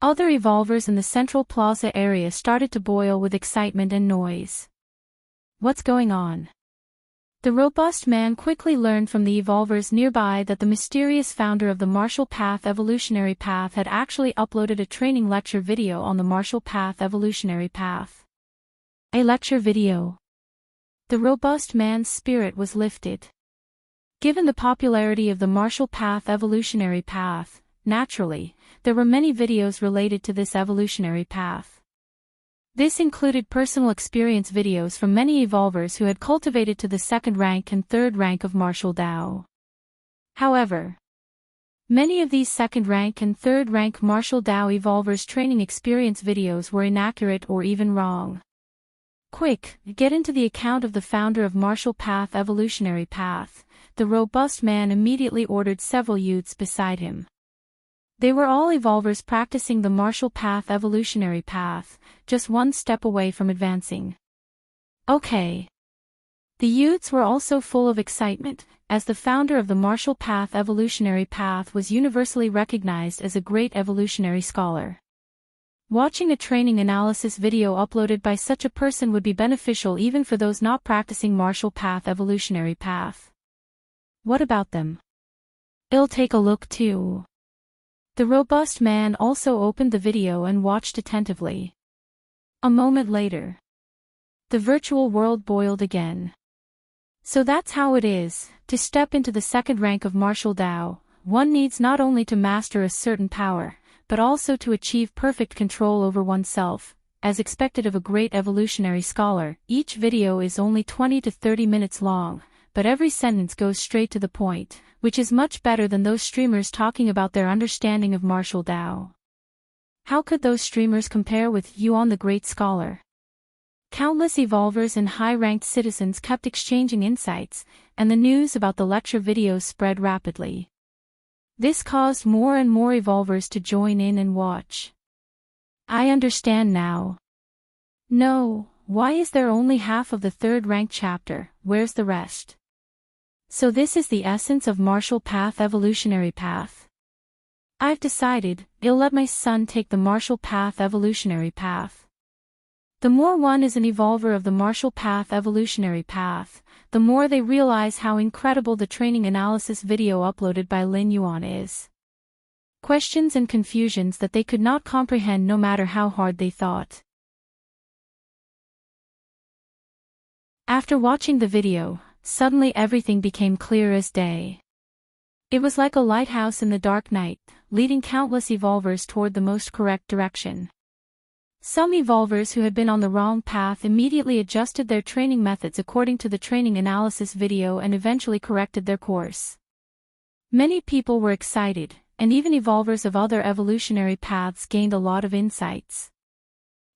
other evolvers in the Central Plaza area started to boil with excitement and noise. What's going on? The robust man quickly learned from the evolvers nearby that the mysterious founder of the Martial Path Evolutionary Path had actually uploaded a training lecture video on the Martial Path Evolutionary Path. A lecture video. The robust man's spirit was lifted. Given the popularity of the Martial Path Evolutionary Path, naturally, there were many videos related to this evolutionary path. This included personal experience videos from many evolvers who had cultivated to the second rank and third rank of martial Dao. However, many of these second rank and third rank martial Dao evolvers' training experience videos were inaccurate or even wrong. Quick, get into the account of the founder of Martial Path Evolutionary Path. The robust man immediately ordered several youths beside him. They were all evolvers practicing the Martial Path Evolutionary Path, just one step away from advancing. Okay. The youths were also full of excitement, as the founder of the Martial Path Evolutionary Path was universally recognized as a great evolutionary scholar. Watching a training analysis video uploaded by such a person would be beneficial even for those not practicing Martial Path Evolutionary Path. What about them? I'll take a look too. The robust man also opened the video and watched attentively. A moment later, the virtual world boiled again. So that's how it is. To step into the second rank of martial Dao, one needs not only to master a certain power, but also to achieve perfect control over oneself. As expected of a great evolutionary scholar, each video is only 20 to 30 minutes long, but every sentence goes straight to the point, which is much better than those streamers talking about their understanding of martial Dao. How could those streamers compare with Yuan the Great Scholar? Countless evolvers and high-ranked citizens kept exchanging insights, and the news about the lecture videos spread rapidly. This caused more and more evolvers to join in and watch. I understand now. No, why is there only half of the third-ranked chapter? Where's the rest? So this is the essence of Martial Path Evolutionary Path. I've decided, I'll let my son take the Martial Path Evolutionary Path. The more one is an evolver of the Martial Path Evolutionary Path, the more they realize how incredible the training analysis video uploaded by Lin Yuan is. Questions and confusions that they could not comprehend no matter how hard they thought. After watching the video, suddenly everything became clear as day. It was like a lighthouse in the dark night, leading countless evolvers toward the most correct direction. Some evolvers who had been on the wrong path immediately adjusted their training methods according to the training analysis video and eventually corrected their course. Many people were excited, and even evolvers of other evolutionary paths gained a lot of insights.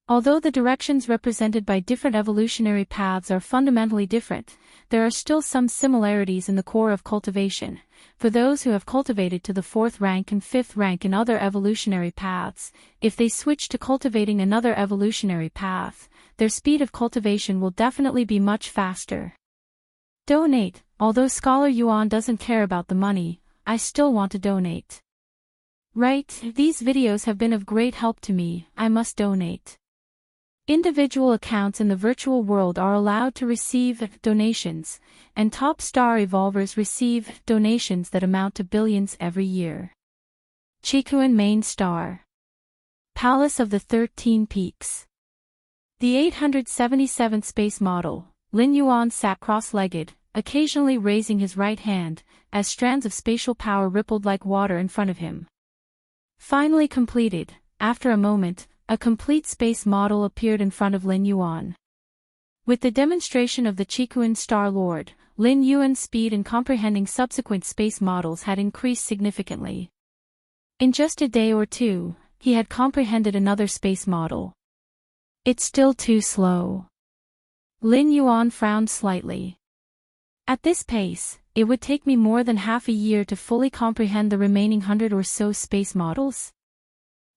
Although the directions represented by different evolutionary paths are fundamentally different, there are still some similarities in the core of cultivation. For those who have cultivated to the 4th rank and 5th rank in other evolutionary paths, if they switch to cultivating another evolutionary path, their speed of cultivation will definitely be much faster. Donate. Although Scholar Yuan doesn't care about the money, I still want to donate. Right, these videos have been of great help to me, I must donate. Individual accounts in the virtual world are allowed to receive donations, and top star evolvers receive donations that amount to billions every year. Chikuan Main Star. Palace of the 13 Peaks. The 877th space model, Lin Yuan sat cross-legged, occasionally raising his right hand, as strands of spatial power rippled like water in front of him. Finally completed, after a moment, a complete space model appeared in front of Lin Yuan. With the demonstration of the Chikuan Star Lord, Lin Yuan's speed in comprehending subsequent space models had increased significantly. In just a day or two, he had comprehended another space model. It's still too slow. Lin Yuan frowned slightly. At this pace, it would take me more than half a year to fully comprehend the remaining 100 or so space models.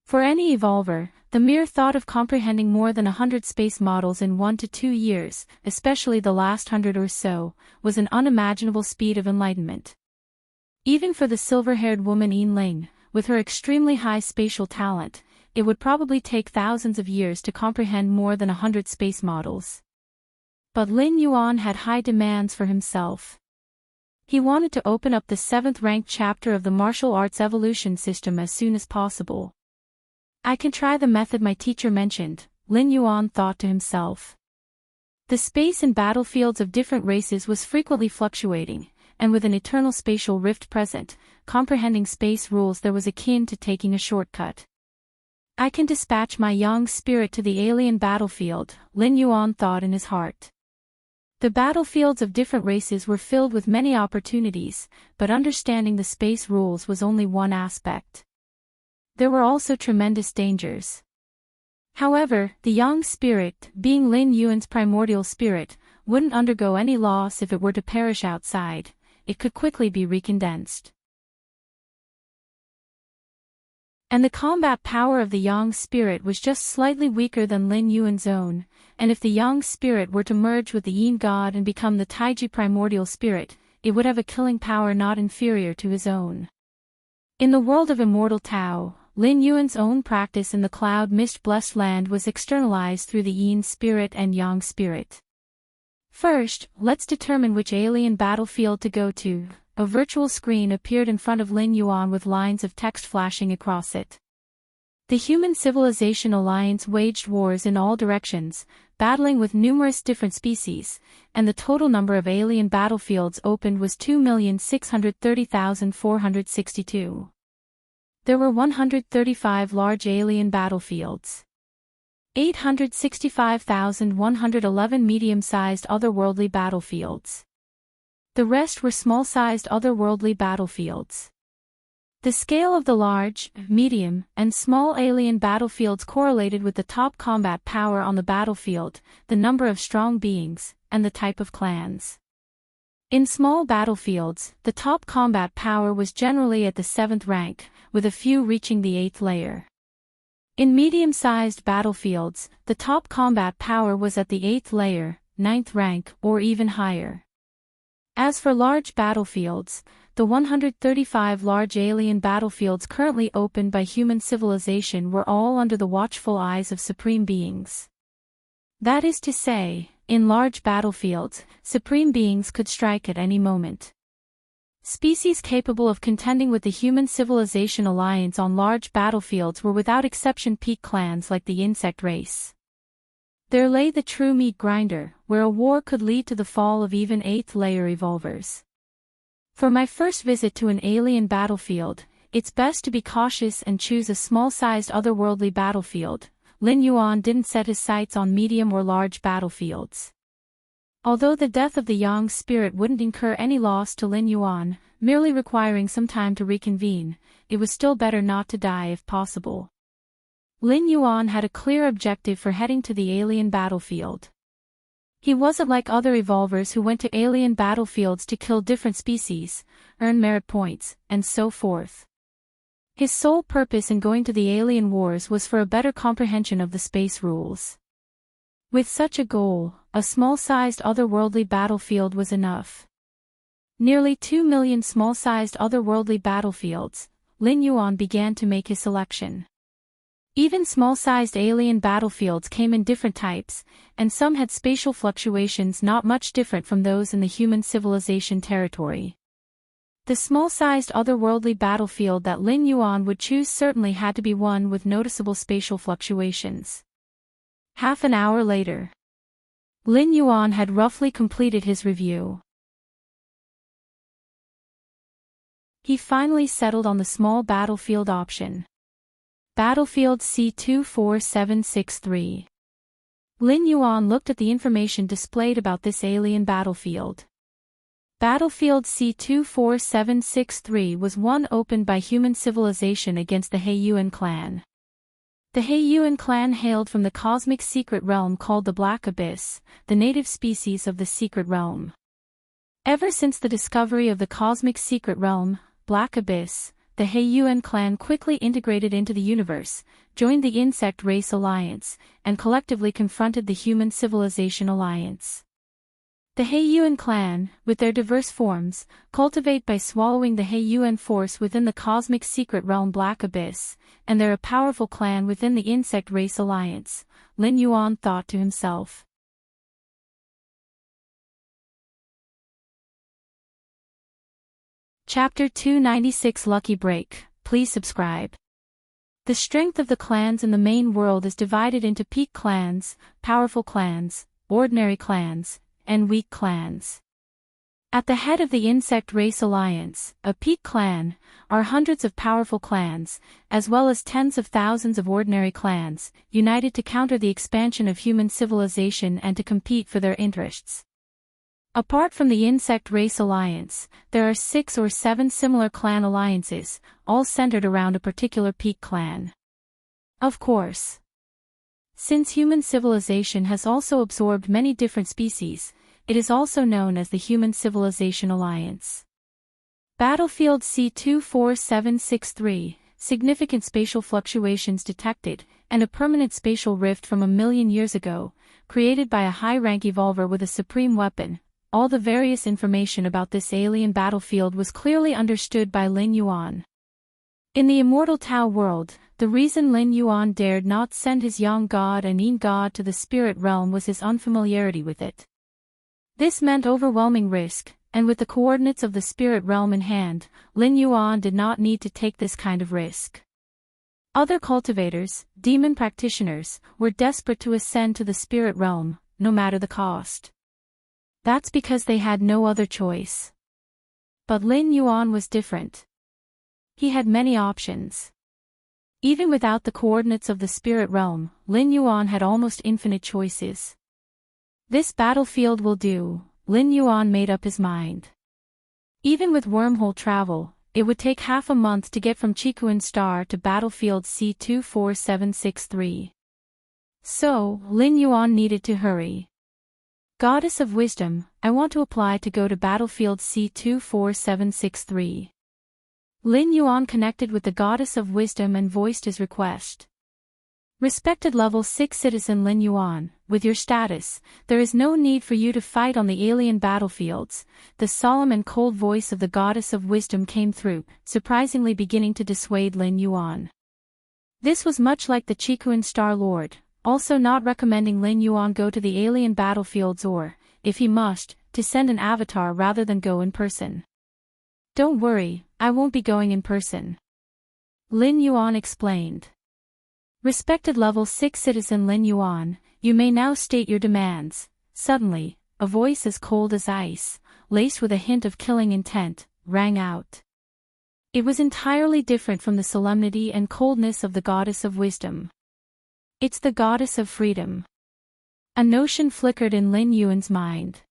For any evolver, the mere thought of comprehending more than 100 space models in 1 to 2 years, especially the last 100 or so, was an unimaginable speed of enlightenment. Even for the silver-haired woman Yin Ling, with her extremely high spatial talent, it would probably take thousands of years to comprehend more than 100 space models. But Lin Yuan had high demands for himself. He wanted to open up the 7th ranked chapter of the martial arts evolution system as soon as possible. I can try the method my teacher mentioned, Lin Yuan thought to himself. The space and battlefields of different races was frequently fluctuating, and with an eternal spatial rift present, comprehending space rules there was akin to taking a shortcut. I can dispatch my young spirit to the alien battlefield, Lin Yuan thought in his heart. The battlefields of different races were filled with many opportunities, but understanding the space rules was only one aspect. There were also tremendous dangers. However, the young spirit, being Lin Yuan's primordial spirit, wouldn't undergo any loss if it were to perish outside. It could quickly be recondensed. And the combat power of the young spirit was just slightly weaker than Lin Yuan's own, and if the young spirit were to merge with the Yin god and become the Taiji primordial spirit, it would have a killing power not inferior to his own. In the world of immortal Tao, Lin Yuan's own practice in the cloud mist blessed land was externalized through the Yin spirit and Yang spirit. First, let's determine which alien battlefield to go to. A virtual screen appeared in front of Lin Yuan with lines of text flashing across it. The Human Civilization Alliance waged wars in all directions, battling with numerous different species, and the total number of alien battlefields opened was 2,630,462. There were 135 large alien battlefields. 865,111 medium-sized otherworldly battlefields. The rest were small-sized otherworldly battlefields. The scale of the large, medium, and small alien battlefields correlated with the top combat power on the battlefield, the number of strong beings, and the type of clans. In small battlefields, the top combat power was generally at the 7th rank, with a few reaching the 8th layer. In medium-sized battlefields, the top combat power was at the 8th layer, 9th rank, or even higher. As for large battlefields, the 135 large alien battlefields currently opened by human civilization were all under the watchful eyes of supreme beings. That is to say, in large battlefields, supreme beings could strike at any moment. Species capable of contending with the Human Civilization Alliance on large battlefields were without exception peak clans like the insect race. There lay the true meat grinder, where a war could lead to the fall of even 8th layer evolvers. For my first visit to an alien battlefield, it's best to be cautious and choose a small-sized otherworldly battlefield. Lin Yuan didn't set his sights on medium or large battlefields. Although the death of the Yang spirit wouldn't incur any loss to Lin Yuan, merely requiring some time to reconvene, it was still better not to die if possible. Lin Yuan had a clear objective for heading to the alien battlefield. He wasn't like other evolvers who went to alien battlefields to kill different species, earn merit points, and so forth. His sole purpose in going to the alien wars was for a better comprehension of the space rules. With such a goal, a small-sized otherworldly battlefield was enough. Nearly 2 million small-sized otherworldly battlefields, Lin Yuan began to make his selection. Even small-sized alien battlefields came in different types, and some had spatial fluctuations not much different from those in the human civilization territory. The small-sized otherworldly battlefield that Lin Yuan would choose certainly had to be one with noticeable spatial fluctuations. Half an hour later, Lin Yuan had roughly completed his review. He finally settled on the small battlefield option. Battlefield C24763. Lin Yuan looked at the information displayed about this alien battlefield. Battlefield C24763 was one opened by human civilization against the Heiyuan clan. The Heiyuan clan hailed from the cosmic secret realm called the Black Abyss, the native species of the secret realm. Ever since the discovery of the cosmic secret realm, Black Abyss, the Heiyuan clan quickly integrated into the universe, joined the Insect Race Alliance, and collectively confronted the Human Civilization Alliance. The Heiyuan clan, with their diverse forms, cultivate by swallowing the Heiyuan force within the cosmic secret realm Black Abyss, and they're a powerful clan within the Insect Race Alliance, Lin Yuan thought to himself. Chapter 296 Lucky Break, please subscribe. The strength of the clans in the main world is divided into peak clans, powerful clans, ordinary clans, and weak clans. At the head of the Insect Race Alliance, a peak clan, are hundreds of powerful clans, as well as tens of thousands of ordinary clans, united to counter the expansion of human civilization and to compete for their interests. Apart from the Insect Race Alliance, there are 6 or 7 similar clan alliances, all centered around a particular peak clan. Of course, since human civilization has also absorbed many different species, it is also known as the Human Civilization Alliance. Battlefield C24763, significant spatial fluctuations detected, and a permanent spatial rift from 1,000,000 years ago, created by a high-rank evolver with a supreme weapon. All the various information about this alien battlefield was clearly understood by Lin Yuan. In the Immortal Tao world, the reason Lin Yuan dared not send his Yang God and Yin God to the spirit realm was his unfamiliarity with it. This meant overwhelming risk, and with the coordinates of the spirit realm in hand, Lin Yuan did not need to take this kind of risk. Other cultivators, demon practitioners, were desperate to ascend to the spirit realm, no matter the cost. That's because they had no other choice. But Lin Yuan was different. He had many options. Even without the coordinates of the spirit realm, Lin Yuan had almost infinite choices. This battlefield will do, Lin Yuan made up his mind. Even with wormhole travel, it would take half a month to get from Chikuan Star to battlefield C24763. So, Lin Yuan needed to hurry. Goddess of Wisdom, I want to apply to go to battlefield C24763. Lin Yuan connected with the Goddess of Wisdom and voiced his request. Respected Level 6 Citizen Lin Yuan, with your status, there is no need for you to fight on the alien battlefields. The solemn and cold voice of the Goddess of Wisdom came through, surprisingly beginning to dissuade Lin Yuan. This was much like the Chikuan Star Lord, also not recommending Lin Yuan go to the alien battlefields or, if he must, to send an avatar rather than go in person. Don't worry, I won't be going in person. Lin Yuan explained. Respected Level 6 Citizen Lin Yuan, you may now state your demands. Suddenly, a voice as cold as ice, laced with a hint of killing intent, rang out. It was entirely different from the solemnity and coldness of the Goddess of Wisdom. It's the Goddess of Freedom. A notion flickered in Lin Yuan's mind.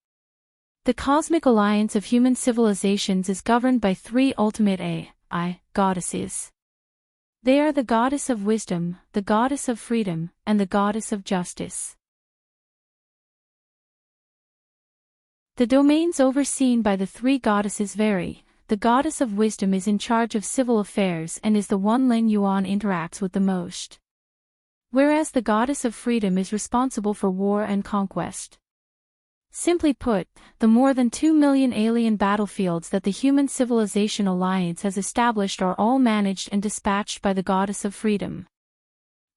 The Cosmic Alliance of Human Civilizations is governed by 3 ultimate AI goddesses. They are the Goddess of Wisdom, the Goddess of Freedom, and the Goddess of Justice. The domains overseen by the 3 goddesses vary. The Goddess of Wisdom is in charge of civil affairs and is the one Lin Yuan interacts with the most. Whereas the Goddess of Freedom is responsible for war and conquest. Simply put, the more than 2 million alien battlefields that the Human Civilization Alliance has established are all managed and dispatched by the Goddess of Freedom.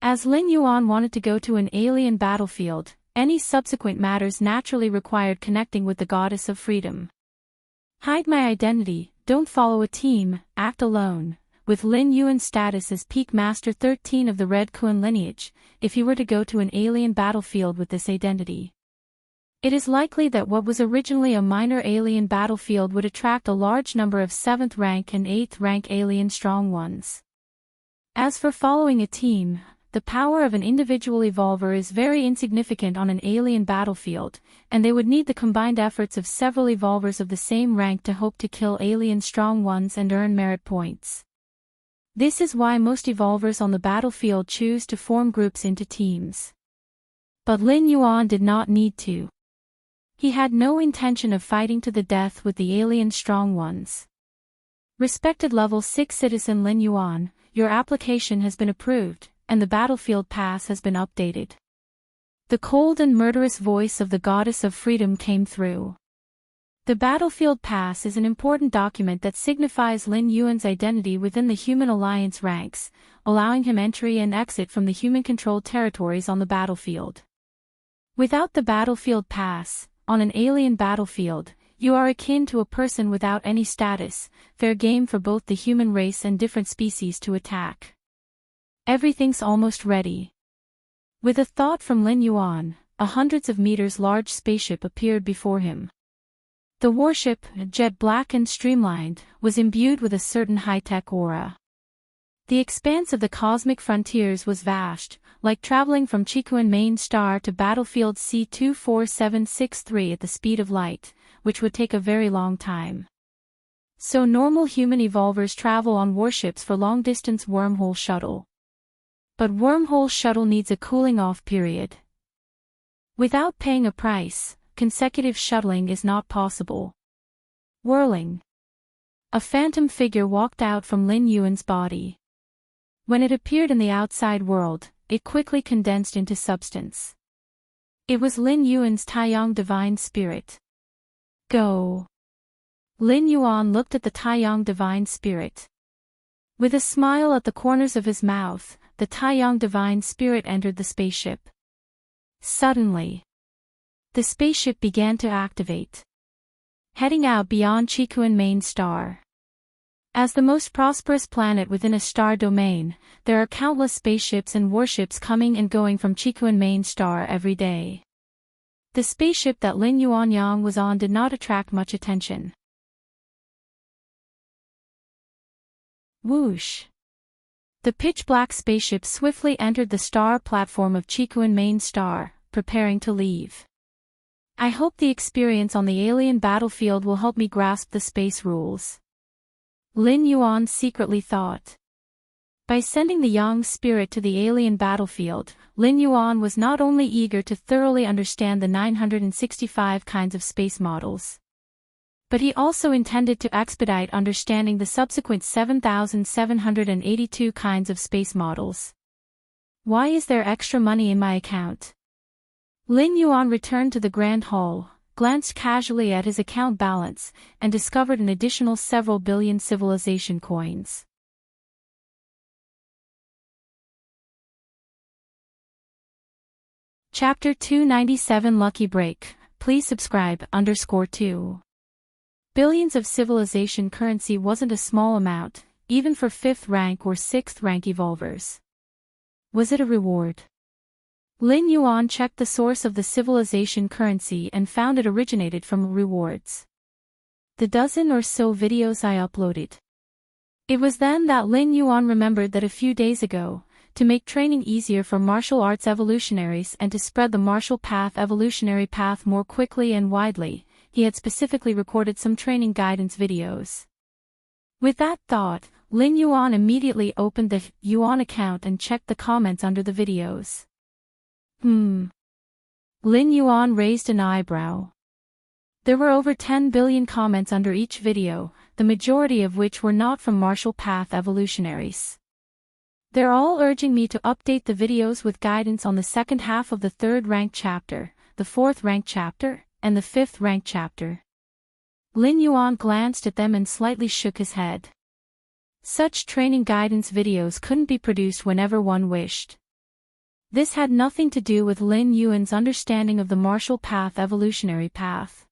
As Lin Yuan wanted to go to an alien battlefield, any subsequent matters naturally required connecting with the goddess of freedom. Hide my identity, don't follow a team, act alone. With Lin Yuan's status as Peak Master 13 of the Red Kuan lineage, if he were to go to an alien battlefield with this identity, it is likely that what was originally a minor alien battlefield would attract a large number of 7th rank and 8th rank alien strong ones. As for following a team, the power of an individual evolver is very insignificant on an alien battlefield, and they would need the combined efforts of several evolvers of the same rank to hope to kill alien strong ones and earn merit points. This is why most evolvers on the battlefield choose to form groups into teams. But Lin Yuan did not need to. He had no intention of fighting to the death with the alien strong ones. Respected Level 6 Citizen Lin Yuan, your application has been approved, and the battlefield pass has been updated. The cold and murderous voice of the goddess of freedom came through. The battlefield pass is an important document that signifies Lin Yuan's identity within the Human Alliance ranks, allowing him entry and exit from the human-controlled territories on the battlefield. Without the battlefield pass, on an alien battlefield, you are akin to a person without any status, fair game for both the human race and different species to attack. Everything's almost ready. With a thought from Lin Yuan, a hundreds of meters large spaceship appeared before him. The warship, jet black and streamlined, was imbued with a certain high-tech aura. The expanse of the cosmic frontiers was vast, like traveling from Chikuan main star to battlefield C24763 at the speed of light, which would take a very long time. So normal human evolvers travel on warships for long-distance wormhole shuttle. But wormhole shuttle needs a cooling-off period. Without paying a price, consecutive shuttling is not possible. Whirling. A phantom figure walked out from Lin Yuan's body. When it appeared in the outside world, it quickly condensed into substance. It was Lin Yuan's Taiyang divine spirit. Go. Lin Yuan looked at the Taiyang divine spirit. With a smile at the corners of his mouth, the Taiyang divine spirit entered the spaceship. Suddenly, the spaceship began to activate, heading out beyond Chikuan main star. As the most prosperous planet within a star domain, there are countless spaceships and warships coming and going from Chikuan main star every day. The spaceship that Lin Yuanyang was on did not attract much attention. Whoosh! The pitch-black spaceship swiftly entered the star platform of Chikuan main star, preparing to leave. I hope the experience on the alien battlefield will help me grasp the space rules. Lin Yuan secretly thought. By sending the Yang spirit to the alien battlefield, Lin Yuan was not only eager to thoroughly understand the 965 kinds of space models, but he also intended to expedite understanding the subsequent 7,782 kinds of space models. Why is there extra money in my account? Lin Yuan returned to the Grand Hall, glanced casually at his account balance, and discovered an additional several billion civilization coins. Chapter 297 Lucky Break. Please subscribe _2. Billions of civilization currency wasn't a small amount, even for 5th rank or 6th rank evolvers. Was it a reward? Lin Yuan checked the source of the civilization currency and found it originated from rewards. The dozen or so videos I uploaded. It was then that Lin Yuan remembered that a few days ago, to make training easier for martial arts evolutionaries and to spread the martial path evolutionary path more quickly and widely, he had specifically recorded some training guidance videos. With that thought, Lin Yuan immediately opened the Yuan account and checked the comments under the videos. Lin Yuan raised an eyebrow. There were over 10 billion comments under each video, the majority of which were not from martial path evolutionaries. They're all urging me to update the videos with guidance on the second half of the 3rd rank chapter, the 4th rank chapter, and the 5th rank chapter. Lin Yuan glanced at them and slightly shook his head. Such training guidance videos couldn't be produced whenever one wished. This had nothing to do with Lin Yuan's understanding of the martial path evolutionary path.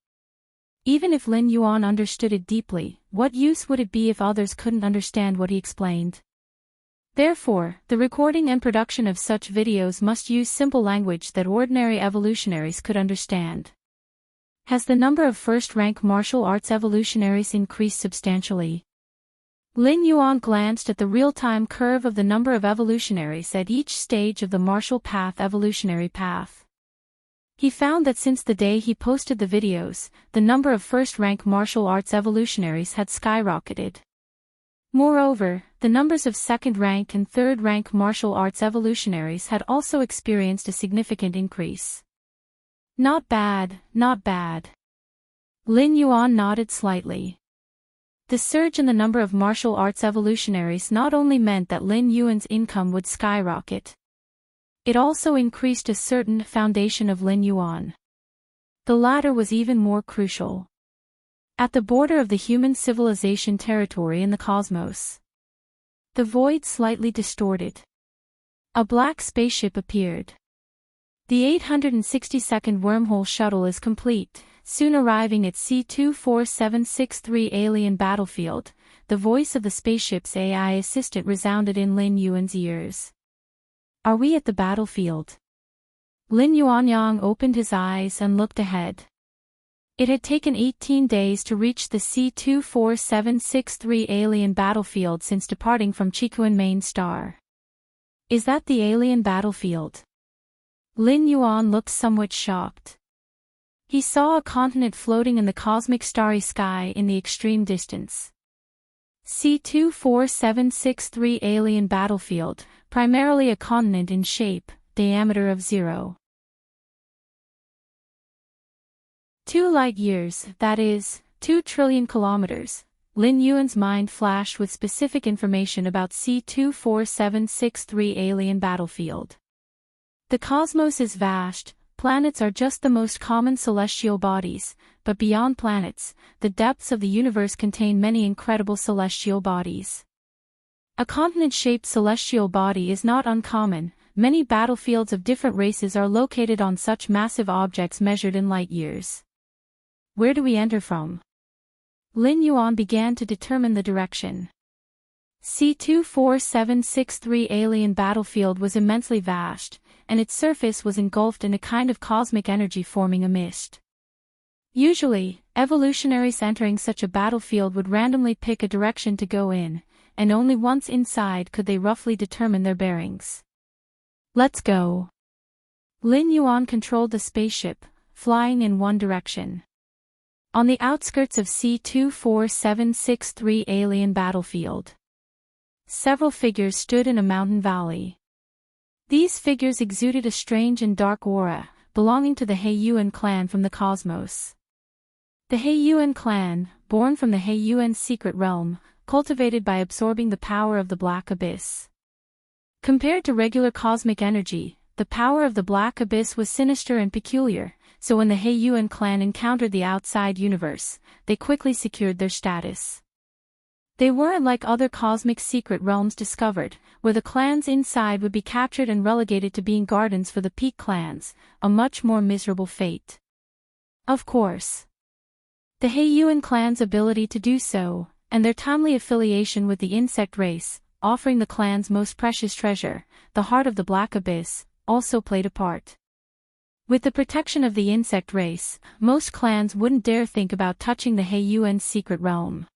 Even if Lin Yuan understood it deeply, what use would it be if others couldn't understand what he explained? Therefore, the recording and production of such videos must use simple language that ordinary evolutionaries could understand. Has the number of first-rank martial arts evolutionaries increased substantially? Lin Yuan glanced at the real-time curve of the number of evolutionaries at each stage of the martial path evolutionary path. He found that since the day he posted the videos, the number of first-rank martial arts evolutionaries had skyrocketed. Moreover, the numbers of second-rank and third-rank martial arts evolutionaries had also experienced a significant increase. Not bad, not bad. Lin Yuan nodded slightly. The surge in the number of martial arts evolutionaries not only meant that Lin Yuan's income would skyrocket. It also increased a certain foundation of Lin Yuan. The latter was even more crucial. At the border of the human civilization territory in the cosmos, the void slightly distorted. A black spaceship appeared. The 862nd wormhole shuttle is complete, soon arriving at C24763 alien battlefield. The voice of the spaceship's AI assistant resounded in Lin Yuan's ears. Are we at the battlefield? Lin Yuanyang opened his eyes and looked ahead. It had taken 18 days to reach the C24763 alien battlefield since departing from Chikuan main star. Is that the alien battlefield? Lin Yuan looked somewhat shocked. He saw a continent floating in the cosmic starry sky in the extreme distance. C24763 alien battlefield, primarily a continent in shape, diameter of 0.2 light-years, that is, 2 trillion kilometers. Lin Yuan's mind flashed with specific information about C24763 alien battlefield. The cosmos is vast. Planets are just the most common celestial bodies, but beyond planets, the depths of the universe contain many incredible celestial bodies. A continent-shaped celestial body is not uncommon. Many battlefields of different races are located on such massive objects measured in light-years. Where do we enter from? Lin Yuan began to determine the direction. C24763 alien battlefield was immensely vast, and its surface was engulfed in a kind of cosmic energy forming a mist. Usually, evolutionaries entering such a battlefield would randomly pick a direction to go in, and only once inside could they roughly determine their bearings. Let's go. Lin Yuan controlled the spaceship, flying in one direction. On the outskirts of C24763 alien battlefield, several figures stood in a mountain valley. These figures exuded a strange and dark aura, belonging to the Heiyuan clan from the cosmos. The Heiyuan clan, born from the Heiyuan secret realm, cultivated by absorbing the power of the Black Abyss. Compared to regular cosmic energy, the power of the Black Abyss was sinister and peculiar, so when the Heiyuan clan encountered the outside universe, they quickly secured their status. They weren't like other cosmic secret realms discovered, where the clans inside would be captured and relegated to being guardians for the peak clans, a much more miserable fate. Of course, the Heiyuan clan's ability to do so, and their timely affiliation with the insect race, offering the clan's most precious treasure, the heart of the Black Abyss, also played a part. With the protection of the insect race, most clans wouldn't dare think about touching the Heiyuan's secret realm.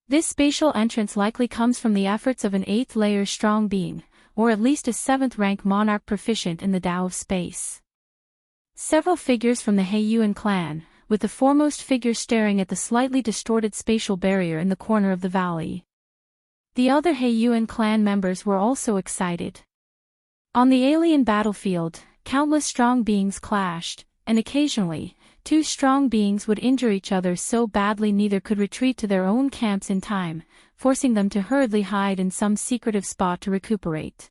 This spatial entrance likely comes from the efforts of an 8th-layer strong being, or at least a 7th-rank monarch proficient in the Tao of space. Several figures from the Heiyuan clan, with the foremost figure staring at the slightly distorted spatial barrier in the corner of the valley. The other Heiyuan clan members were also excited. On the alien battlefield, countless strong beings clashed, and occasionally, 2 strong beings would injure each other so badly neither could retreat to their own camps in time, forcing them to hurriedly hide in some secretive spot to recuperate.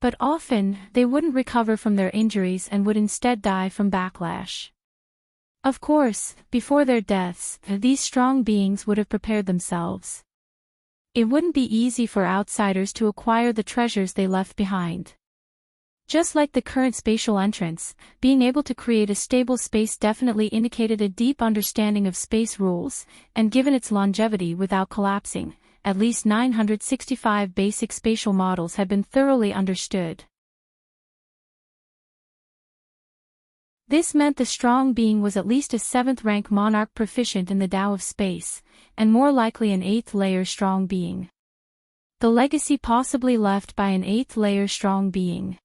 But often, they wouldn't recover from their injuries and would instead die from backlash. Of course, before their deaths, these strong beings would have prepared themselves. It wouldn't be easy for outsiders to acquire the treasures they left behind. Just like the current spatial entrance, being able to create a stable space definitely indicated a deep understanding of space rules, and given its longevity without collapsing, at least 965 basic spatial models had been thoroughly understood. This meant the strong being was at least a 7th rank monarch proficient in the Tao of space, and more likely an 8th layer strong being. The legacy possibly left by an 8th layer strong being.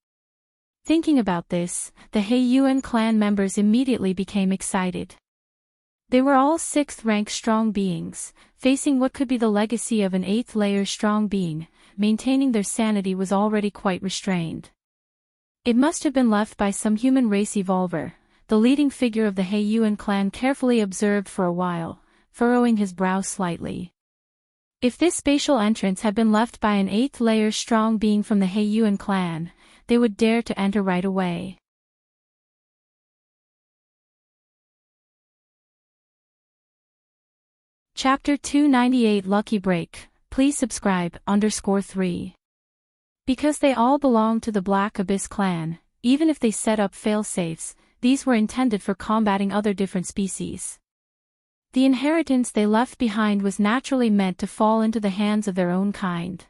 Thinking about this, the He-Yuan clan members immediately became excited. They were all 6th rank strong beings, facing what could be the legacy of an 8th layer strong being. Maintaining their sanity was already quite restrained. It must have been left by some human race evolver. The leading figure of the He-Yuan clan carefully observed for a while, furrowing his brow slightly. If this spatial entrance had been left by an 8th layer strong being from the He-Yuan clan, they would dare to enter right away. Chapter 298 Lucky Break. Please subscribe, _3. Because they all belonged to the Black Abyss clan, even if they set up fail-safes, these were intended for combating other different species. The inheritance they left behind was naturally meant to fall into the hands of their own kind.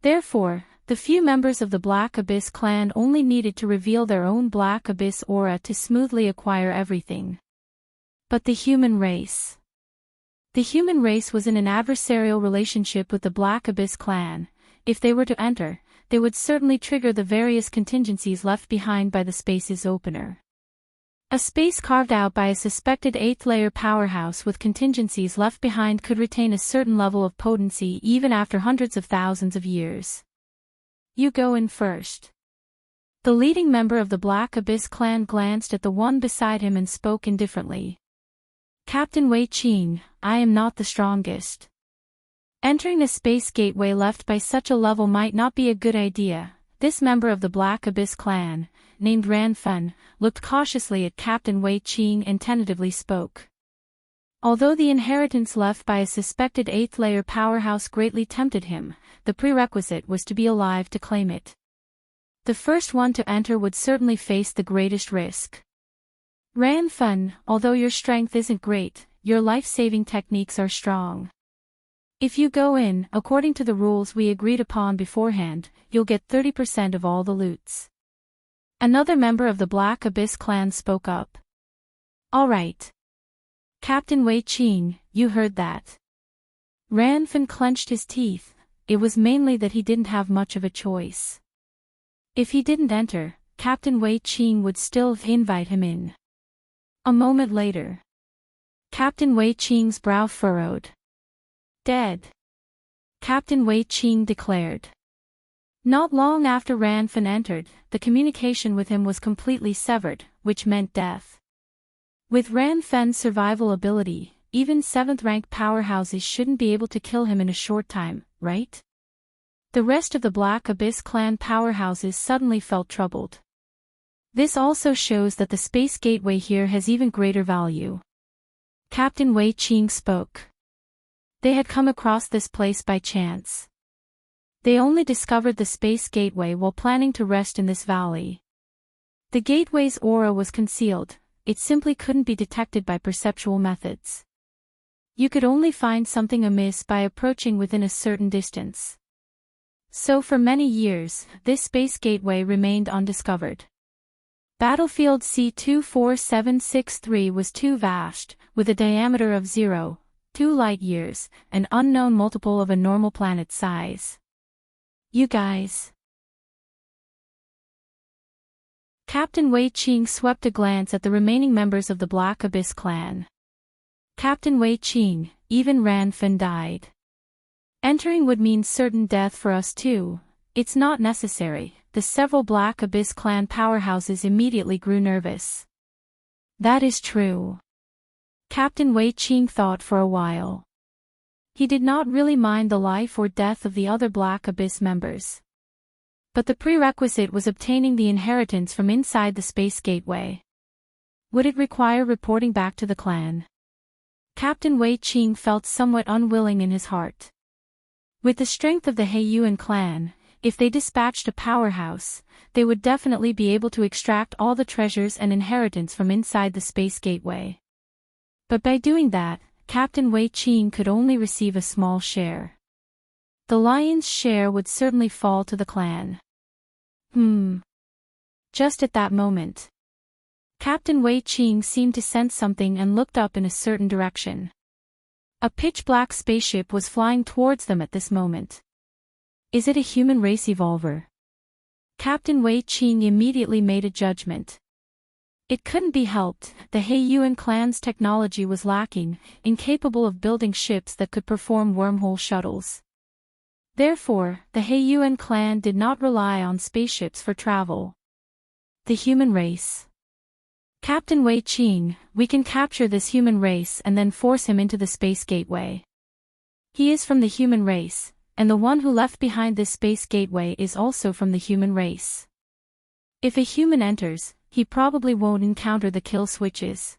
Therefore, the few members of the Black Abyss clan only needed to reveal their own Black Abyss aura to smoothly acquire everything. But the human race. The human race was in an adversarial relationship with the Black Abyss clan. If they were to enter, they would certainly trigger the various contingencies left behind by the space's opener. A space carved out by a suspected 8th layer powerhouse with contingencies left behind could retain a certain level of potency even after hundreds of thousands of years. You go in first. The leading member of the Black Abyss clan glanced at the one beside him and spoke indifferently. Captain Wei Qing, I am not the strongest. Entering a space gateway left by such a level might not be a good idea. This member of the Black Abyss clan, named Ran Fun, looked cautiously at Captain Wei Qing and tentatively spoke. Although the inheritance left by a suspected 8th layer powerhouse greatly tempted him, the prerequisite was to be alive to claim it. The first one to enter would certainly face the greatest risk. Ran Fun, although your strength isn't great, your life-saving techniques are strong. If you go in, according to the rules we agreed upon beforehand, you'll get 30% of all the loots. Another member of the Black Abyss clan spoke up. All right. Captain Wei Qing, you heard that. Ran Fan clenched his teeth. It was mainly that he didn't have much of a choice. If he didn't enter, Captain Wei Qing would still invite him in. A moment later. Captain Wei Qing's brow furrowed. Dead. Captain Wei Qing declared. Not long after Ran Fan entered, the communication with him was completely severed, which meant death. With Ran Fan's survival ability, even 7th rank powerhouses shouldn't be able to kill him in a short time, right? The rest of the Black Abyss clan powerhouses suddenly felt troubled. This also shows that the space gateway here has even greater value. Captain Wei Qing spoke. They had come across this place by chance. They only discovered the space gateway while planning to rest in this valley. The gateway's aura was concealed, it simply couldn't be detected by perceptual methods. You could only find something amiss by approaching within a certain distance. So for many years, this space gateway remained undiscovered. Battlefield C24763 was too vast, with a diameter of 0.2 light-years, an unknown multiple of a normal planet size. You guys. Captain Wei Qing swept a glance at the remaining members of the Black Abyss clan. Captain Wei Qing, even Ran Fan died. Entering would mean certain death for us too. It's not necessary. The several Black Abyss clan powerhouses immediately grew nervous. That is true. Captain Wei Qing thought for a while. He did not really mind the life or death of the other Black Abyss members. But the prerequisite was obtaining the inheritance from inside the space gateway. Would it require reporting back to the clan? Captain Wei Qing felt somewhat unwilling in his heart. With the strength of the He-Yuan clan, if they dispatched a powerhouse, they would definitely be able to extract all the treasures and inheritance from inside the space gateway. But by doing that, Captain Wei Qing could only receive a small share. The lion's share would certainly fall to the clan. Just at that moment, Captain Wei Qing seemed to sense something and looked up in a certain direction. A pitch-black spaceship was flying towards them at this moment. Is it a human race evolver? Captain Wei Qing immediately made a judgment. It couldn't be helped, the Heiyuan clan's technology was lacking, incapable of building ships that could perform wormhole shuttles. Therefore, the Heiyuan clan did not rely on spaceships for travel. The human race. Captain Wei Qing, we can capture this human race and then force him into the space gateway. He is from the human race, and the one who left behind this space gateway is also from the human race. If a human enters, he probably won't encounter the kill switches.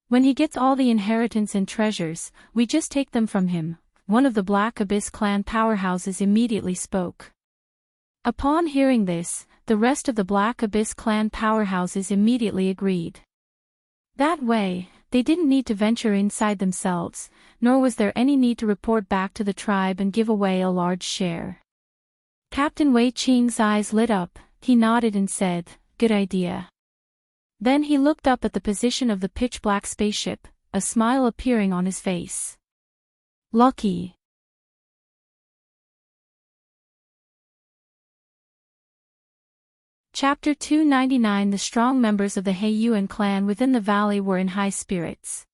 When he gets all the inheritance and treasures, we just take them from him, one of the Black Abyss clan powerhouses immediately spoke. Upon hearing this, the rest of the Black Abyss clan powerhouses immediately agreed. That way, they didn't need to venture inside themselves, nor was there any need to report back to the tribe and give away a large share. Captain Wei Qing's eyes lit up, he nodded and said, "Good idea." Then he looked up at the position of the pitch-black spaceship, a smile appearing on his face. Lucky. Chapter 299. The strong members of the Heiyuan clan within the valley were in high spirits.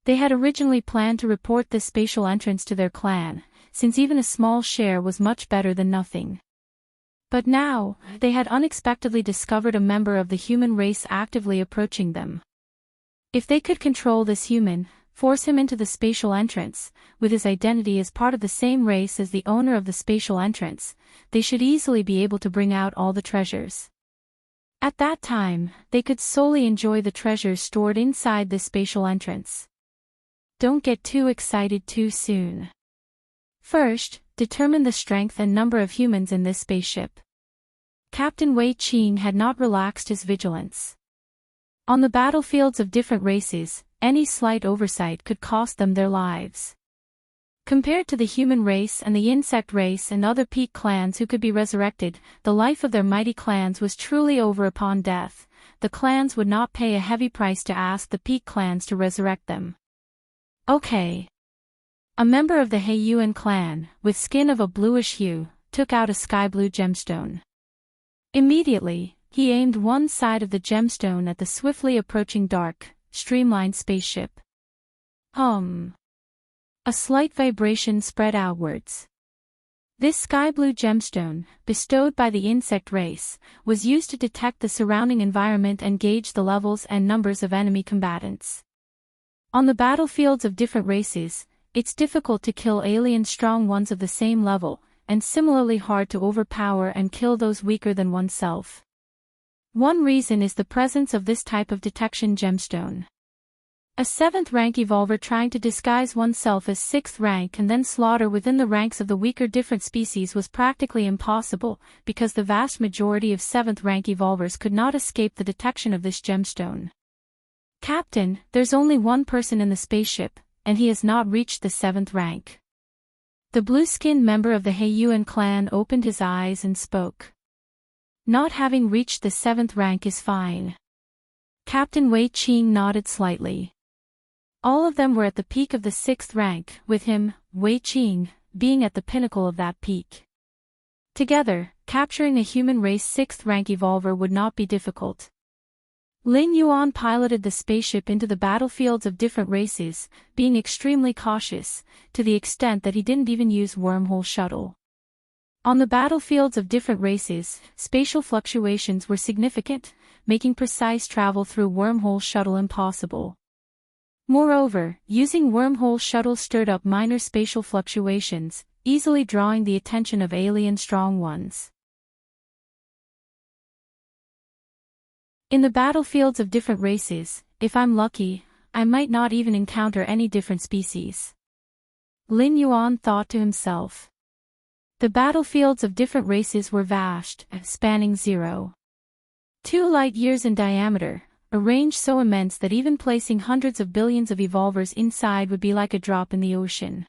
They had originally planned to report this spatial entrance to their clan, since even a small share was much better than nothing. But now, they had unexpectedly discovered a member of the human race actively approaching them. If they could control this human, force him into the spatial entrance, with his identity as part of the same race as the owner of the spatial entrance, they should easily be able to bring out all the treasures. At that time, they could solely enjoy the treasures stored inside this spatial entrance. Don't get too excited too soon. First, determine the strength and number of humans in this spaceship. Captain Wei Qing had not relaxed his vigilance. On the battlefields of different races, any slight oversight could cost them their lives. Compared to the human race and the insect race and other peak clans who could be resurrected, the life of their mighty clans was truly over upon death. The clans would not pay a heavy price to ask the peak clans to resurrect them. Okay. A member of the Heiyuan clan, with skin of a bluish hue, took out a sky blue gemstone. Immediately, he aimed one side of the gemstone at the swiftly approaching dark, streamlined spaceship. A slight vibration spread outwards. This sky blue gemstone, bestowed by the insect race, was used to detect the surrounding environment and gauge the levels and numbers of enemy combatants. On the battlefields of different races, it's difficult to kill alien strong ones of the same level, and similarly hard to overpower and kill those weaker than oneself. One reason is the presence of this type of detection gemstone. A 7th rank evolver trying to disguise oneself as 6th rank and then slaughter within the ranks of the weaker different species was practically impossible, because the vast majority of 7th rank evolvers could not escape the detection of this gemstone. Captain, there's only one person in the spaceship, and he has not reached the 7th rank. The blue-skinned member of the Heiyuan clan opened his eyes and spoke. Not having reached the 7th rank is fine. Captain Wei Qing nodded slightly. All of them were at the peak of the 6th rank, with him, Wei Qing, being at the pinnacle of that peak. Together, capturing a human race 6th rank evolver would not be difficult. Lin Yuan piloted the spaceship into the battlefields of different races, being extremely cautious, to the extent that he didn't even use wormhole shuttle. On the battlefields of different races, spatial fluctuations were significant, making precise travel through wormhole shuttle impossible. Moreover, using wormhole shuttle stirred up minor spatial fluctuations, easily drawing the attention of alien strong ones. In the battlefields of different races, if I'm lucky, I might not even encounter any different species. Lin Yuan thought to himself. The battlefields of different races were vast, spanning 0.2 light-years in diameter, a range so immense that even placing hundreds of billions of evolvers inside would be like a drop in the ocean.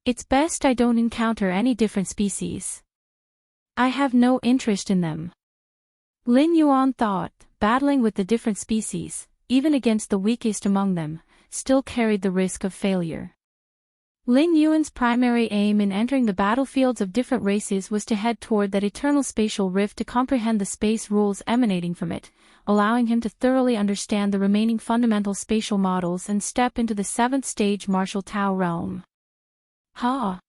It's best I don't encounter any different species. I have no interest in them. Lin Yuan thought, battling with the different species, even against the weakest among them, still carried the risk of failure. Lin Yuan's primary aim in entering the battlefields of different races was to head toward that eternal spatial rift to comprehend the space rules emanating from it, allowing him to thoroughly understand the remaining fundamental spatial models and step into the 7th stage martial Tao realm. Ha!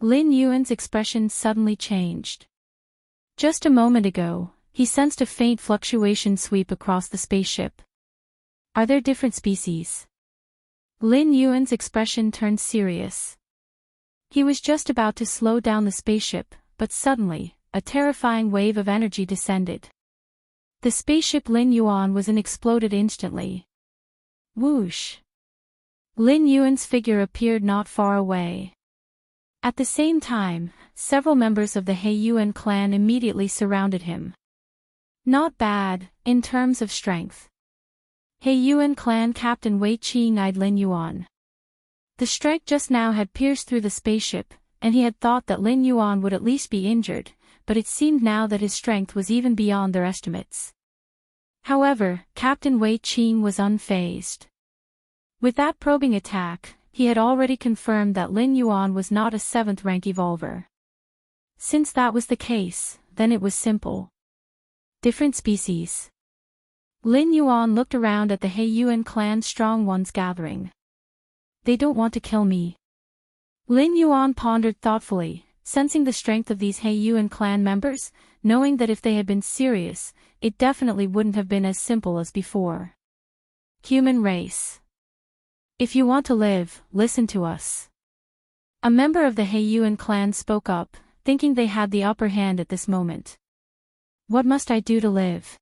Lin Yuan's expression suddenly changed. Just a moment ago, he sensed a faint fluctuation sweep across the spaceship. Are there different species? Lin Yuan's expression turned serious. He was just about to slow down the spaceship, but suddenly, a terrifying wave of energy descended. The spaceship Lin Yuan was in exploded instantly. Whoosh! Lin Yuan's figure appeared not far away. At the same time, several members of the He Yuan clan immediately surrounded him. Not bad, in terms of strength. He Yuan clan captain Wei Qing eyed Lin Yuan. The strike just now had pierced through the spaceship, and he had thought that Lin Yuan would at least be injured, but it seemed now that his strength was even beyond their estimates. However, Captain Wei Qing was unfazed. With that probing attack, he had already confirmed that Lin Yuan was not a 7th rank evolver. Since that was the case, then it was simple. Different species. Lin Yuan looked around at the He Yuan clan's strong ones gathering. They don't want to kill me. Lin Yuan pondered thoughtfully, sensing the strength of these He Yuan clan members, knowing that if they had been serious, it definitely wouldn't have been as simple as before. Human race. If you want to live, listen to us. A member of the He Yuan clan spoke up, thinking they had the upper hand at this moment. What must I do to live?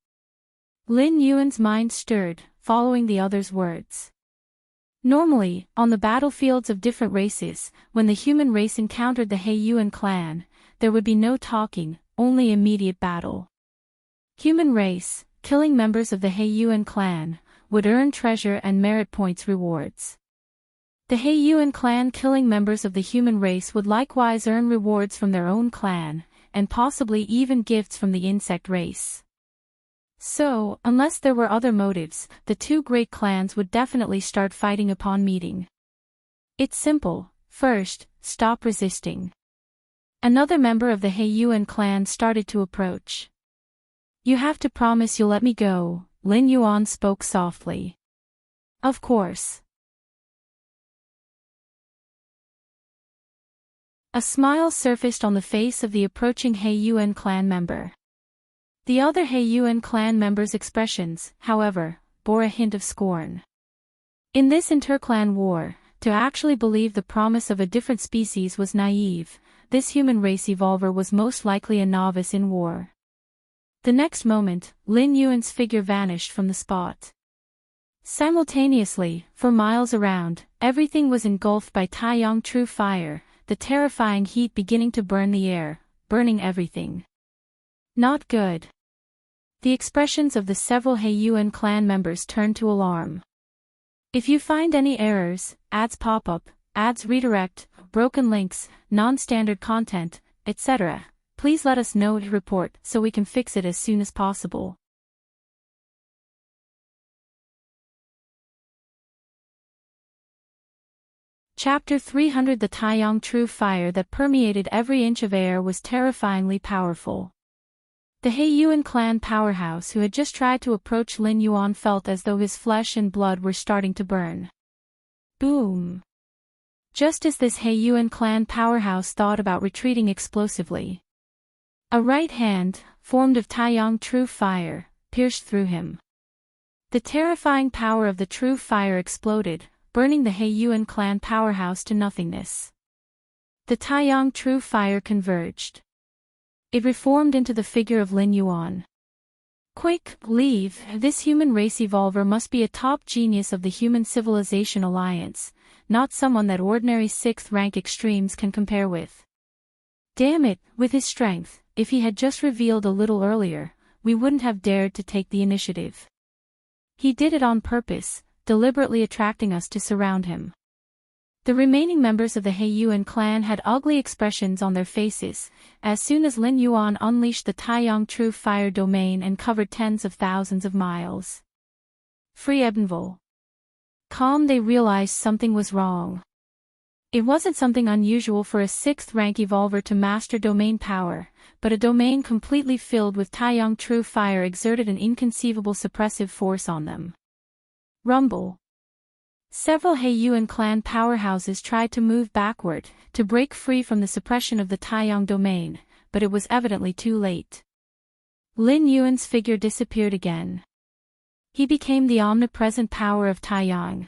Lin Yuan's mind stirred, following the other's words. Normally, on the battlefields of different races, when the human race encountered the He Yuan clan, there would be no talking, only immediate battle. Human race, killing members of the He Yuan clan, would earn treasure and merit points rewards. The He Yuan clan killing members of the human race would likewise earn rewards from their own clan, and possibly even gifts from the insect race. So, unless there were other motives, the two great clans would definitely start fighting upon meeting. It's simple. First, stop resisting. Another member of the He Yuan clan started to approach. You have to promise you'll let me go, Lin Yuan spoke softly. Of course. A smile surfaced on the face of the approaching He Yuan clan member. The other He Yuan clan members' expressions, however, bore a hint of scorn. In this interclan war, to actually believe the promise of a different species was naive. This human race evolver was most likely a novice in war. The next moment, Lin Yuan's figure vanished from the spot. Simultaneously, for miles around, everything was engulfed by Taiyang true fire, the terrifying heat beginning to burn the air, burning everything. Not good. The expressions of the several He Yuan clan members turned to alarm. If you find any errors, ads pop up, ads redirect, broken links, non-standard content, etc., please let us know to report so we can fix it as soon as possible. Chapter 300 The Taiyang true fire that permeated every inch of air was terrifyingly powerful. The He Yuan clan powerhouse who had just tried to approach Lin Yuan felt as though his flesh and blood were starting to burn. Boom! Just as this He Yuan clan powerhouse thought about retreating explosively, a right hand, formed of Taiyang true fire, pierced through him. The terrifying power of the true fire exploded, burning the He Yuan clan powerhouse to nothingness. The Taiyang true fire converged. It reformed into the figure of Lin Yuan. Quick, leave, this human race evolver must be a top genius of the Human Civilization Alliance, not someone that ordinary 6th rank extremes can compare with. Damn it, with his strength, if he had just revealed a little earlier, we wouldn't have dared to take the initiative. He did it on purpose, deliberately attracting us to surround him. The remaining members of the Heiyuan clan had ugly expressions on their faces, as soon as Lin Yuan unleashed the Taiyang True Fire domain and covered tens of thousands of miles. Free Ebenville. Calm, they realized something was wrong. It wasn't something unusual for a 6th rank evolver to master domain power, but a domain completely filled with Taiyang True Fire exerted an inconceivable suppressive force on them. Rumble. Several Heiyuan clan powerhouses tried to move backward, to break free from the suppression of the Taiyang domain, but it was evidently too late. Lin Yuan's figure disappeared again. He became the omnipresent power of Taiyang.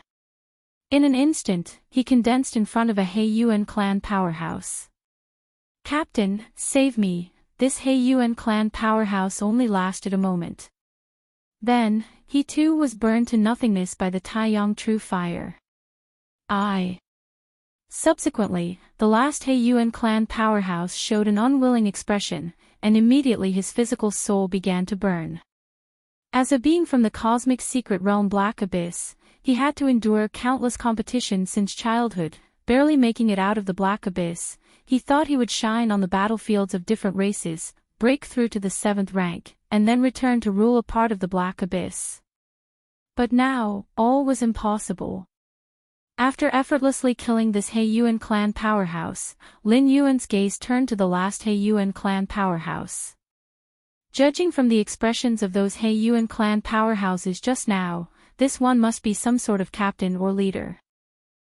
In an instant, he condensed in front of a Heiyuan clan powerhouse. Captain, save me, this Heiyuan clan powerhouse only lasted a moment. Then, he too was burned to nothingness by the Taiyang True Fire. Subsequently, the last Heiyuan clan powerhouse showed an unwilling expression, and immediately his physical soul began to burn. As a being from the cosmic secret realm Black Abyss, he had to endure countless competitions since childhood, barely making it out of the Black Abyss. He thought he would shine on the battlefields of different races, break through to the 7th rank, and then return to rule a part of the Black Abyss. But now, all was impossible. After effortlessly killing this Heiyuan clan powerhouse, Lin Yuan's gaze turned to the last Heiyuan clan powerhouse. Judging from the expressions of those Heiyuan clan powerhouses just now, this one must be some sort of captain or leader.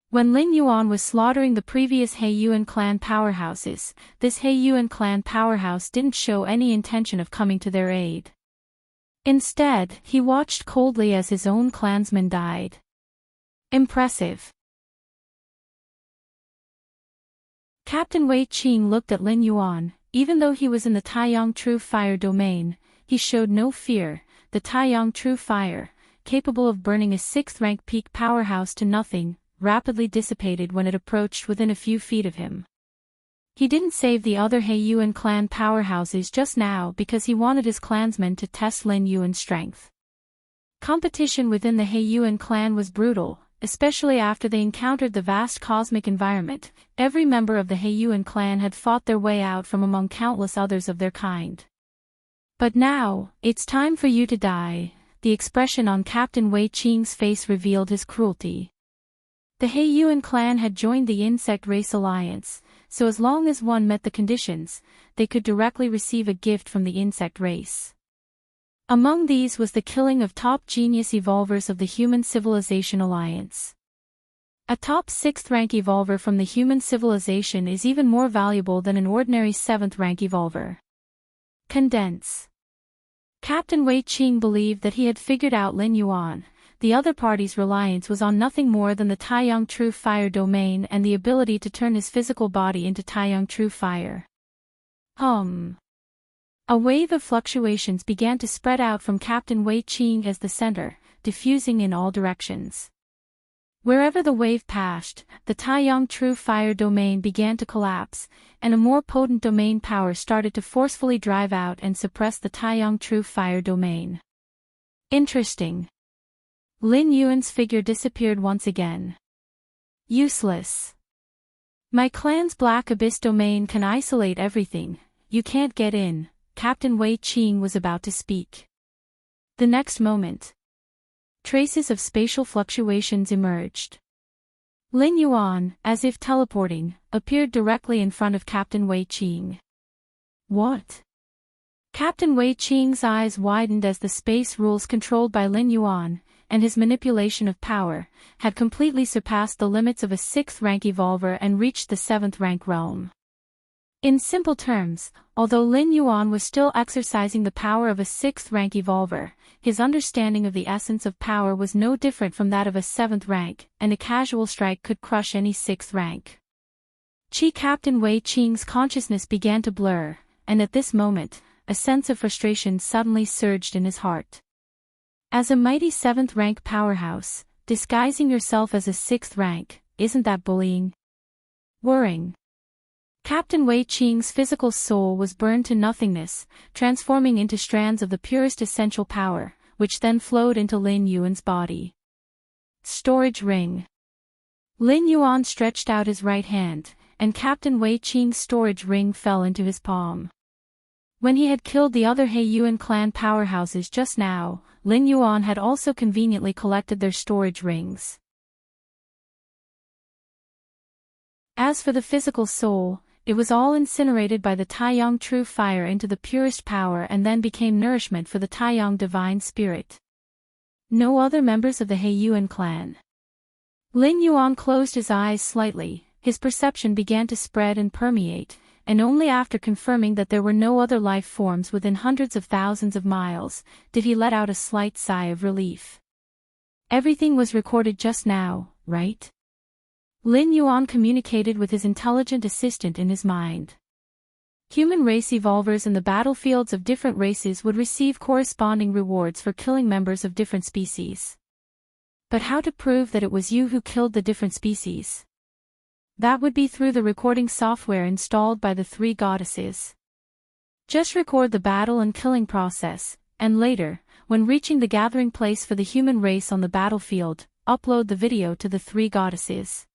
When Lin Yuan was slaughtering the previous Heiyuan clan powerhouses, this Heiyuan clan powerhouse didn't show any intention of coming to their aid. Instead, he watched coldly as his own clansmen died. Impressive. Captain Wei Qing looked at Lin Yuan. Even though he was in the Taiyang True Fire domain, he showed no fear. The Taiyang True Fire, capable of burning a 6th rank peak powerhouse to nothing, rapidly dissipated when it approached within a few feet of him. He didn't save the other Heiyuan clan powerhouses just now because he wanted his clansmen to test Lin Yuan's strength. Competition within the Heiyuan clan was brutal, especially after they encountered the vast cosmic environment. Every member of the Heiyuan clan had fought their way out from among countless others of their kind. But now, it's time for you to die. The expression on Captain Wei Qing's face revealed his cruelty. The Heiyuan clan had joined the Insect Race Alliance, so as long as one met the conditions, they could directly receive a gift from the insect race. Among these was the killing of top genius evolvers of the Human Civilization Alliance. A top 6th rank evolver from the human civilization is even more valuable than an ordinary 7th rank evolver. Condense. Captain Wei Qing believed that he had figured out Lin Yuan. The other party's reliance was on nothing more than the Taiyang True Fire domain and the ability to turn his physical body into Taiyang True Fire. A wave of fluctuations began to spread out from Captain Wei Qing as the center, diffusing in all directions. Wherever the wave passed, the Taiyang True Fire domain began to collapse, and a more potent domain power started to forcefully drive out and suppress the Taiyang True Fire domain. Interesting. Lin Yuan's figure disappeared once again. Useless. My clan's Black Abyss domain can isolate everything. You can't get in. Captain Wei Qing was about to speak. The next moment, traces of spatial fluctuations emerged. Lin Yuan, as if teleporting, appeared directly in front of Captain Wei Qing. What? Captain Wei Qing's eyes widened as the space rules controlled by Lin Yuan, and his manipulation of power, had completely surpassed the limits of a 6th rank evolver and reached the 7th rank realm. In simple terms, although Lin Yuan was still exercising the power of a 6th rank evolver, his understanding of the essence of power was no different from that of a 7th rank, and a casual strike could crush any 6th rank. Captain Wei Qing's consciousness began to blur, and at this moment, a sense of frustration suddenly surged in his heart. As a mighty 7th rank powerhouse, disguising yourself as a 6th rank, isn't that bullying? Worrying. Captain Wei Qing's physical soul was burned to nothingness, transforming into strands of the purest essential power, which then flowed into Lin Yuan's body. Storage ring. Lin Yuan stretched out his right hand, and Captain Wei Qing's storage ring fell into his palm. When he had killed the other He Yuan clan powerhouses just now, Lin Yuan had also conveniently collected their storage rings. As for the physical soul, it was all incinerated by the Taiyang true fire into the purest power and then became nourishment for the Taiyang divine spirit. No other members of the He Yuan clan. Lin Yuan closed his eyes slightly, his perception began to spread and permeate, and only after confirming that there were no other life forms within hundreds of thousands of miles, did he let out a slight sigh of relief. Everything was recorded just now, right? Lin Yuan communicated with his intelligent assistant in his mind. Human race evolvers in the battlefields of different races would receive corresponding rewards for killing members of different species. But how to prove that it was you who killed the different species? That would be through the recording software installed by the three goddesses. Just record the battle and killing process, and later, when reaching the gathering place for the human race on the battlefield, upload the video to the three goddesses.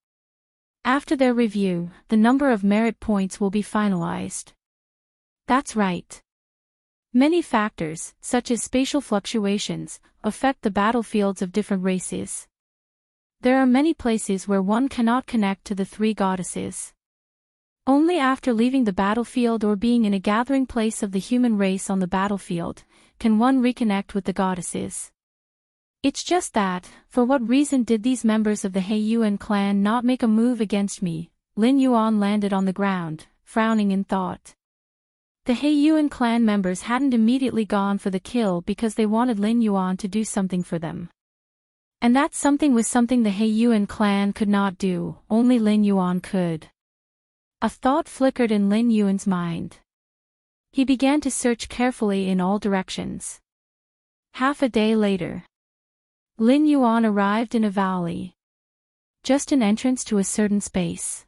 After their review, the number of merit points will be finalized. That's right. Many factors, such as spatial fluctuations, affect the battlefields of different races. There are many places where one cannot connect to the three goddesses. Only after leaving the battlefield or being in a gathering place of the human race on the battlefield, can one reconnect with the goddesses. It's just that, for what reason did these members of the He Yuan clan not make a move against me? Lin Yuan landed on the ground, frowning in thought. The He Yuan clan members hadn't immediately gone for the kill because they wanted Lin Yuan to do something for them. And that something was something the He Yuan clan could not do, only Lin Yuan could. A thought flickered in Lin Yuan's mind. He began to search carefully in all directions. Half a day later, Lin Yuan arrived in a valley. Just an entrance to a certain space.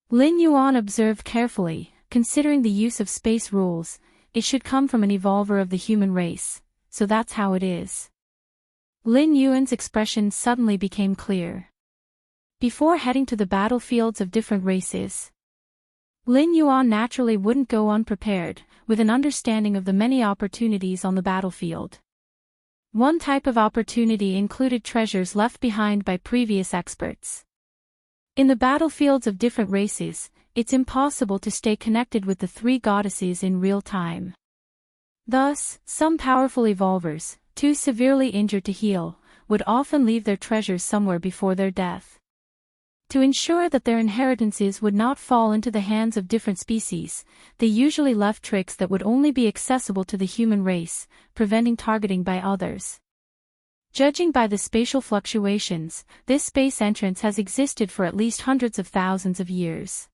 Lin Yuan observed carefully, considering the use of space rules, it should come from an evolver of the human race, so that's how it is. Lin Yuan's expression suddenly became clear. Before heading to the battlefields of different races, Lin Yuan naturally wouldn't go unprepared, with an understanding of the many opportunities on the battlefield. One type of opportunity included treasures left behind by previous experts. In the battlefields of different races, it's impossible to stay connected with the three goddesses in real time. Thus, some powerful evolvers, too severely injured to heal, would often leave their treasures somewhere before their death. To ensure that their inheritances would not fall into the hands of different species, they usually left tricks that would only be accessible to the human race, preventing targeting by others. Judging by the spatial fluctuations, this space entrance has existed for at least hundreds of thousands of years.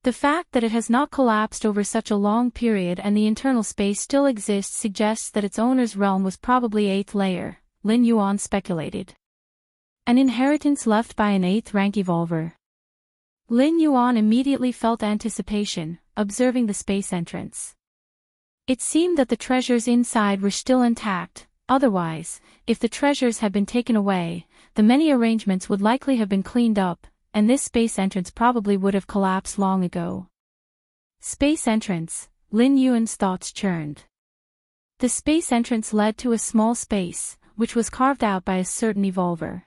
The fact that it has not collapsed over such a long period and the internal space still exists suggests that its owner's realm was probably 8th layer, Lin Yuan speculated. An inheritance left by an 8th rank evolver. Lin Yuan immediately felt anticipation, observing the space entrance. It seemed that the treasures inside were still intact, otherwise, if the treasures had been taken away, the many arrangements would likely have been cleaned up, and this space entrance probably would have collapsed long ago. Space entrance, Lin Yuan's thoughts churned. The space entrance led to a small space, which was carved out by a certain evolver.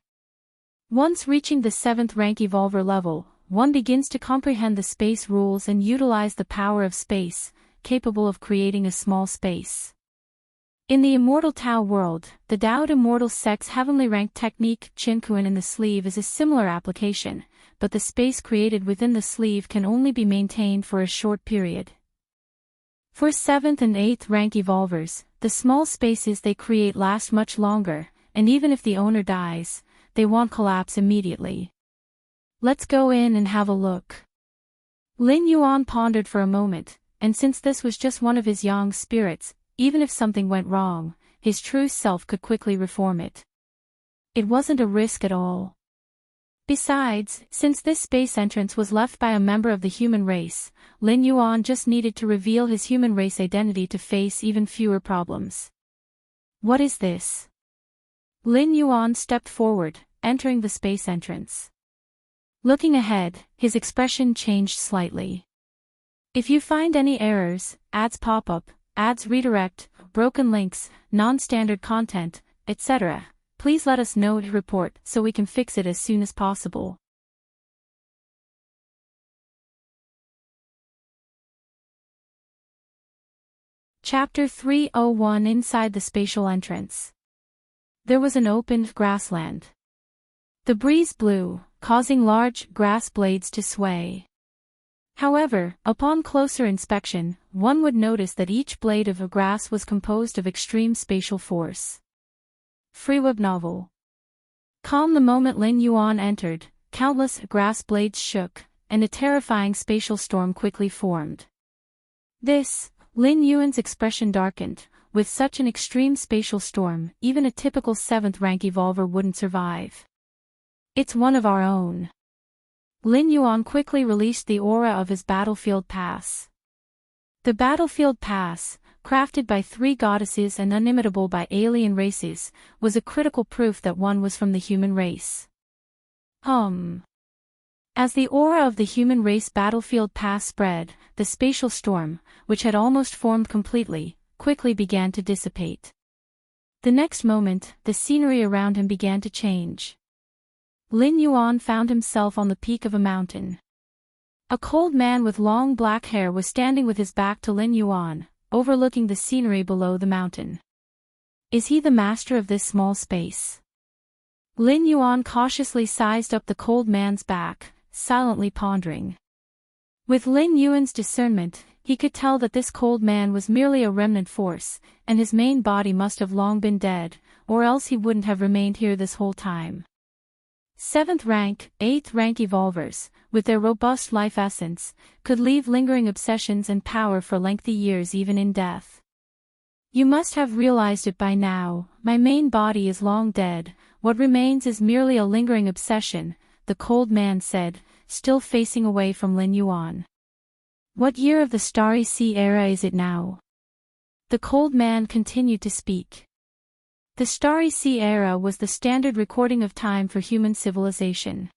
Once reaching the 7th rank evolver level, one begins to comprehend the space rules and utilize the power of space, capable of creating a small space. In the Immortal Tao world, the Taoed Immortal sect's heavenly ranked technique Qinkuan in the sleeve is a similar application, but the space created within the sleeve can only be maintained for a short period. For 7th and 8th rank evolvers, the small spaces they create last much longer, and even if the owner dies, they won't collapse immediately. Let's go in and have a look. Lin Yuan pondered for a moment, and since this was just one of his young spirits, even if something went wrong, his true self could quickly reform it. It wasn't a risk at all. Besides, since this space entrance was left by a member of the human race, Lin Yuan just needed to reveal his human race identity to face even fewer problems. What is this? Lin Yuan stepped forward, entering the space entrance. Looking ahead, his expression changed slightly. If you find any errors, ads pop up, ads redirect, broken links, non-standard content, etc., please let us know to report so we can fix it as soon as possible. Chapter 301 Inside the Spatial Entrance. There was an opened grassland. The breeze blew, causing large grass blades to sway. However, upon closer inspection, one would notice that each blade of grass was composed of extreme spatial force. Freeweb novel. Calm the moment Lin Yuan entered, countless grass blades shook, and a terrifying spatial storm quickly formed. Lin Yuan's expression darkened. With such an extreme spatial storm, even a typical 7th rank evolver wouldn't survive. It's one of our own. Lin Yuan quickly released the aura of his battlefield pass. The battlefield pass, crafted by 3 goddesses and unimitable by alien races, was a critical proof that one was from the human race. As the aura of the human race battlefield pass spread, the spatial storm, which had almost formed completely, quickly began to dissipate. The next moment, the scenery around him began to change. Lin Yuan found himself on the peak of a mountain. A cold man with long black hair was standing with his back to Lin Yuan, overlooking the scenery below the mountain. Is he the master of this small space? Lin Yuan cautiously sized up the cold man's back, silently pondering. With Lin Yuan's discernment, he could tell that this cold man was merely a remnant force, and his main body must have long been dead, or else he wouldn't have remained here this whole time. 7th rank, 8th rank evolvers, with their robust life essence, could leave lingering obsessions and power for lengthy years even in death. You must have realized it by now, my main body is long dead, what remains is merely a lingering obsession, the cold man said, still facing away from Lin Yuan. What year of the Starry Sea era is it now? The cold man continued to speak. The Starry Sea era was the standard recording of time for human civilization.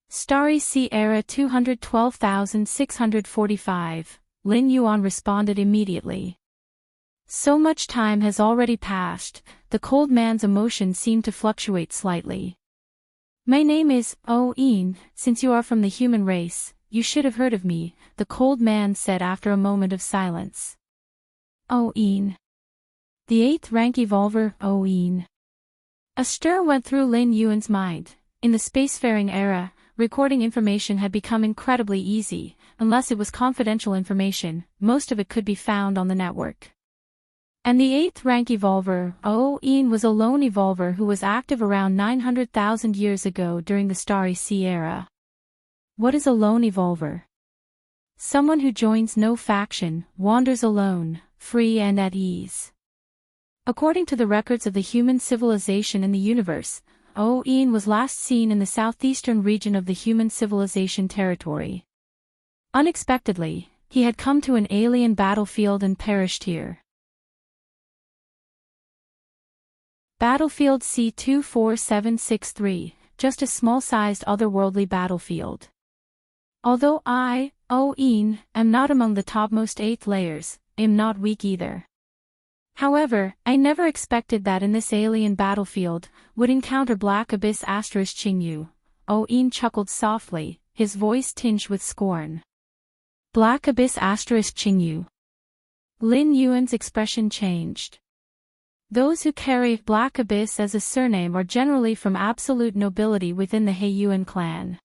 Starry Sea era 212,645, Lin Yuan responded immediately. So much time has already passed, the cold man's emotion seemed to fluctuate slightly. My name is Yin, since you are from the human race, you should have heard of me, the cold man said after a moment of silence. Yin. The 8th rank evolver, Yin. A stir went through Lin Yuan's mind. In the spacefaring era, recording information had become incredibly easy, unless it was confidential information, most of it could be found on the network. And the 8th rank evolver, Yin, was a lone evolver who was active around 900,000 years ago during the Starry Sea era. What is a lone evolver? Someone who joins no faction, wanders alone, free and at ease. According to the records of the human civilization in the universe, Yin was last seen in the southeastern region of the human civilization territory. Unexpectedly, he had come to an alien battlefield and perished here. Battlefield C24763, just a small-sized otherworldly battlefield. Although I, Yin, am not among the topmost 8th layers, I am not weak either. However, I never expected that in this alien battlefield, would encounter Black Abyss ** Qingyu. Yin chuckled softly, his voice tinged with scorn. Black Abyss * Qingyu. Lin Yuan's expression changed. Those who carry Black Abyss as a surname are generally from absolute nobility within the Heiyuan clan.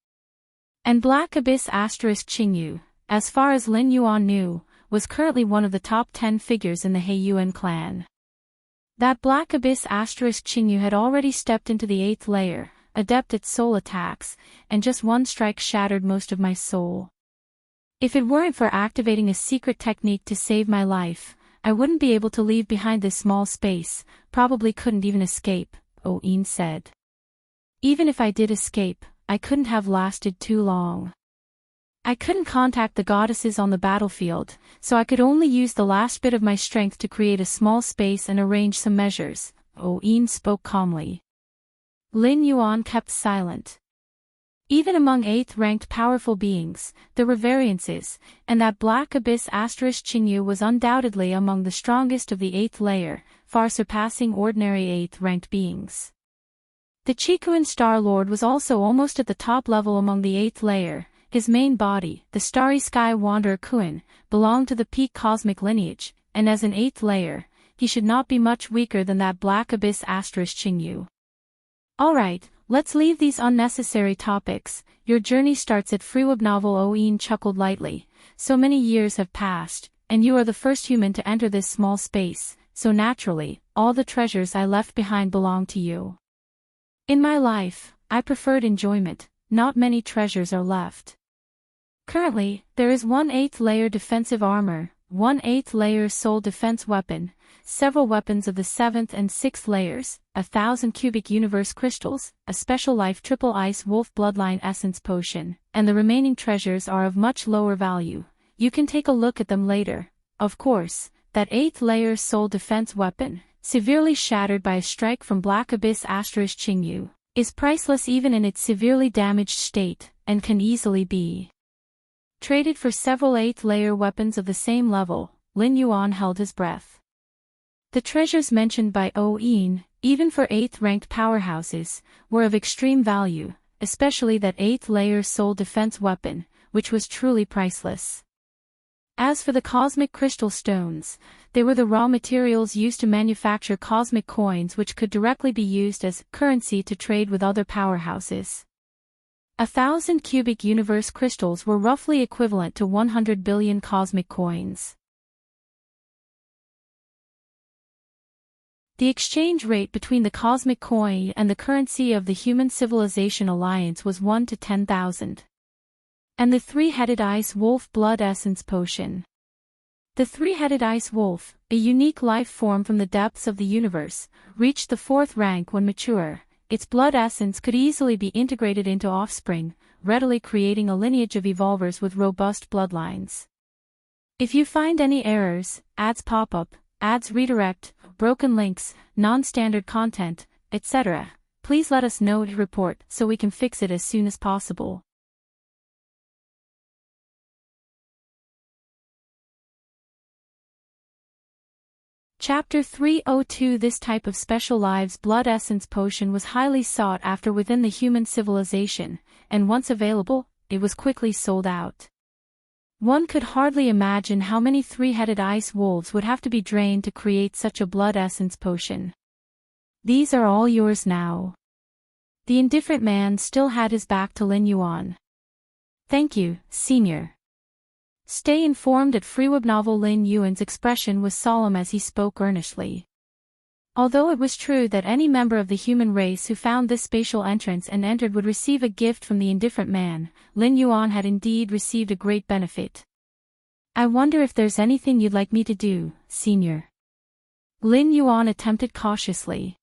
And Black Abyss * Qingyu, as far as Lin Yuan knew, was currently one of the top 10 figures in the Heiyuan clan. That Black Abyss * Qingyu had already stepped into the 8th layer, adept at soul attacks, and just one strike shattered most of my soul. If it weren't for activating a secret technique to save my life, I wouldn't be able to leave behind this small space, probably couldn't even escape, Yin said. Even if I did escape, I couldn't have lasted too long. I couldn't contact the goddesses on the battlefield, so I could only use the last bit of my strength to create a small space and arrange some measures. Yin spoke calmly. Lin Yuan kept silent. Even among 8th-ranked powerful beings, there were variances, and that black abyss Qingyu was undoubtedly among the strongest of the 8th layer, far surpassing ordinary 8th-ranked beings. The Qikuan Star Lord was also almost at the top level among the 8th layer. His main body, the Starry Sky Wanderer Kuan, belonged to the peak cosmic lineage, and as an 8th layer, he should not be much weaker than that black abyss Qingyu. Alright, let's leave these unnecessary topics. Your journey starts at Freewebnovel. Yin chuckled lightly. So many years have passed, and you are the first human to enter this small space, so naturally, all the treasures I left behind belong to you. In my life, I preferred enjoyment, not many treasures are left. Currently, there is 1/8th layer defensive armor, 1/8th layer soul defense weapon, several weapons of the 7th and 6th layers, 1,000 cubic universe crystals, a special life triple ice wolf bloodline essence potion, and the remaining treasures are of much lower value. You can take a look at them later. Of course, that 8th layer soul defense weapon, severely shattered by a strike from Black Abyss Qingyu, is priceless even in its severely damaged state, and can easily be traded for several 8th layer weapons of the same level. Lin Yuan held his breath. The treasures mentioned by Yin, even for 8th ranked powerhouses, were of extreme value, especially that 8th layer soul defense weapon, which was truly priceless. As for the cosmic crystal stones, they were the raw materials used to manufacture cosmic coins which could directly be used as currency to trade with other powerhouses. 1,000 cubic universe crystals were roughly equivalent to 100 billion cosmic coins. The exchange rate between the cosmic coin and the currency of the Human Civilization Alliance was 1 to 10,000. And the three-headed ice wolf blood essence potion. The three-headed ice wolf, a unique life form from the depths of the universe, reached the 4th rank when mature. Its blood essence could easily be integrated into offspring, readily creating a lineage of evolvers with robust bloodlines. If you find any errors, ads pop up, ads redirect, broken links, non-standard content, etc., please let us know to report so we can fix it as soon as possible. Chapter 302. This type of special lives blood essence potion was highly sought after within the human civilization, and once available, it was quickly sold out. One could hardly imagine how many three-headed ice wolves would have to be drained to create such a blood essence potion. These are all yours now. The indifferent man still had his back to Lin Yuan. Thank you, Senior. Stay informed at Freewebnovel. Lin Yuan's expression was solemn as he spoke earnestly. Although it was true that any member of the human race who found this spatial entrance and entered would receive a gift from the indifferent man, Lin Yuan had indeed received a great benefit. I wonder if there's anything you'd like me to do, Senior. Lin Yuan attempted cautiously.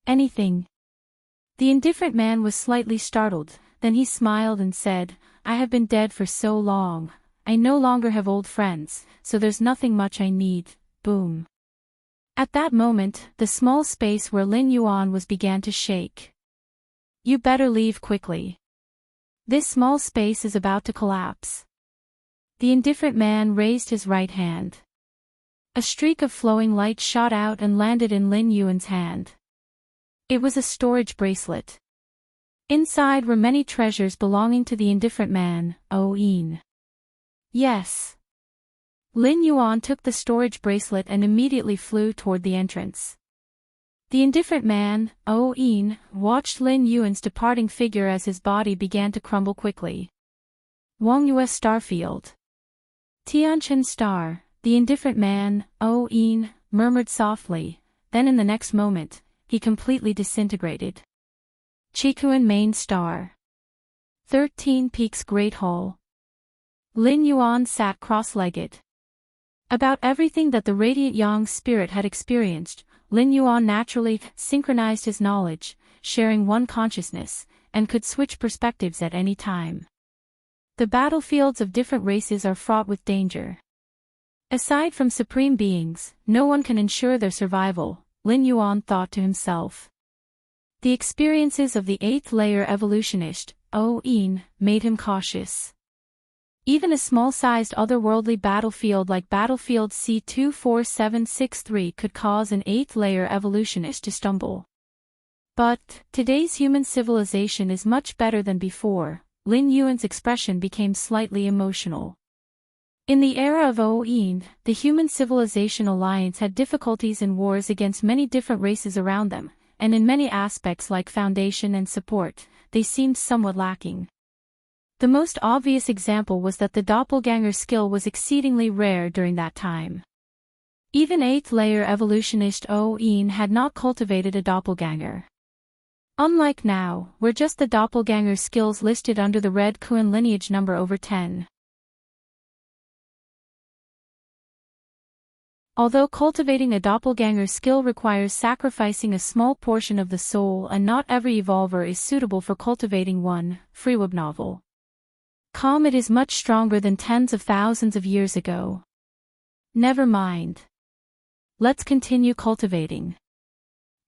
Anything? The indifferent man was slightly startled, then he smiled and said, I have been dead for so long. I no longer have old friends, so there's nothing much I need. Boom. At that moment, the small space where Lin Yuan was began to shake. You better leave quickly. This small space is about to collapse. The indifferent man raised his right hand. A streak of flowing light shot out and landed in Lin Yuan's hand. It was a storage bracelet. Inside were many treasures belonging to the indifferent man, Yin. Yes. Lin Yuan took the storage bracelet and immediately flew toward the entrance. The indifferent man, Yin, watched Lin Yuan's departing figure as his body began to crumble quickly. Wangyue Starfield. Tianchen Star, the indifferent man, Yin, murmured softly, then in the next moment, he completely disintegrated. Qikuan Main Star. 13 Peaks Great Hall. Lin Yuan sat cross-legged. About everything that the radiant Yang spirit had experienced, Lin Yuan naturally synchronized his knowledge, sharing one consciousness, and could switch perspectives at any time. The battlefields of different races are fraught with danger. Aside from supreme beings, no one can ensure their survival, Lin Yuan thought to himself. The experiences of the 8th layer evolutionist, Yin, made him cautious. Even a small-sized otherworldly battlefield like battlefield C24763 could cause an 8th layer evolutionist to stumble. But today's human civilization is much better than before. Lin Yuan's expression became slightly emotional. In the era of Yin, the Human Civilization Alliance had difficulties in wars against many different races around them, and in many aspects like foundation and support, they seemed somewhat lacking. The most obvious example was that the doppelganger skill was exceedingly rare during that time. Even 8th layer evolutionist Yin had not cultivated a doppelganger. Unlike now, where just the doppelganger skills listed under the red Kuan lineage number over 10. Although cultivating a doppelganger skill requires sacrificing a small portion of the soul and not every evolver is suitable for cultivating one, Freeweb novel. It is much stronger than tens of thousands of years ago. Never mind. Let's continue cultivating.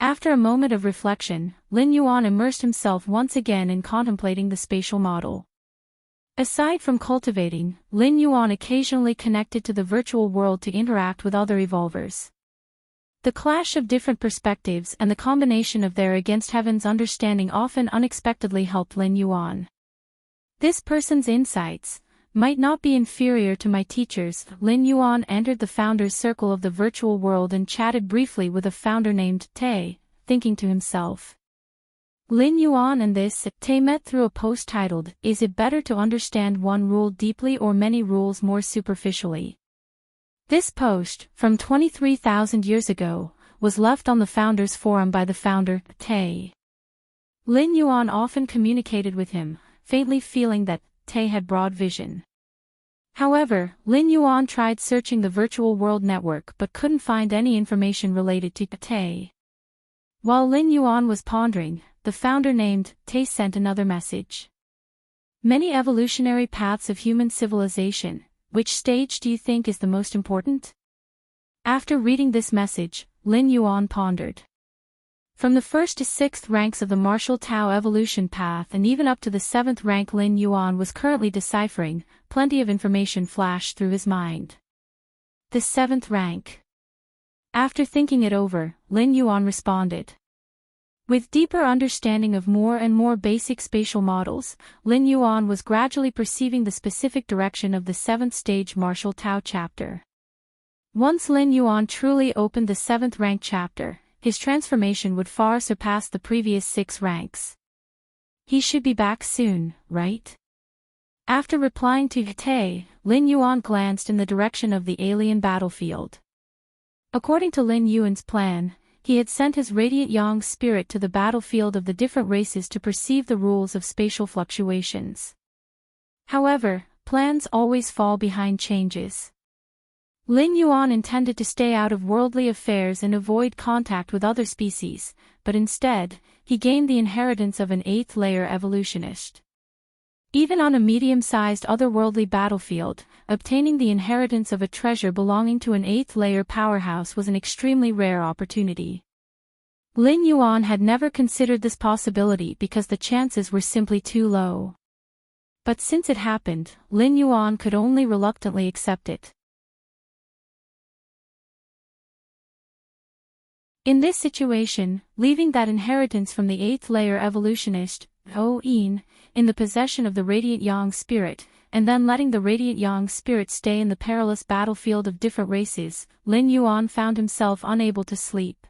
After a moment of reflection, Lin Yuan immersed himself once again in contemplating the spatial model. Aside from cultivating, Lin Yuan occasionally connected to the virtual world to interact with other evolvers. The clash of different perspectives and the combination of their against heaven's understanding often unexpectedly helped Lin Yuan. This person's insights might not be inferior to my teacher's. Lin Yuan entered the founder's circle of the virtual world and chatted briefly with a founder named Tay, thinking to himself. Lin Yuan and this Tay met through a post titled, "Is it better to understand one rule deeply or many rules more superficially?" This post, from 23,000 years ago, was left on the founder's forum by the founder, Tay. Lin Yuan often communicated with him, faintly feeling that Tay had broad vision. However, Lin Yuan tried searching the virtual world network but couldn't find any information related to Tay. While Lin Yuan was pondering, the founder named Tay sent another message. Many evolutionary paths of human civilization, which stage do you think is the most important? After reading this message, Lin Yuan pondered. From the 1st to 6th ranks of the martial Tao evolution path and even up to the 7th rank Lin Yuan was currently deciphering, plenty of information flashed through his mind. The 7th rank. After thinking it over, Lin Yuan responded. With deeper understanding of more and more basic spatial models, Lin Yuan was gradually perceiving the specific direction of the 7th stage martial Tao chapter. Once Lin Yuan truly opened the 7th rank chapter, his transformation would far surpass the previous 6 ranks. He should be back soon, right? After replying to Tay, Lin Yuan glanced in the direction of the alien battlefield. According to Lin Yuan's plan, he had sent his radiant yang spirit to the battlefield of the different races to perceive the rules of spatial fluctuations. However, plans always fall behind changes. Lin Yuan intended to stay out of worldly affairs and avoid contact with other species, but instead, he gained the inheritance of an 8th layer evolutionist. Even on a medium-sized otherworldly battlefield, obtaining the inheritance of a treasure belonging to an 8th layer powerhouse was an extremely rare opportunity. Lin Yuan had never considered this possibility because the chances were simply too low. But since it happened, Lin Yuan could only reluctantly accept it. In this situation, leaving that inheritance from the 8th layer evolutionist, Yin, in the possession of the radiant yang spirit, and then letting the radiant yang spirit stay in the perilous battlefield of different races, Lin Yuan found himself unable to sleep.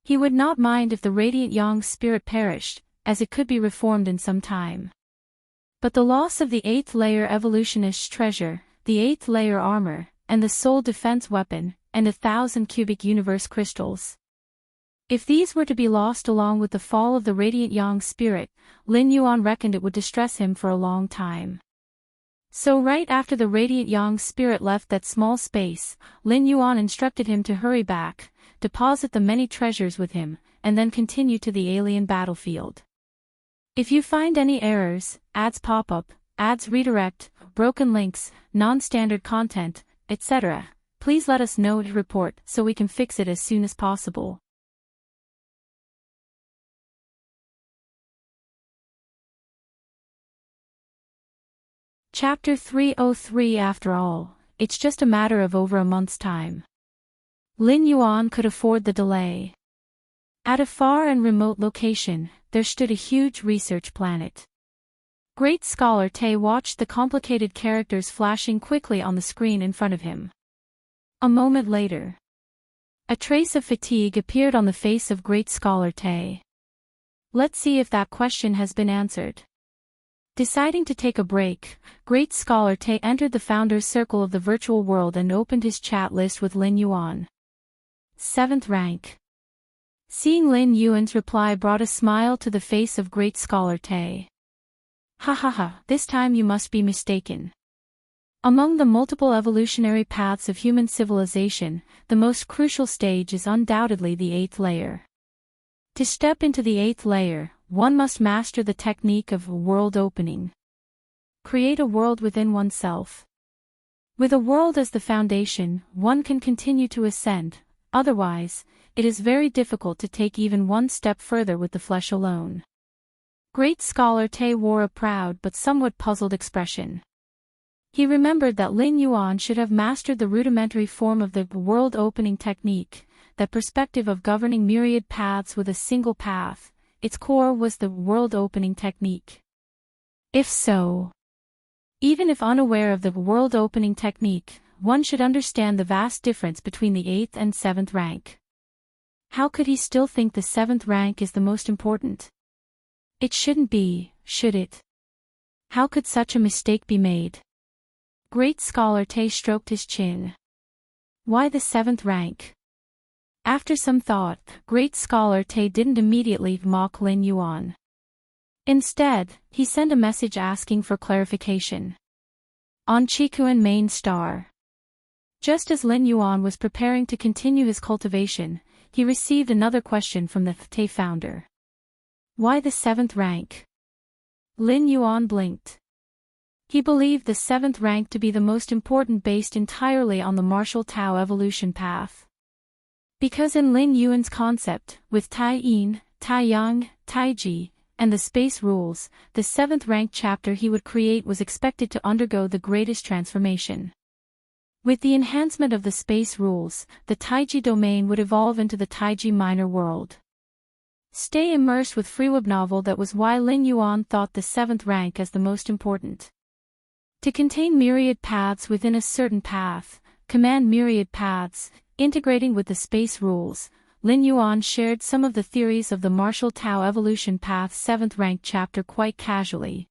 He would not mind if the radiant yang spirit perished, as it could be reformed in some time. But the loss of the 8th layer evolutionist's treasure, the 8th layer armor, and the soul defense weapon, and 1,000 cubic universe crystals. If these were to be lost along with the fall of the radiant yang spirit, Lin Yuan reckoned it would distress him for a long time. So right after the radiant yang spirit left that small space, Lin Yuan instructed him to hurry back, deposit the many treasures with him, and then continue to the alien battlefield. If you find any errors, ads pop up, ads redirect, broken links, non-standard content, etc., please let us know to report so we can fix it as soon as possible. Chapter 303. After all, it's just a matter of over a month's time. Lin Yuan could afford the delay. At a far and remote location, there stood a huge research planet. Great Scholar Te watched the complicated characters flashing quickly on the screen in front of him. A moment later, a trace of fatigue appeared on the face of Great Scholar Te. Let's see if that question has been answered. Deciding to take a break, Great Scholar Te entered the founder's circle of the virtual world and opened his chat list with Lin Yuan. 7th rank. Seeing Lin Yuan's reply brought a smile to the face of Great Scholar Te. Ha ha ha, this time you must be mistaken. Among the multiple evolutionary paths of human civilization, the most crucial stage is undoubtedly the 8th layer. To step into the 8th layer, one must master the technique of world opening. Create a world within oneself. With a world as the foundation, one can continue to ascend, otherwise, it is very difficult to take even one step further with the flesh alone. Great Scholar Te wore a proud but somewhat puzzled expression. He remembered that Lin Yuan should have mastered the rudimentary form of the world opening technique, that perspective of governing myriad paths with a single path. Its core was the world-opening technique. If so, even if unaware of the world-opening technique, one should understand the vast difference between the 8th and 7th rank. How could he still think the 7th rank is the most important? It shouldn't be, should it? How could such a mistake be made? Great Scholar Te stroked his chin. Why the 7th rank? After some thought, Great Scholar Te didn't immediately mock Lin Yuan. Instead, he sent a message asking for clarification. On Chikuan Main Star. Just as Lin Yuan was preparing to continue his cultivation, he received another question from the Te founder. Why the 7th rank? Lin Yuan blinked. He believed the 7th rank to be the most important based entirely on the martial Tao evolution path. Because in Lin Yuan's concept, with Tai Yin, Tai Yang, Tai Ji, and the space rules, the 7th rank chapter he would create was expected to undergo the greatest transformation. With the enhancement of the space rules, the Taiji domain would evolve into the Taiji minor world. Stay immersed with Freeweb novel. That was why Lin Yuan thought the 7th rank as the most important. To contain myriad paths within a certain path, command myriad paths, integrating with the space rules, Lin Yuan shared some of the theories of the martial Tao evolution path 7th rank chapter quite casually.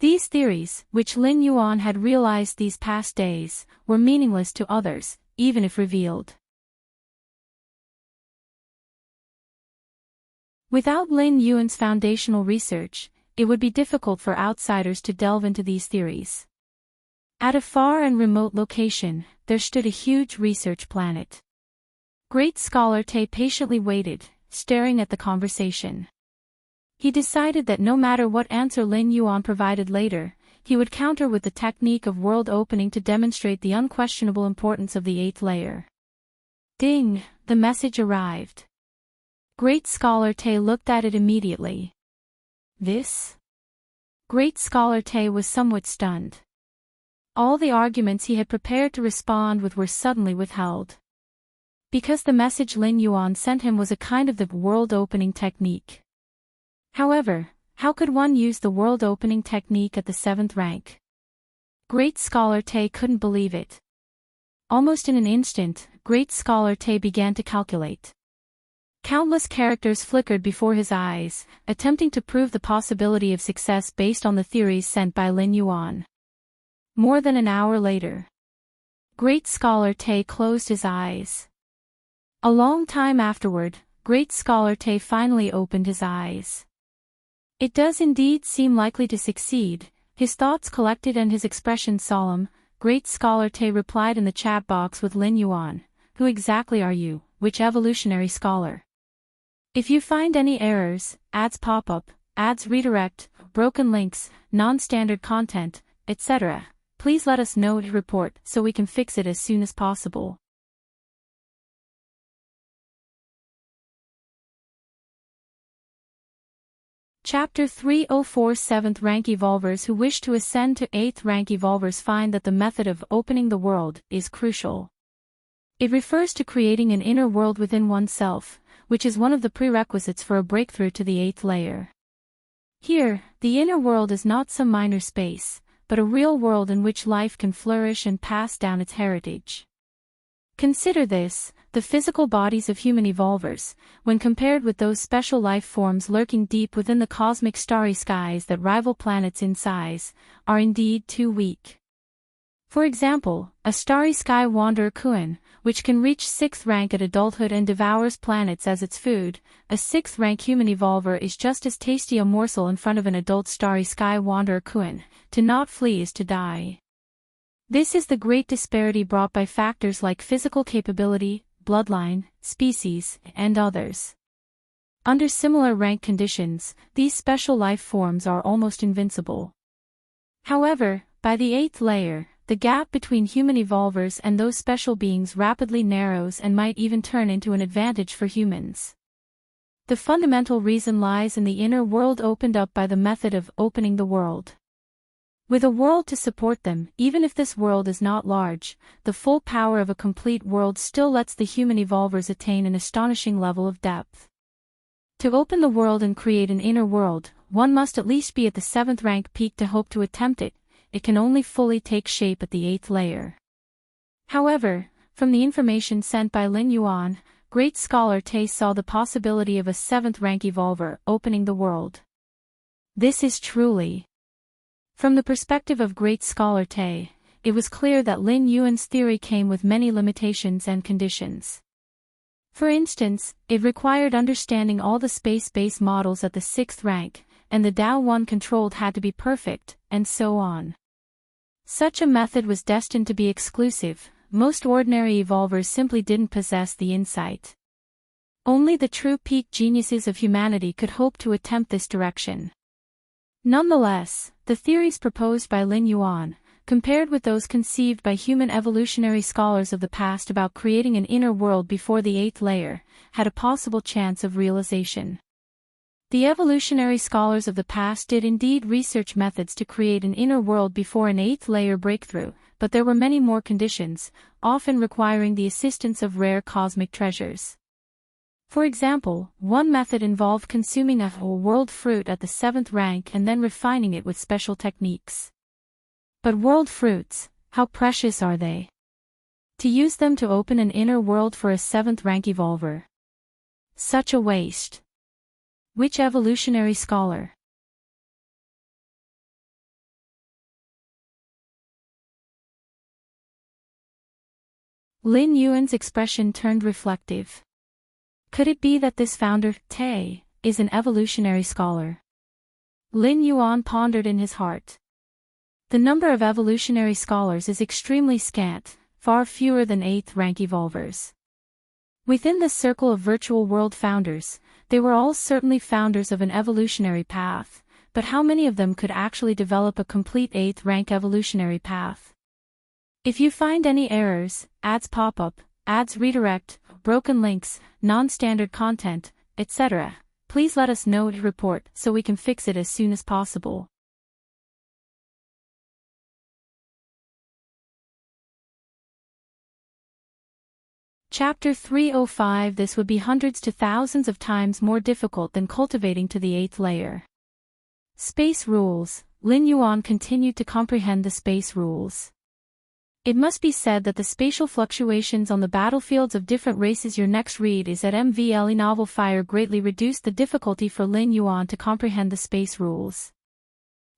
These theories, which Lin Yuan had realized these past days, were meaningless to others, even if revealed. Without Lin Yuan's foundational research, it would be difficult for outsiders to delve into these theories. At a far and remote location, there stood a huge research planet. Great Scholar Te patiently waited, staring at the conversation. He decided that no matter what answer Lin Yuan provided later, he would counter with the technique of world opening to demonstrate the unquestionable importance of the 8th layer. Ding! The message arrived. Great Scholar Te looked at it immediately. This? Great Scholar Te was somewhat stunned. All the arguments he had prepared to respond with were suddenly withheld. Because the message Lin Yuan sent him was a kind of the world-opening technique. However, how could one use the world-opening technique at the 7th rank? Great Scholar Te couldn't believe it. Almost in an instant, Great Scholar Te began to calculate. Countless characters flickered before his eyes, attempting to prove the possibility of success based on the theories sent by Lin Yuan. More than an hour later, Great Scholar Te closed his eyes. A long time afterward, Great Scholar Te finally opened his eyes. It does indeed seem likely to succeed, his thoughts collected and his expression solemn. Great Scholar Te replied in the chat box with Lin Yuan, who exactly are you, which evolutionary scholar? If you find any errors, ads pop up, ads redirect, broken links, non-standard content, etc. Please let us know to report so we can fix it as soon as possible. Chapter 304 7th rank evolvers who wish to ascend to 8th rank evolvers find that the method of opening the world is crucial. It refers to creating an inner world within oneself, which is one of the prerequisites for a breakthrough to the 8th layer. Here, the inner world is not some minor space, but a real world in which life can flourish and pass down its heritage. Consider this: the physical bodies of human evolvers, when compared with those special life forms lurking deep within the cosmic starry skies that rival planets in size, are indeed too weak. For example, a starry sky wanderer Kuan, which can reach 6th rank at adulthood and devours planets as its food, a 6th rank human evolver is just as tasty a morsel in front of an adult starry sky wanderer Kuan. To not flee is to die. This is the great disparity brought by factors like physical capability, bloodline, species, and others. Under similar rank conditions, these special life forms are almost invincible. However, by the 8th layer, the gap between human evolvers and those special beings rapidly narrows and might even turn into an advantage for humans. The fundamental reason lies in the inner world opened up by the method of opening the world. With a world to support them, even if this world is not large, the full power of a complete world still lets the human evolvers attain an astonishing level of depth. To open the world and create an inner world, one must at least be at the 7th rank peak to hope to attempt it. It can only fully take shape at the 8th layer. However, from the information sent by Lin Yuan, great scholar Tay saw the possibility of a 7th rank evolver opening the world. This is truly. From the perspective of great scholar Tay, it was clear that Lin Yuan's theory came with many limitations and conditions. For instance, it required understanding all the space-based models at the 6th rank, and the Tao one controlled had to be perfect, and so on. Such a method was destined to be exclusive. Most ordinary evolvers simply didn't possess the insight. Only the true peak geniuses of humanity could hope to attempt this direction. Nonetheless, the theories proposed by Lin Yuan, compared with those conceived by human evolutionary scholars of the past about creating an inner world before the 8th layer, had a possible chance of realization. The evolutionary scholars of the past did indeed research methods to create an inner world before an 8th layer breakthrough, but there were many more conditions, often requiring the assistance of rare cosmic treasures. For example, one method involved consuming a whole world fruit at the 7th rank and then refining it with special techniques. But world fruits, how precious are they? To use them to open an inner world for a 7th rank evolver. Such a waste. Which evolutionary scholar? Lin Yuan's expression turned reflective. Could it be that this founder, Tay, is an evolutionary scholar? Lin Yuan pondered in his heart. The number of evolutionary scholars is extremely scant, far fewer than 8th rank evolvers. Within the circle of virtual world founders, they were all certainly founders of an evolutionary path, but how many of them could actually develop a complete 8th rank evolutionary path? If you find any errors, ads pop up, ads redirect, broken links, non-standard content, etc., please let us know to report so we can fix it as soon as possible. Chapter 305 This would be hundreds to thousands of times more difficult than cultivating to the 8th layer. Space rules. Lin Yuan continued to comprehend the space rules. It must be said that the spatial fluctuations on the battlefields of different races your next read is at MVLE Novel Fire greatly reduced the difficulty for Lin Yuan to comprehend the space rules.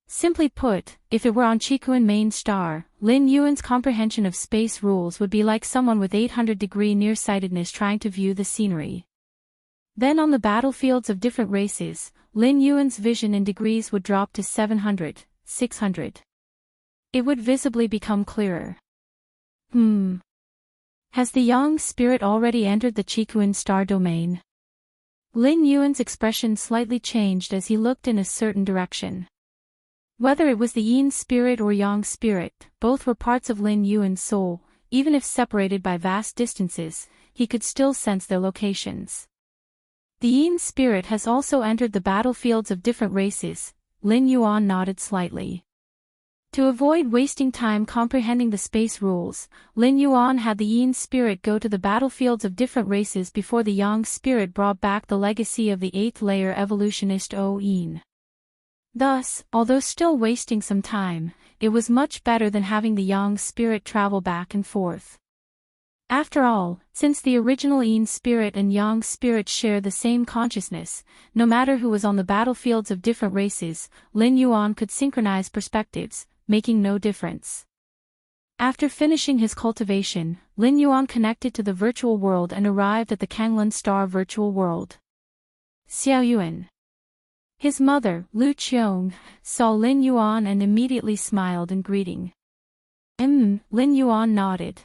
Simply put, if it were on Chikuan main star, Lin Yuan's comprehension of space rules would be like someone with 800-degree nearsightedness trying to view the scenery. Then on the battlefields of different races, Lin Yuan's vision in degrees would drop to 700, 600. It would visibly become clearer. Has the young spirit already entered the Chikuan star domain? Lin Yuan's expression slightly changed as he looked in a certain direction. Whether it was the yin spirit or yang spirit, both were parts of Lin Yuan's soul. Even if separated by vast distances, he could still sense their locations. The yin spirit has also entered the battlefields of different races. Lin Yuan nodded slightly. To avoid wasting time comprehending the space rules, Lin Yuan had the yin spirit go to the battlefields of different races before the yang spirit brought back the legacy of the 8th layer evolutionist Yin. Thus, although still wasting some time, it was much better than having the yang spirit travel back and forth. After all, since the original yin spirit and yang spirit share the same consciousness, no matter who was on the battlefields of different races, Lin Yuan could synchronize perspectives, making no difference. After finishing his cultivation, Lin Yuan connected to the virtual world and arrived at the Kanglan Star virtual world. Xiao Yuan. His mother, Lu Qiong, saw Lin Yuan and immediately smiled in greeting. Lin Yuan nodded.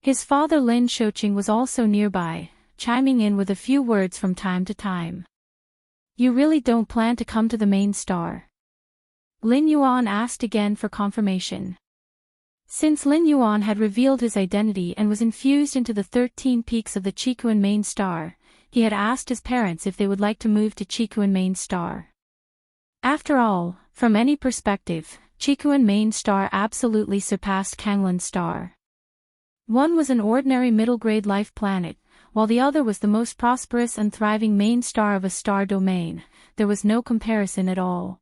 His father Lin Shoqing was also nearby, chiming in with a few words from time to time. You really don't plan to come to the main star? Lin Yuan asked again for confirmation. Since Lin Yuan had revealed his identity and was infused into the 13 peaks of the Qikuan main star, he had asked his parents if they would like to move to Qikuan main star. After all, from any perspective, Qikuan main star absolutely surpassed Kanglan star. One was an ordinary middle-grade life planet, while the other was the most prosperous and thriving main star of a star domain. There was no comparison at all.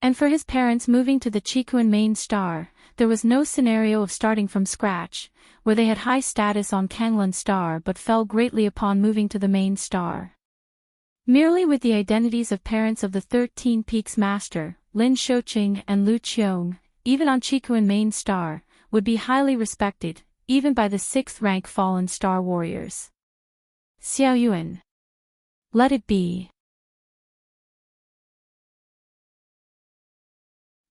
And for his parents moving to the Qikuan main star, there was no scenario of starting from scratch, where they had high status on Kanglan star but fell greatly upon moving to the main star. Merely with the identities of parents of the 13 Peaks Master, Lin Shoqing and Lu Qiong, even on Qikuan main star, would be highly respected, even by the 6th rank fallen star warriors. Xiao Yuan. Let it be.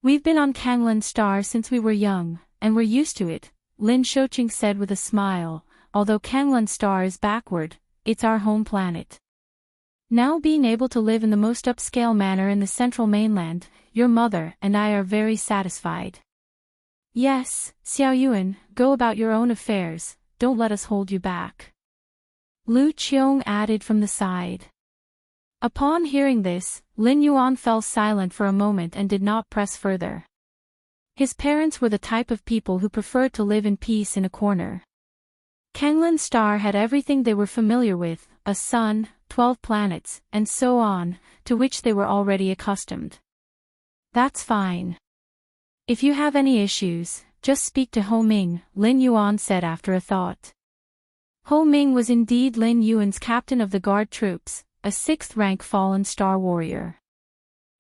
We've been on Kanglan star since we were young, and we're used to it, Lin Shoqing said with a smile. Although Kanglan star is backward, it's our home planet. Now being able to live in the most upscale manner in the central mainland, your mother and I are very satisfied. Yes, Xiao Yuan, go about your own affairs, don't let us hold you back. Lu Qiong added from the side. Upon hearing this, Lin Yuan fell silent for a moment and did not press further. His parents were the type of people who preferred to live in peace in a corner. Kanglan star had everything they were familiar with, a sun, 12 planets, and so on, to which they were already accustomed. That's fine. If you have any issues, just speak to Ho Ming, Lin Yuan said after a thought. Ho Ming was indeed Lin Yuan's captain of the guard troops, a 6th rank fallen star warrior.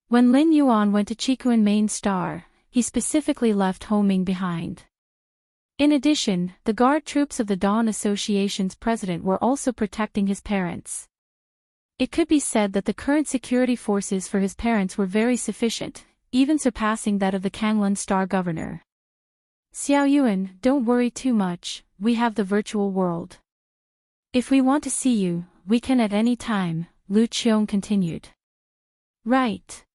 When Lin Yuan went to Qikuan main star, he specifically left Ho Ming behind. In addition, the guard troops of the Dawn Association's president were also protecting his parents. It could be said that the current security forces for his parents were very sufficient, even surpassing that of the Kanglan star governor. Xiao Yuan, don't worry too much, we have the virtual world. If we want to see you, we can at any time, Lu Qiong continued. Right.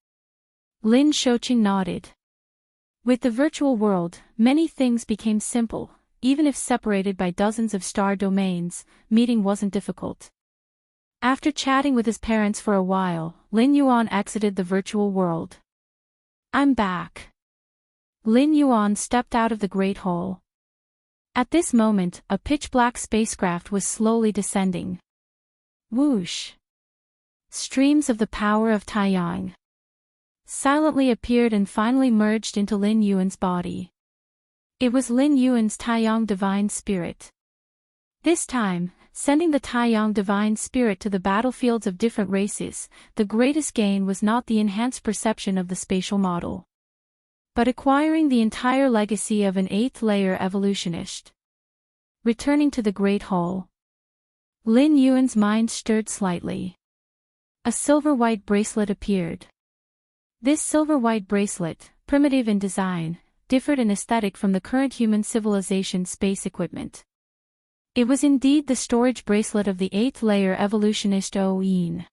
Lin Shoqing nodded. With the virtual world, many things became simple, even if separated by dozens of star domains, meeting wasn't difficult. After chatting with his parents for a while, Lin Yuan exited the virtual world. I'm back. Lin Yuan stepped out of the Great Hall. At this moment, a pitch-black spacecraft was slowly descending. Whoosh! Streams of the power of Taiyang silently appeared and finally merged into Lin Yuan's body. It was Lin Yuan's Taiyang divine spirit. This time, sending the Taiyang divine spirit to the battlefields of different races, the greatest gain was not the enhanced perception of the spatial model, but acquiring the entire legacy of an 8th layer evolutionist. Returning to the Great Hall, Lin Yuan's mind stirred slightly. A silver-white bracelet appeared. This silver-white bracelet, primitive in design, differed in aesthetic from the current human civilization space equipment. It was indeed the storage bracelet of the 8th layer evolutionist Oin.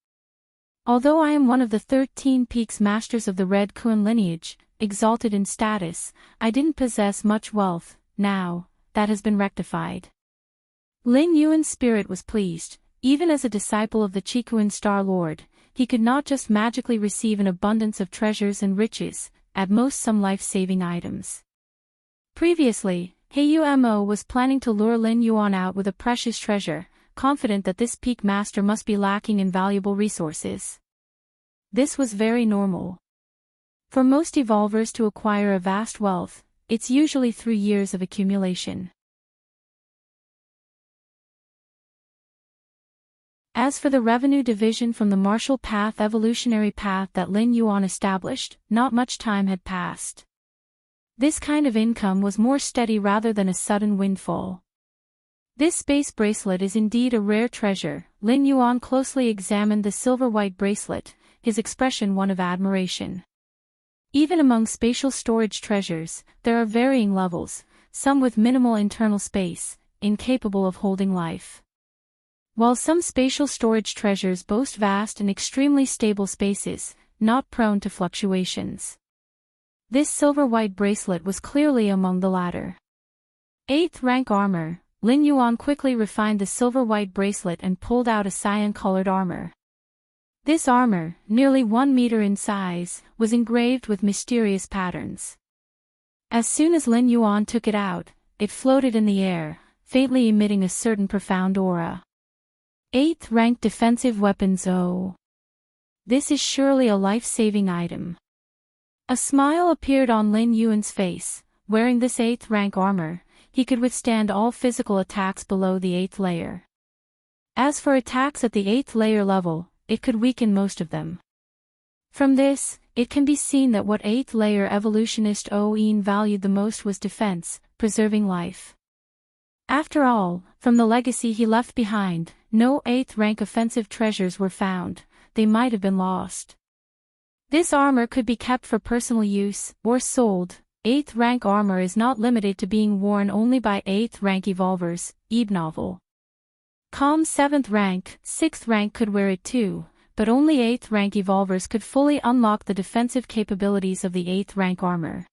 Although I am one of the 13 peaks masters of the Red Kun lineage, exalted in status, I didn't possess much wealth. Now, that has been rectified. Lin Yuan's spirit was pleased. Even as a disciple of the Chikuan Star Lord, he could not just magically receive an abundance of treasures and riches, at most some life-saving items. Previously, Heiyu Mo was planning to lure Lin Yuan out with a precious treasure, confident that this peak master must be lacking in valuable resources. This was very normal. For most evolvers to acquire a vast wealth, it's usually through years of accumulation. As for the revenue division from the martial path evolutionary path that Lin Yuan established, not much time had passed. This kind of income was more steady rather than a sudden windfall. This space bracelet is indeed a rare treasure. Lin Yuan closely examined the silver-white bracelet, his expression one of admiration. Even among spatial storage treasures, there are varying levels, some with minimal internal space, incapable of holding life. While some spatial storage treasures boast vast and extremely stable spaces, not prone to fluctuations. This silver-white bracelet was clearly among the latter. 8th rank armor. Lin Yuan quickly refined the silver-white bracelet and pulled out a cyan-colored armor. This armor, nearly 1 meter in size, was engraved with mysterious patterns. As soon as Lin Yuan took it out, it floated in the air, faintly emitting a certain profound aura. 8th rank defensive weapons. Oh. This is surely a life-saving item. A smile appeared on Lin Yuan's face. Wearing this 8th rank armor, he could withstand all physical attacks below the 8th layer. As for attacks at the 8th layer level, it could weaken most of them. From this, it can be seen that what 8th layer evolutionist Oin valued the most was defense, preserving life. After all, from the legacy he left behind, no 8th rank offensive treasures were found, they might have been lost. This armor could be kept for personal use, or sold. 8th rank armor is not limited to being worn only by 8th rank evolvers. Novel. Com 7th rank, 6th rank could wear it too, but only 8th rank evolvers could fully unlock the defensive capabilities of the 8th rank armor.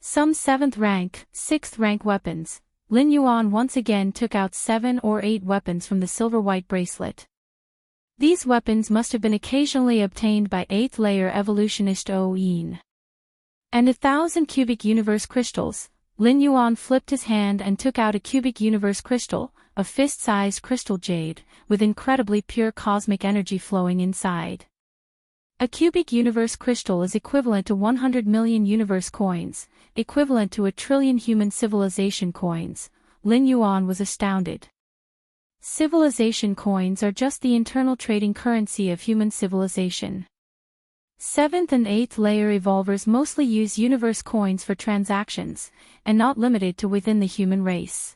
Some 7th rank, 6th rank weapons. Lin Yuan once again took out 7 or 8 weapons from the silver-white bracelet. These weapons must have been occasionally obtained by 8th layer evolutionist Oin. And 1,000 cubic universe crystals. Lin Yuan flipped his hand and took out a cubic universe crystal, a fist-sized crystal jade, with incredibly pure cosmic energy flowing inside. A cubic universe crystal is equivalent to 100 million universe coins, equivalent to 1 trillion human civilization coins. Lin Yuan was astounded. Civilization coins are just the internal trading currency of human civilization. 7th and 8th layer evolvers mostly use universe coins for transactions, and not limited to within the human race.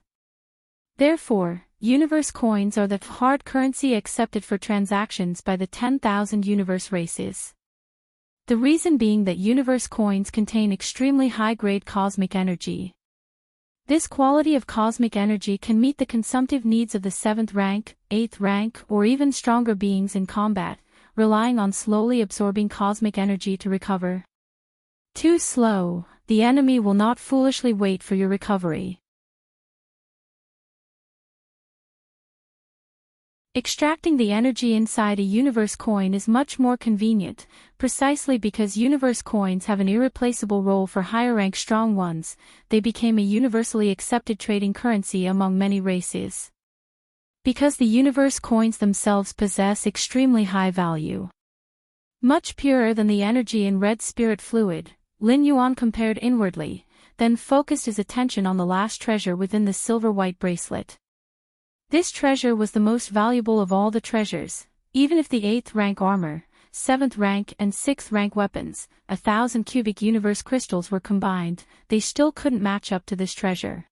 Therefore, universe coins are the hard currency accepted for transactions by the 10,000 universe races. The reason being that universe coins contain extremely high-grade cosmic energy. This quality of cosmic energy can meet the consumptive needs of the 7th rank, 8th rank, or even stronger beings in combat, relying on slowly absorbing cosmic energy to recover. Too slow, the enemy will not foolishly wait for your recovery. Extracting the energy inside a universe coin is much more convenient, precisely because universe coins have an irreplaceable role for higher-rank strong ones. They became a universally accepted trading currency among many races. Because the universe coins themselves possess extremely high value. Much purer than the energy in red spirit fluid, Lin Yuan compared inwardly, then focused his attention on the last treasure within the silver-white bracelet. This treasure was the most valuable of all the treasures. Even if the 8th rank armor, 7th rank and 6th rank weapons, 1,000 cubic universe crystals were combined, they still couldn't match up to this treasure.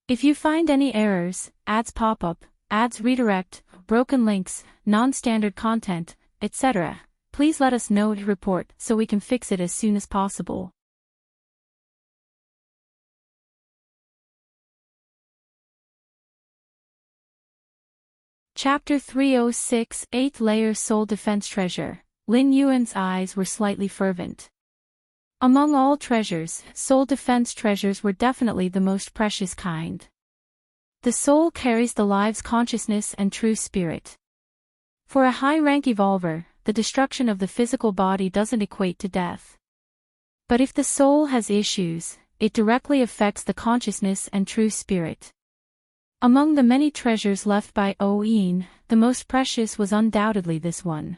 If you find any errors, ads pop up, ads redirect, broken links, non-standard content, etc., please let us know to report so we can fix it as soon as possible. Chapter 306, 8th Layer Soul Defense Treasure. Lin Yuan's eyes were slightly fervent. Among all treasures, soul defense treasures were definitely the most precious kind. The soul carries the live's consciousness and true spirit. For a high-rank evolver, the destruction of the physical body doesn't equate to death. But if the soul has issues, it directly affects the consciousness and true spirit. Among the many treasures left by Yin, the most precious was undoubtedly this one.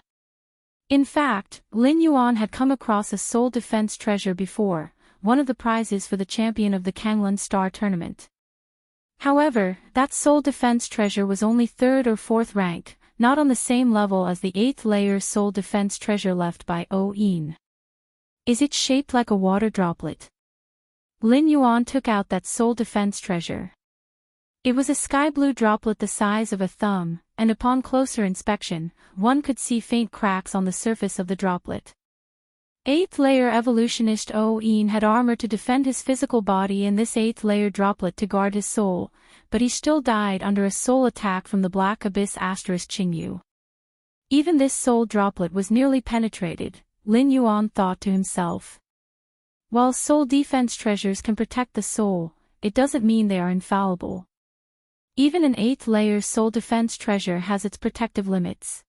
In fact, Lin Yuan had come across a soul defense treasure before, one of the prizes for the champion of the Kanglan Star Tournament. However, that soul defense treasure was only 3rd or 4th rank, not on the same level as the 8th layer soul defense treasure left by Yin. Is it shaped like a water droplet? Lin Yuan took out that soul defense treasure. It was a sky-blue droplet the size of a thumb, and upon closer inspection, one could see faint cracks on the surface of the droplet. 8th layer evolutionist Yin had armor to defend his physical body and this 8th layer droplet to guard his soul, but he still died under a soul attack from the Black Abyss Qingyu. Even this soul droplet was nearly penetrated, Lin Yuan thought to himself. While soul defense treasures can protect the soul, it doesn't mean they are infallible. Even an 8th layer soul defense treasure has its protective limits.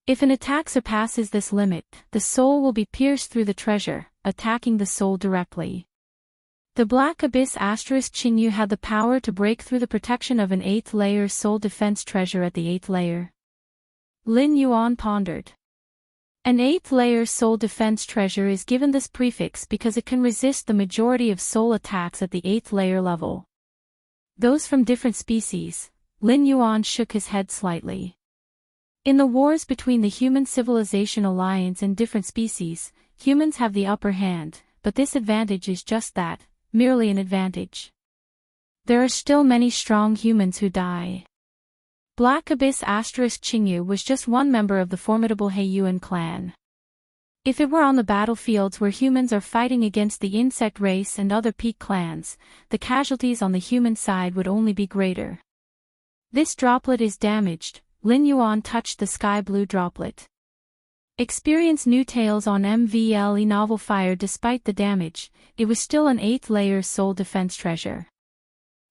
If an attack surpasses this limit, the soul will be pierced through the treasure, attacking the soul directly. The Black Abyss Qingyu had the power to break through the protection of an 8th layer soul defense treasure at the 8th layer. Lin Yuan pondered. An 8th layer soul defense treasure is given this prefix because it can resist the majority of soul attacks at the 8th layer level. Those from different species, Lin Yuan shook his head slightly. In the wars between the Human Civilization Alliance and different species, humans have the upper hand, but this advantage is just that, merely an advantage. There are still many strong humans who die. Black Abyss Qingyu was just one member of the formidable Heiyuan clan. If it were on the battlefields where humans are fighting against the insect race and other peak clans, the casualties on the human side would only be greater. This droplet is damaged, Lin Yuan touched the sky-blue droplet. Experience new tales on MVLE novel Fire. Despite the damage, it was still an 8th layer soul defense treasure.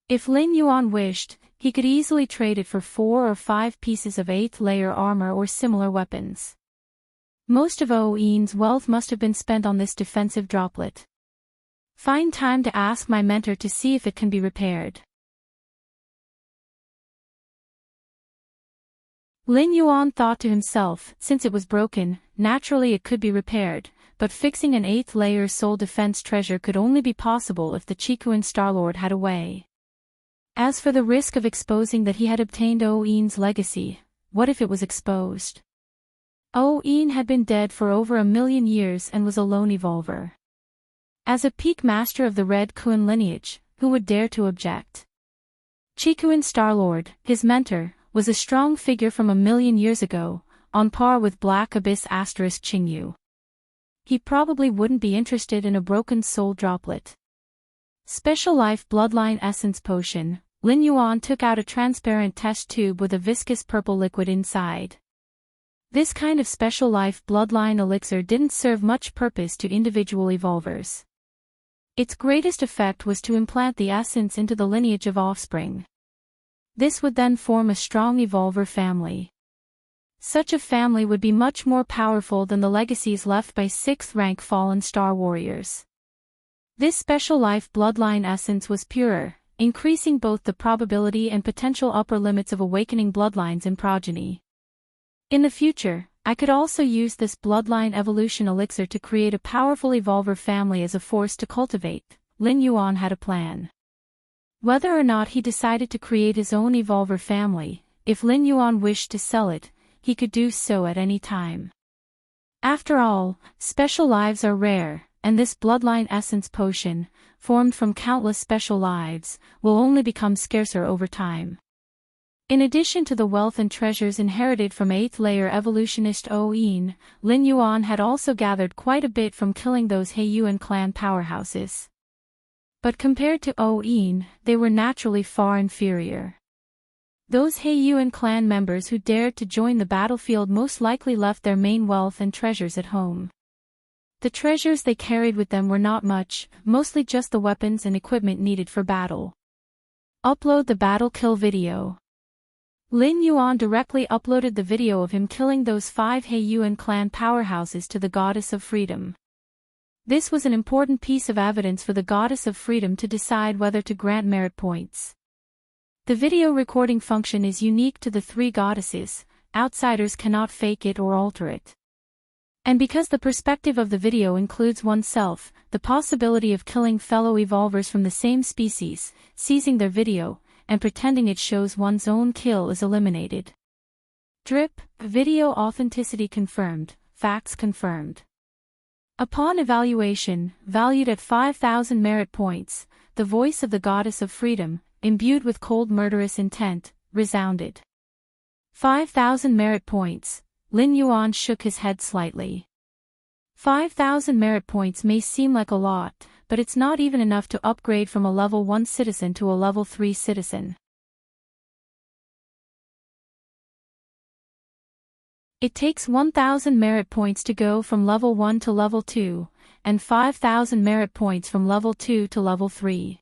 If Lin Yuan wished, he could easily trade it for 4 or 5 pieces of 8th layer armor or similar weapons. Most of Yin's wealth must have been spent on this defensive droplet. Find time to ask my mentor to see if it can be repaired. Lin Yuan thought to himself, since it was broken, naturally it could be repaired, but fixing an 8th layer soul defense treasure could only be possible if the Qikuan Starlord had a way. As for the risk of exposing that he had obtained Yin's legacy, what if it was exposed? Yin had been dead for over 1,000,000 years and was a lone evolver. As a peak master of the Red Kuan lineage, who would dare to object? Qikuan Starlord, his mentor, was a strong figure from 1,000,000 years ago, on par with Black Abyss Qingyu. He probably wouldn't be interested in a broken soul droplet. Special Life Bloodline Essence Potion. Lin Yuan took out a transparent test tube with a viscous purple liquid inside. This kind of special life bloodline elixir didn't serve much purpose to individual evolvers. Its greatest effect was to implant the essence into the lineage of offspring. This would then form a strong evolver family. Such a family would be much more powerful than the legacies left by 6th rank fallen star warriors. This special life bloodline essence was purer, increasing both the probability and potential upper limits of awakening bloodlines in progeny. In the future, I could also use this bloodline evolution elixir to create a powerful evolver family as a force to cultivate. Lin Yuan had a plan. Whether or not he decided to create his own evolver family, if Lin Yuan wished to sell it, he could do so at any time. After all, special lives are rare, and this bloodline essence potion, formed from countless special lives, will only become scarcer over time. In addition to the wealth and treasures inherited from 8th layer evolutionist Yin, Lin Yuan had also gathered quite a bit from killing those Heiyuan clan powerhouses. But compared to Yin, they were naturally far inferior. Those Heiyuan clan members who dared to join the battlefield most likely left their main wealth and treasures at home. The treasures they carried with them were not much, mostly just the weapons and equipment needed for battle. Upload the battle kill video. Lin Yuan directly uploaded the video of him killing those 5 Heiyuan clan powerhouses to the Goddess of Freedom. This was an important piece of evidence for the Goddess of Freedom to decide whether to grant merit points. The video recording function is unique to the 3 goddesses, outsiders cannot fake it or alter it. And because the perspective of the video includes oneself, the possibility of killing fellow evolvers from the same species, seizing their video, and pretending it shows one's own kill is eliminated. Drip, video authenticity confirmed, facts confirmed. Upon evaluation, valued at 5,000 merit points, the voice of the Goddess of Freedom, imbued with cold murderous intent, resounded. 5,000 merit points. Lin Yuan shook his head slightly. 5,000 merit points may seem like a lot, but it's not even enough to upgrade from a level 1 citizen to a level 3 citizen. It takes 1,000 merit points to go from level 1 to level 2, and 5,000 merit points from level 2 to level 3.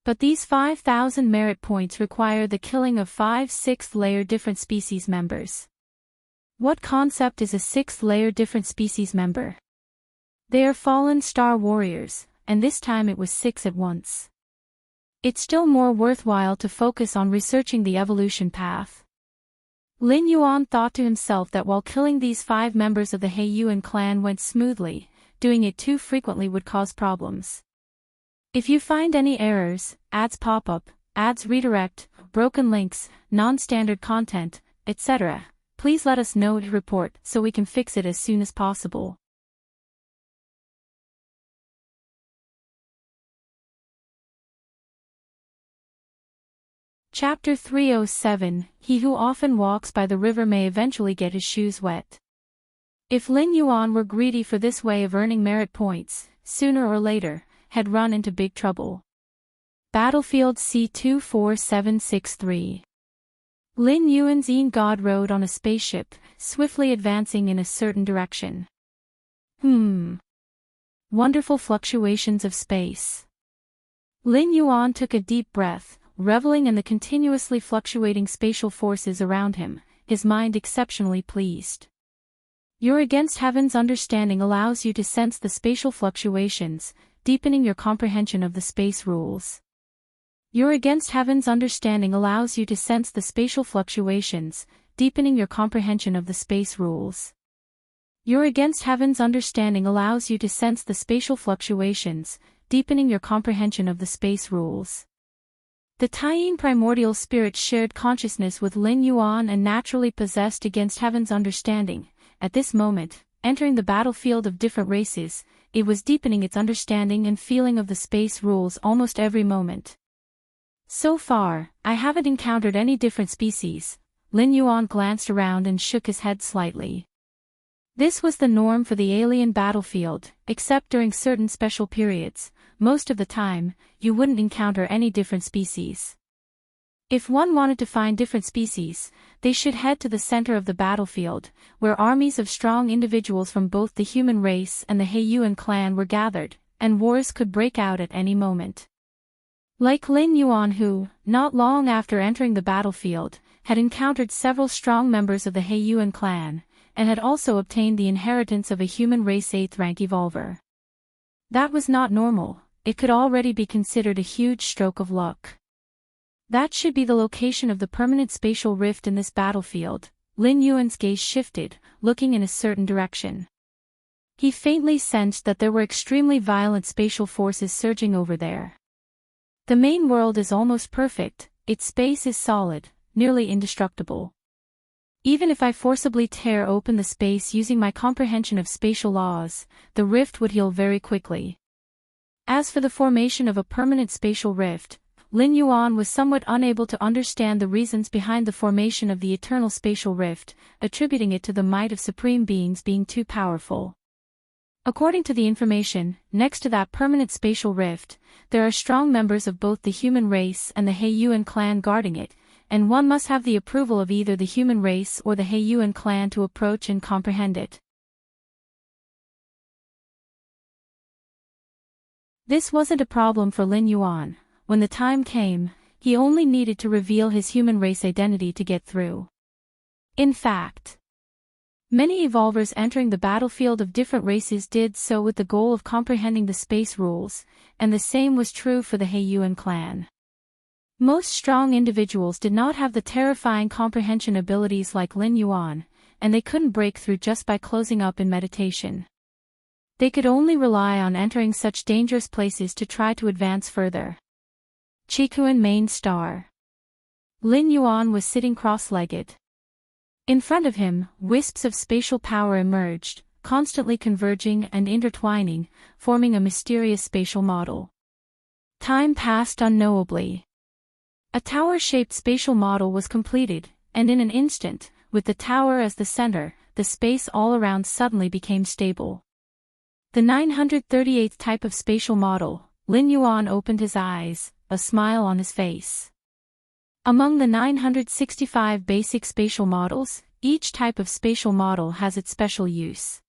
But these 5,000 merit points require the killing of 5 6th-layer different species members. What concept is a 6th-layer different species member? They are fallen star warriors, and this time it was 6 at once. It's still more worthwhile to focus on researching the evolution path. Lin Yuan thought to himself that while killing these 5 members of the Heiyuan clan went smoothly, doing it too frequently would cause problems. If you find any errors, ads pop up, ads redirect, broken links, non-standard content, etc., please let us know and report so we can fix it as soon as possible. Chapter 307, He who often walks by the river may eventually get his shoes wet. If Lin Yuan were greedy for this way of earning merit points, sooner or later, had run into big trouble. Battlefield C24763. Lin Yuan's God rode on a spaceship, swiftly advancing in a certain direction. Wonderful fluctuations of space. Lin Yuan took a deep breath, reveling in the continuously fluctuating spatial forces around him, his mind exceptionally pleased. Your against heaven's understanding allows you to sense the spatial fluctuations, deepening your comprehension of the space rules. Your against heaven's understanding allows you to sense the spatial fluctuations, deepening your comprehension of the space rules. Your against heaven's understanding allows you to sense the spatial fluctuations, deepening your comprehension of the space rules. The Taiyin primordial spirit shared consciousness with Lin Yuan and naturally possessed against heaven's understanding. At this moment, entering the battlefield of different races, it was deepening its understanding and feeling of the space rules almost every moment. So far, I haven't encountered any different species. Lin Yuan glanced around and shook his head slightly. This was the norm for the alien battlefield, except during certain special periods. Most of the time, you wouldn't encounter any different species. If one wanted to find different species, they should head to the center of the battlefield, where armies of strong individuals from both the human race and the Heiyuan clan were gathered, and wars could break out at any moment. Like Lin Yuan who, not long after entering the battlefield, had encountered several strong members of the Heiyuan clan, and had also obtained the inheritance of a human race 8th rank evolver. That was not normal, it could already be considered a huge stroke of luck. That should be the location of the permanent spatial rift in this battlefield. Lin Yuan's gaze shifted, looking in a certain direction. He faintly sensed that there were extremely violent spatial forces surging over there. The main world is almost perfect, its space is solid, nearly indestructible. Even if I forcibly tear open the space using my comprehension of spatial laws, the rift would heal very quickly. As for the formation of a permanent spatial rift, Lin Yuan was somewhat unable to understand the reasons behind the formation of the eternal spatial rift, attributing it to the might of supreme beings being too powerful. According to the information, next to that permanent spatial rift, there are strong members of both the human race and the Heiyuan clan guarding it, and one must have the approval of either the human race or the Heiyuan clan to approach and comprehend it. This wasn't a problem for Lin Yuan. When the time came, he only needed to reveal his human race identity to get through. In fact, many evolvers entering the battlefield of different races did so with the goal of comprehending the space rules, and the same was true for the Heiyuan clan. Most strong individuals did not have the terrifying comprehension abilities like Lin Yuan, and they couldn't break through just by closing up in meditation. They could only rely on entering such dangerous places to try to advance further. Chikuan main star. Lin Yuan was sitting cross-legged. In front of him, wisps of spatial power emerged, constantly converging and intertwining, forming a mysterious spatial model. Time passed unknowably. A tower-shaped spatial model was completed, and in an instant, with the tower as the center, the space all around suddenly became stable. The 938th type of spatial model. Lin Yuan opened his eyes, a smile on his face. Among the 965 basic spatial models, each type of spatial model has its special use.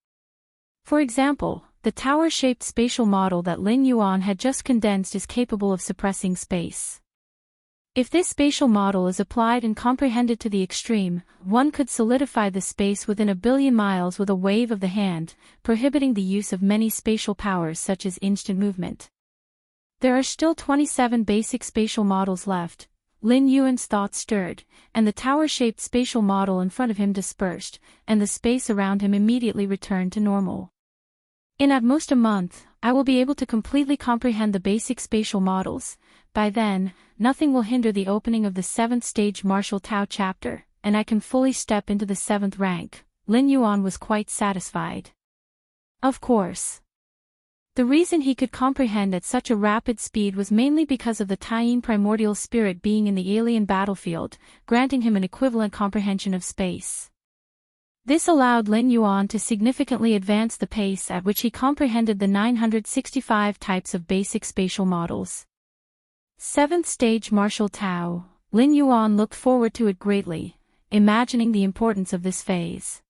For example, the tower-shaped spatial model that Lin Yuan had just condensed is capable of suppressing space. If this spatial model is applied and comprehended to the extreme, one could solidify the space within 1 billion miles with a wave of the hand, prohibiting the use of many spatial powers such as instant movement. There are still 27 basic spatial models left. Lin Yuan's thoughts stirred, and the tower-shaped spatial model in front of him dispersed, and the space around him immediately returned to normal. In at most a month, I will be able to completely comprehend the basic spatial models. By then, nothing will hinder the opening of the 7th stage Martial Tao chapter, and I can fully step into the 7th rank. Lin Yuan was quite satisfied. Of course. The reason he could comprehend at such a rapid speed was mainly because of the Taiyin primordial spirit being in the alien battlefield, granting him an equivalent comprehension of space. This allowed Lin Yuan to significantly advance the pace at which he comprehended the 965 types of basic spatial models. 7th stage Martial Tao. Lin Yuan looked forward to it greatly, imagining the importance of this phase.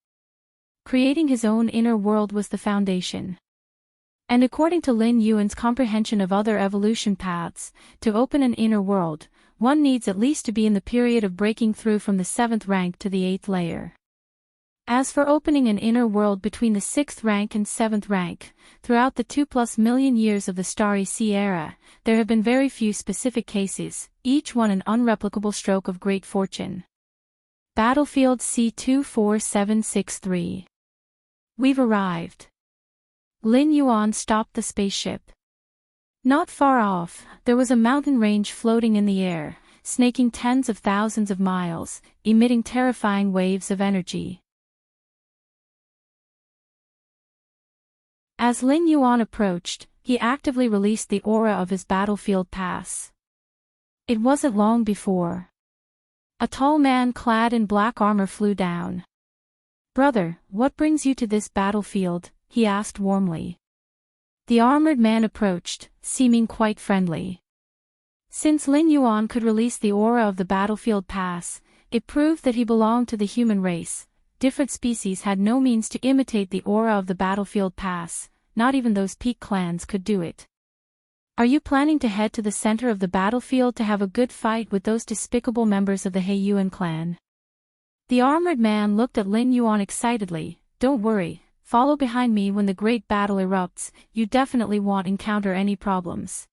Creating his own inner world was the foundation. And according to Lin Yuan's comprehension of other evolution paths, to open an inner world, one needs at least to be in the period of breaking through from the 7th rank to the 8th layer. As for opening an inner world between the 6th rank and 7th rank, throughout the 2+ million years of the Starry Sea era, there have been very few specific cases, each one an unreplicable stroke of great fortune. Battlefield C24763. We've arrived. Lin Yuan stopped the spaceship. Not far off, there was a mountain range floating in the air, snaking tens of thousands of miles, emitting terrifying waves of energy. As Lin Yuan approached, he actively released the aura of his battlefield pass. It wasn't long before a tall man clad in black armor flew down. "Brother, what brings you to this battlefield?" he asked warmly. The armored man approached, seeming quite friendly. Since Lin Yuan could release the aura of the battlefield pass, it proved that he belonged to the human race. Different species had no means to imitate the aura of the battlefield pass, not even those peak clans could do it. "Are you planning to head to the center of the battlefield to have a good fight with those despicable members of the Heiyuan clan?" The armored man looked at Lin Yuan excitedly. "Don't worry, follow behind me when the great battle erupts, you definitely won't encounter any problems."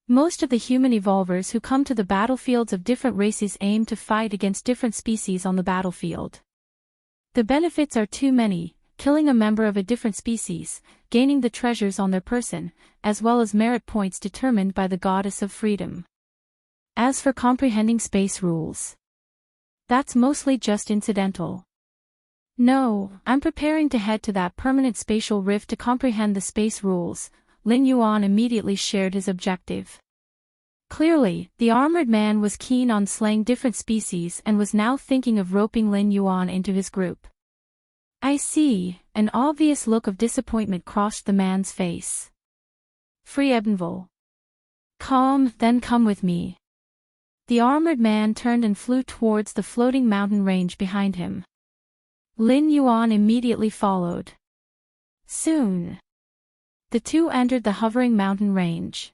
Most of the human evolvers who come to the battlefields of different races aim to fight against different species on the battlefield. The benefits are too many: killing a member of a different species, gaining the treasures on their person, as well as merit points determined by the goddess of freedom. As for comprehending space rules, that's mostly just incidental. No, I'm preparing to head to that permanent spatial rift to comprehend the space rules. Lin Yuan immediately shared his objective. Clearly, the armored man was keen on slaying different species and was now thinking of roping Lin Yuan into his group. "I see," an obvious look of disappointment crossed the man's face. "Free Ebenville. Calm, then come with me." The armored man turned and flew towards the floating mountain range behind him. Lin Yuan immediately followed. Soon, the two entered the hovering mountain range.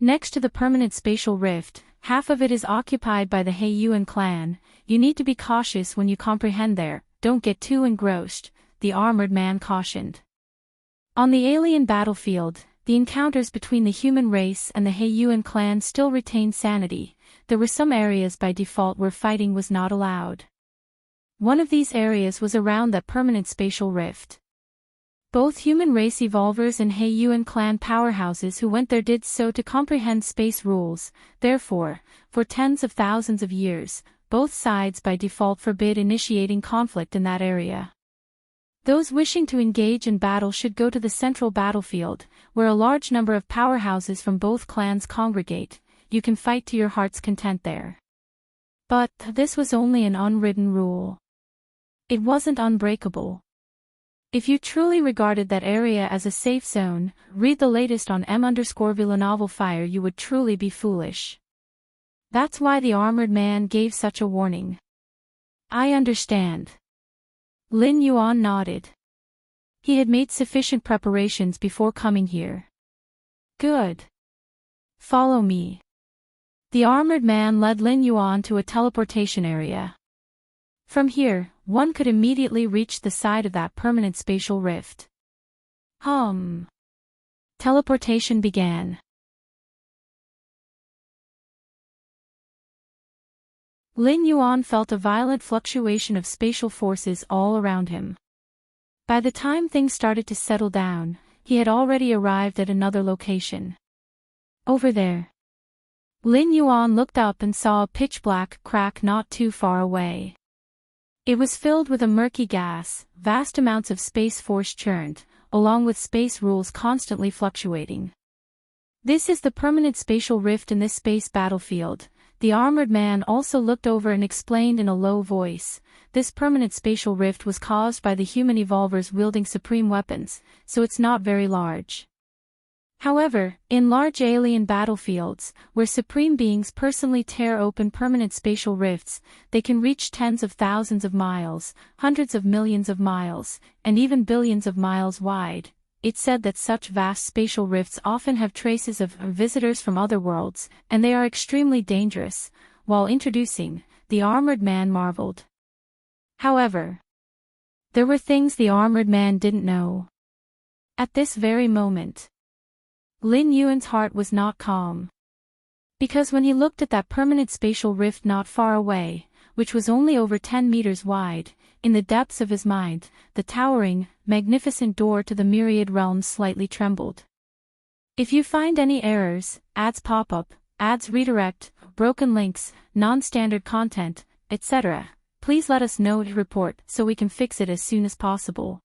Next to the permanent spatial rift, half of it is occupied by the He-Yuan clan. You need to be cautious when you comprehend there, don't get too engrossed, the armored man cautioned. On the alien battlefield, the encounters between the human race and the He-Yuan clan still retained sanity. There were some areas by default where fighting was not allowed. One of these areas was around that permanent spatial rift. Both human race evolvers and He-Yuan clan powerhouses who went there did so to comprehend space rules. Therefore, for tens of thousands of years, both sides by default forbid initiating conflict in that area. Those wishing to engage in battle should go to the central battlefield, where a large number of powerhouses from both clans congregate. You can fight to your heart's content there. But this was only an unwritten rule. It wasn't unbreakable. If you truly regarded that area as a safe zone, read the latest on M_Villanova Fire. You would truly be foolish. That's why the armored man gave such a warning. I understand. Lin Yuan nodded. He had made sufficient preparations before coming here. Good. Follow me. The armored man led Lin Yuan to a teleportation area. From here, one could immediately reach the side of that permanent spatial rift. Teleportation began. Lin Yuan felt a violent fluctuation of spatial forces all around him. By the time things started to settle down, he had already arrived at another location. Over there. Lin Yuan looked up and saw a pitch-black crack not too far away. It was filled with a murky gas, vast amounts of space force churned, along with space rules constantly fluctuating. This is the permanent spatial rift in this space battlefield. The armored man also looked over and explained in a low voice. This permanent spatial rift was caused by the human evolvers wielding supreme weapons, so it's not very large. However, in large alien battlefields, where supreme beings personally tear open permanent spatial rifts, they can reach tens of thousands of miles, hundreds of millions of miles, and even billions of miles wide. It's said that such vast spatial rifts often have traces of visitors from other worlds, and they are extremely dangerous. While introducing, the armored man marveled. However, there were things the armored man didn't know. At this very moment, Lin Yuan's heart was not calm. Because when he looked at that permanent spatial rift not far away, which was only over 10 meters wide, in the depths of his mind, the towering, magnificent door to the myriad realms slightly trembled. If you find any errors, ads pop up, ads redirect, broken links, non-standard content, etc., please let us know to report so we can fix it as soon as possible.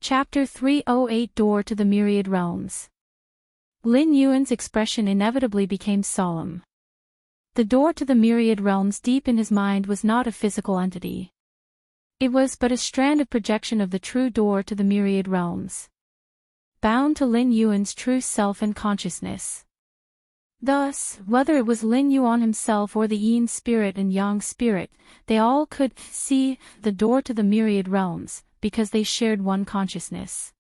Chapter 308 Door to the Myriad Realms. Lin Yuan's expression inevitably became solemn. The door to the myriad realms deep in his mind was not a physical entity. It was but a strand of projection of the true door to the myriad realms, bound to Lin Yuan's true self and consciousness. Thus, whether it was Lin Yuan himself or the Yin spirit and Yang spirit, they all could see the door to the myriad realms, because they shared one consciousness.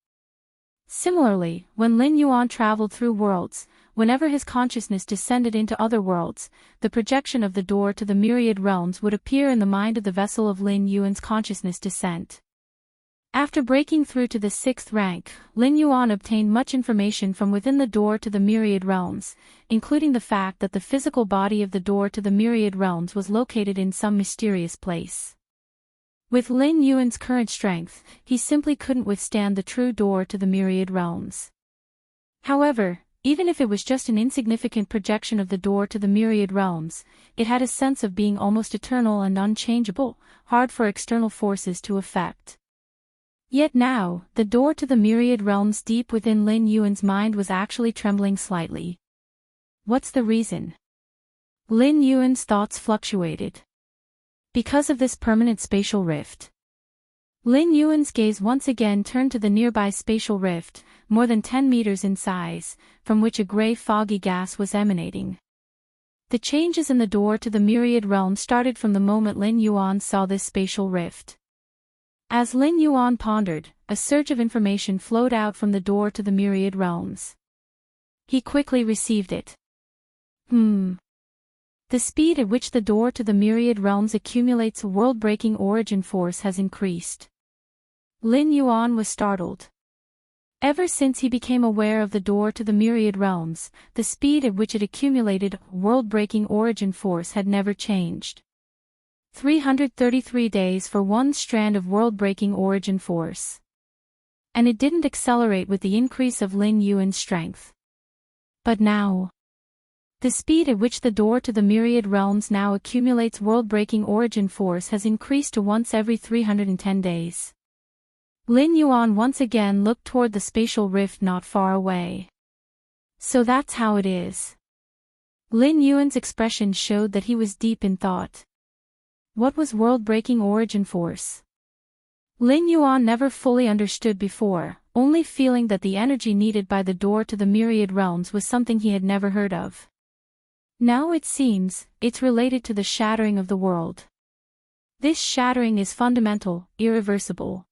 Similarly, when Lin Yuan traveled through worlds, whenever his consciousness descended into other worlds, the projection of the door to the myriad realms would appear in the mind of the vessel of Lin Yuan's consciousness descent. After breaking through to the 6th rank, Lin Yuan obtained much information from within the door to the myriad realms, including the fact that the physical body of the door to the myriad realms was located in some mysterious place. With Lin Yuan's current strength, he simply couldn't withstand the true door to the myriad realms. However, even if it was just an insignificant projection of the door to the myriad realms, it had a sense of being almost eternal and unchangeable, hard for external forces to affect. Yet now, the door to the myriad realms deep within Lin Yuan's mind was actually trembling slightly. What's the reason? Lin Yuan's thoughts fluctuated. Because of this permanent spatial rift. Lin Yuan's gaze once again turned to the nearby spatial rift, more than 10 meters in size, from which a gray foggy gas was emanating. The changes in the door to the myriad realm started from the moment Lin Yuan saw this spatial rift. As Lin Yuan pondered, a surge of information flowed out from the door to the myriad realms. He quickly received it. The speed at which the door to the myriad realms accumulates a world-breaking origin force has increased. Lin Yuan was startled. Ever since he became aware of the door to the myriad realms, the speed at which it accumulated world-breaking origin force had never changed. 333 days for one strand of world-breaking origin force. And it didn't accelerate with the increase of Lin Yuan's strength. But now, the speed at which the door to the myriad realms now accumulates world-breaking origin force has increased to once every 310 days. Lin Yuan once again looked toward the spatial rift not far away. So that's how it is. Lin Yuan's expression showed that he was deep in thought. What was world-breaking origin force? Lin Yuan never fully understood before, only feeling that the energy needed by the door to the myriad realms was something he had never heard of. Now it seems, it's related to the shattering of the world. This shattering is fundamental, irreversible.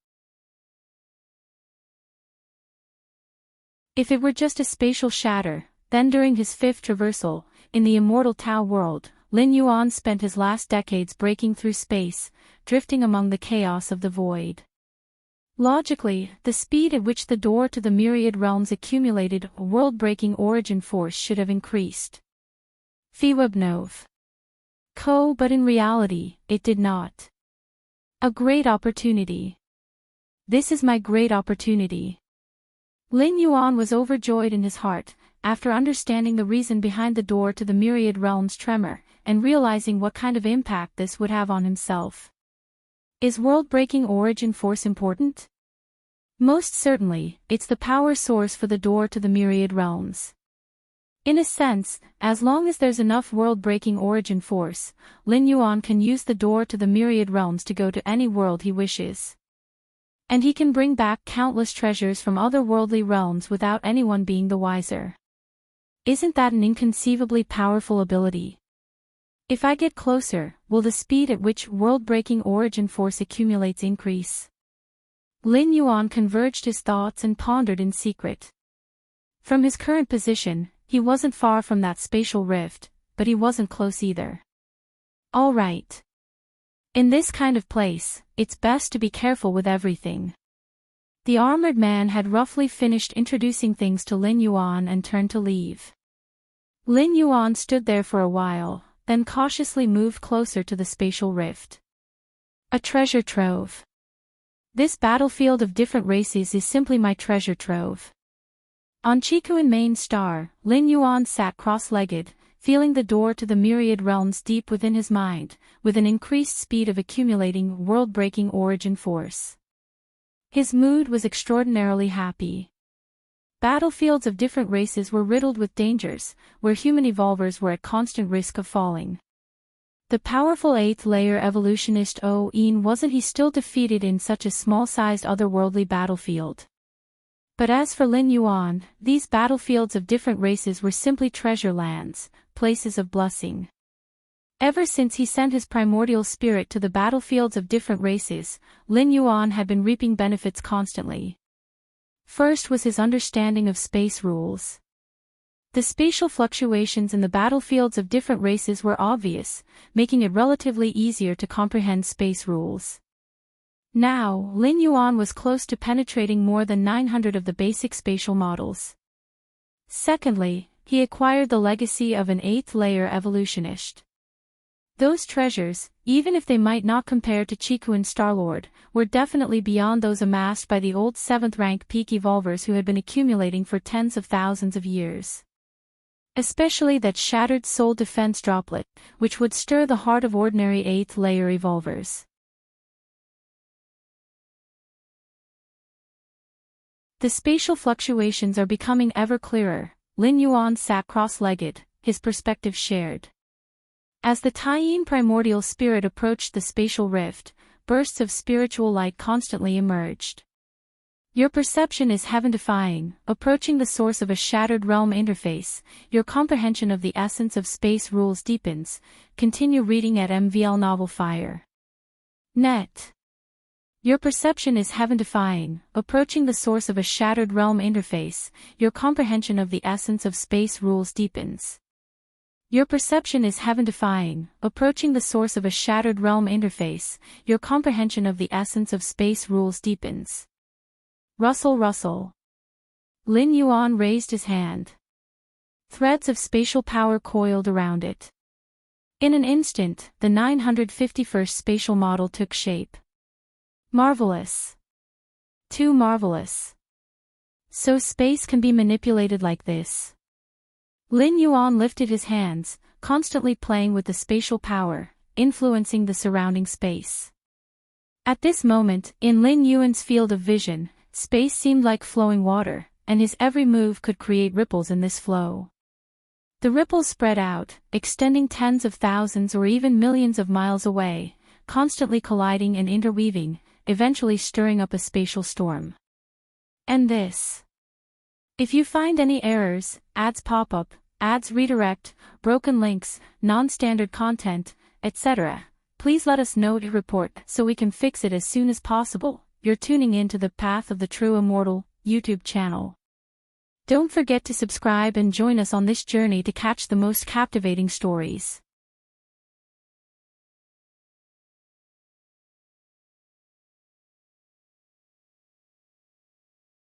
If it were just a spatial shatter, then during his fifth traversal, in the Immortal Tao world, Lin Yuan spent his last decades breaking through space, drifting among the chaos of the void. Logically, the speed at which the door to the myriad realms accumulated a world-breaking origin force should have increased. Fiwebnov. But in reality, it did not. A great opportunity. This is my great opportunity. Lin Yuan was overjoyed in his heart, after understanding the reason behind the door to the myriad realms tremor, and realizing what kind of impact this would have on himself. Is world-breaking origin force important? Most certainly, it's the power source for the door to the myriad realms. In a sense, as long as there's enough world-breaking origin force, Lin Yuan can use the door to the myriad realms to go to any world he wishes. And he can bring back countless treasures from otherworldly realms without anyone being the wiser. Isn't that an inconceivably powerful ability? If I get closer, will the speed at which world-breaking origin force accumulates increase? Lin Yuan converged his thoughts and pondered in secret. From his current position, he wasn't far from that spatial rift, but he wasn't close either. All right. In this kind of place, it's best to be careful with everything. The armored man had roughly finished introducing things to Lin Yuan and turned to leave. Lin Yuan stood there for a while, then cautiously moved closer to the spatial rift. A treasure trove. This battlefield of different races is simply my treasure trove. On Chikuan Main Star, Lin Yuan sat cross-legged, feeling the door to the myriad realms deep within his mind, with an increased speed of accumulating world-breaking origin force. His mood was extraordinarily happy. Battlefields of different races were riddled with dangers, where human evolvers were at constant risk of falling. The powerful 8th-layer evolutionist O-Een wasn't he still defeated in such a small-sized otherworldly battlefield. But as for Lin Yuan, these battlefields of different races were simply treasure lands, places of blessing. Ever since he sent his primordial spirit to the battlefields of different races, Lin Yuan had been reaping benefits constantly. First was his understanding of space rules. The spatial fluctuations in the battlefields of different races were obvious, making it relatively easier to comprehend space rules. Now, Lin Yuan was close to penetrating more than 900 of the basic spatial models. Secondly, he acquired the legacy of an 8th-layer evolutionist. Those treasures, even if they might not compare to Chikuan Starlord, were definitely beyond those amassed by the old 7th-rank peak evolvers who had been accumulating for tens of thousands of years. Especially that shattered soul defense droplet, which would stir the heart of ordinary 8th-layer evolvers. The spatial fluctuations are becoming ever clearer. Lin Yuan sat cross-legged, his perspective shared. As the Taiyin primordial spirit approached the spatial rift, bursts of spiritual light constantly emerged. Your perception is heaven-defying, approaching the source of a shattered realm interface. Your comprehension of the essence of space rules deepens. Continue reading at MVL Novel Fire. Net. Your perception is heaven-defying, approaching the source of a shattered realm interface. Your comprehension of the essence of space rules deepens. Your perception is heaven-defying, approaching the source of a shattered realm interface. Your comprehension of the essence of space rules deepens. Russell. Lin Yuan raised his hand. Threads of spatial power coiled around it. In an instant, the 951st spatial model took shape. Marvelous. Too marvelous. So space can be manipulated like this. Lin Yuan lifted his hands, constantly playing with the spatial power, influencing the surrounding space. At this moment, in Lin Yuan's field of vision, space seemed like flowing water, and his every move could create ripples in this flow. The ripples spread out, extending tens of thousands or even millions of miles away, constantly colliding and interweaving, eventually stirring up a spatial storm. And this. If you find any errors, ads pop up, ads redirect, broken links, non-standard content, etc., please let us know to report so we can fix it as soon as possible. You're tuning in to the Path of the True Immortal YouTube channel. Don't forget to subscribe and join us on this journey to catch the most captivating stories.